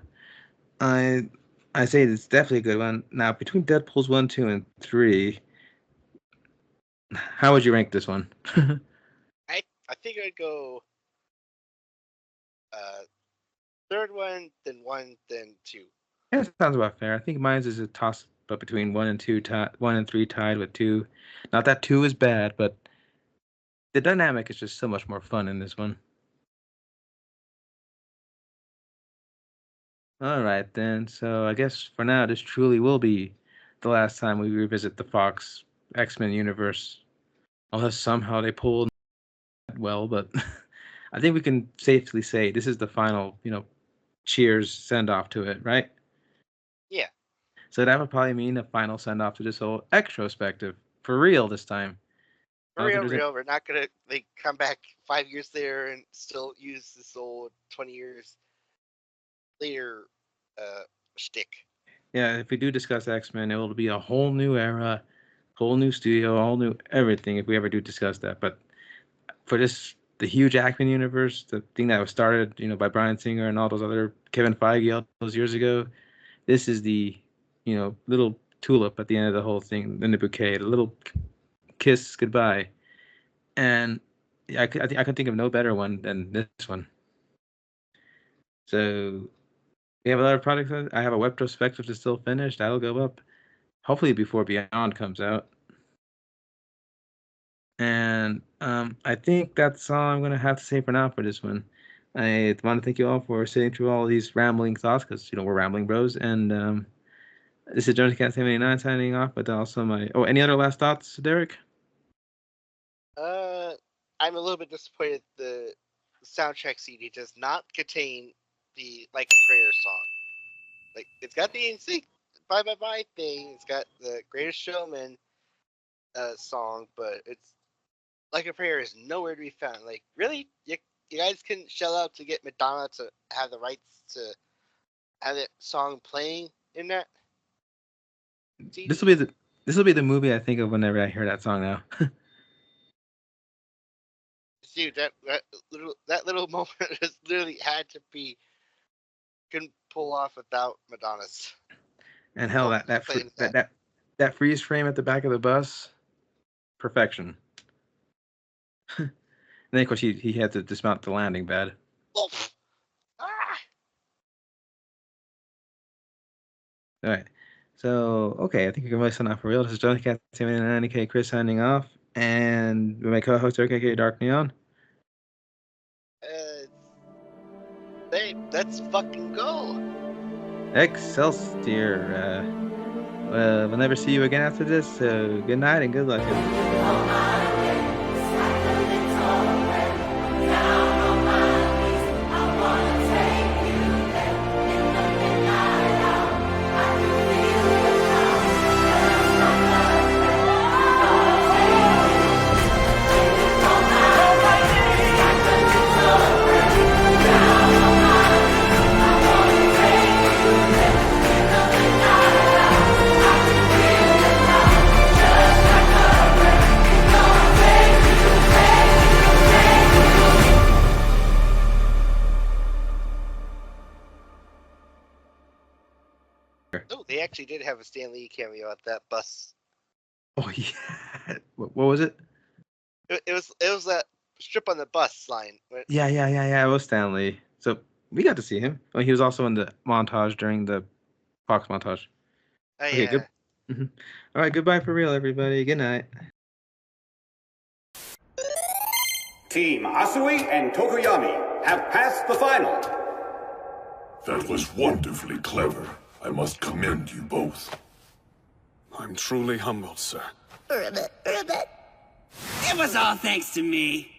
A: I I say it's definitely a good one. Now between Deadpool's 1, 2, and 3, how would you rank this one?
B: I think I'd go uh, third one, then one, then two.
A: Yeah, that sounds about fair. I think mine's is a toss up between 1 and 2, 1 and 3 tied with 2. Not that 2 is bad, but the dynamic is just so much more fun in this one. All right, then. So I guess for now, this truly will be the last time we revisit the Fox X-Men universe, unless somehow they pull well. But I think we can safely say this is the final, cheers send off to it, right?
B: Yeah,
A: So that would probably mean a final send off to this whole X-trospective for real this time. I
B: for
A: don't think
B: real,
A: there's any.
B: real. We're not gonna like come back 5 years later and still use this old 20 years later uh shtick.
A: Yeah, if we do discuss X-Men, it will be a whole new era, whole new studio, all new everything. If we ever do discuss that, but for this the huge Ackman universe, the thing that was started, by Bryan Singer and all those other Kevin Feige all those years ago. This is the, little tulip at the end of the whole thing in the bouquet, the little kiss goodbye. And yeah, I can think of no better one than this one. So we have a lot of products. I have a web perspective to still finish. That'll go up hopefully before Beyond comes out. And I think that's all I'm gonna have to say for now for this one. I want to thank you all for sitting through all these rambling thoughts because we're rambling bros, and This is Jonas Cat 79 signing off, but also my. Oh, any other last thoughts, Derek?
B: I'm a little bit disappointed the soundtrack CD does not contain the Like a Prayer song. Like, it's got the NSYNC Bye Bye Bye thing, it's got the Greatest Showman song, but it's Like a Prayer is nowhere to be found. Like, really? You guys can shell out to get Madonna to have the rights to have that song playing in that CD?
A: This will be the movie I think of whenever I hear that song now.
B: Dude, that little moment just literally had to be couldn't pull off without Madonna's.
A: And hell, that freeze frame at the back of the bus, perfection. And then of course he had to dismount the landing pad.
B: Oh. Ah.
A: All right. So, okay, I think we can really sign off for real. This is Johnny Cat 79K Chris signing off, and my co-host RKK Dark Neon.
B: Hey, let's fucking go.
A: Excelsior. We'll never see you again after this, so good night and good luck.
B: Oh, they actually did have a Stan Lee cameo at that bus.
A: Oh yeah. What was it?
B: It was that strip on the bus line.
A: Yeah. It was Stanley. So we got to see him. Well, he was also in the montage during the Fox montage.
B: Oh,
A: Okay,
B: yeah.
A: good. All right, goodbye for real, everybody. Good night.
C: Team Asui and Tokoyami have passed the final.
D: That was wonderfully clever. I must commend you both.
E: I'm truly humbled, sir.
F: It was all thanks to me.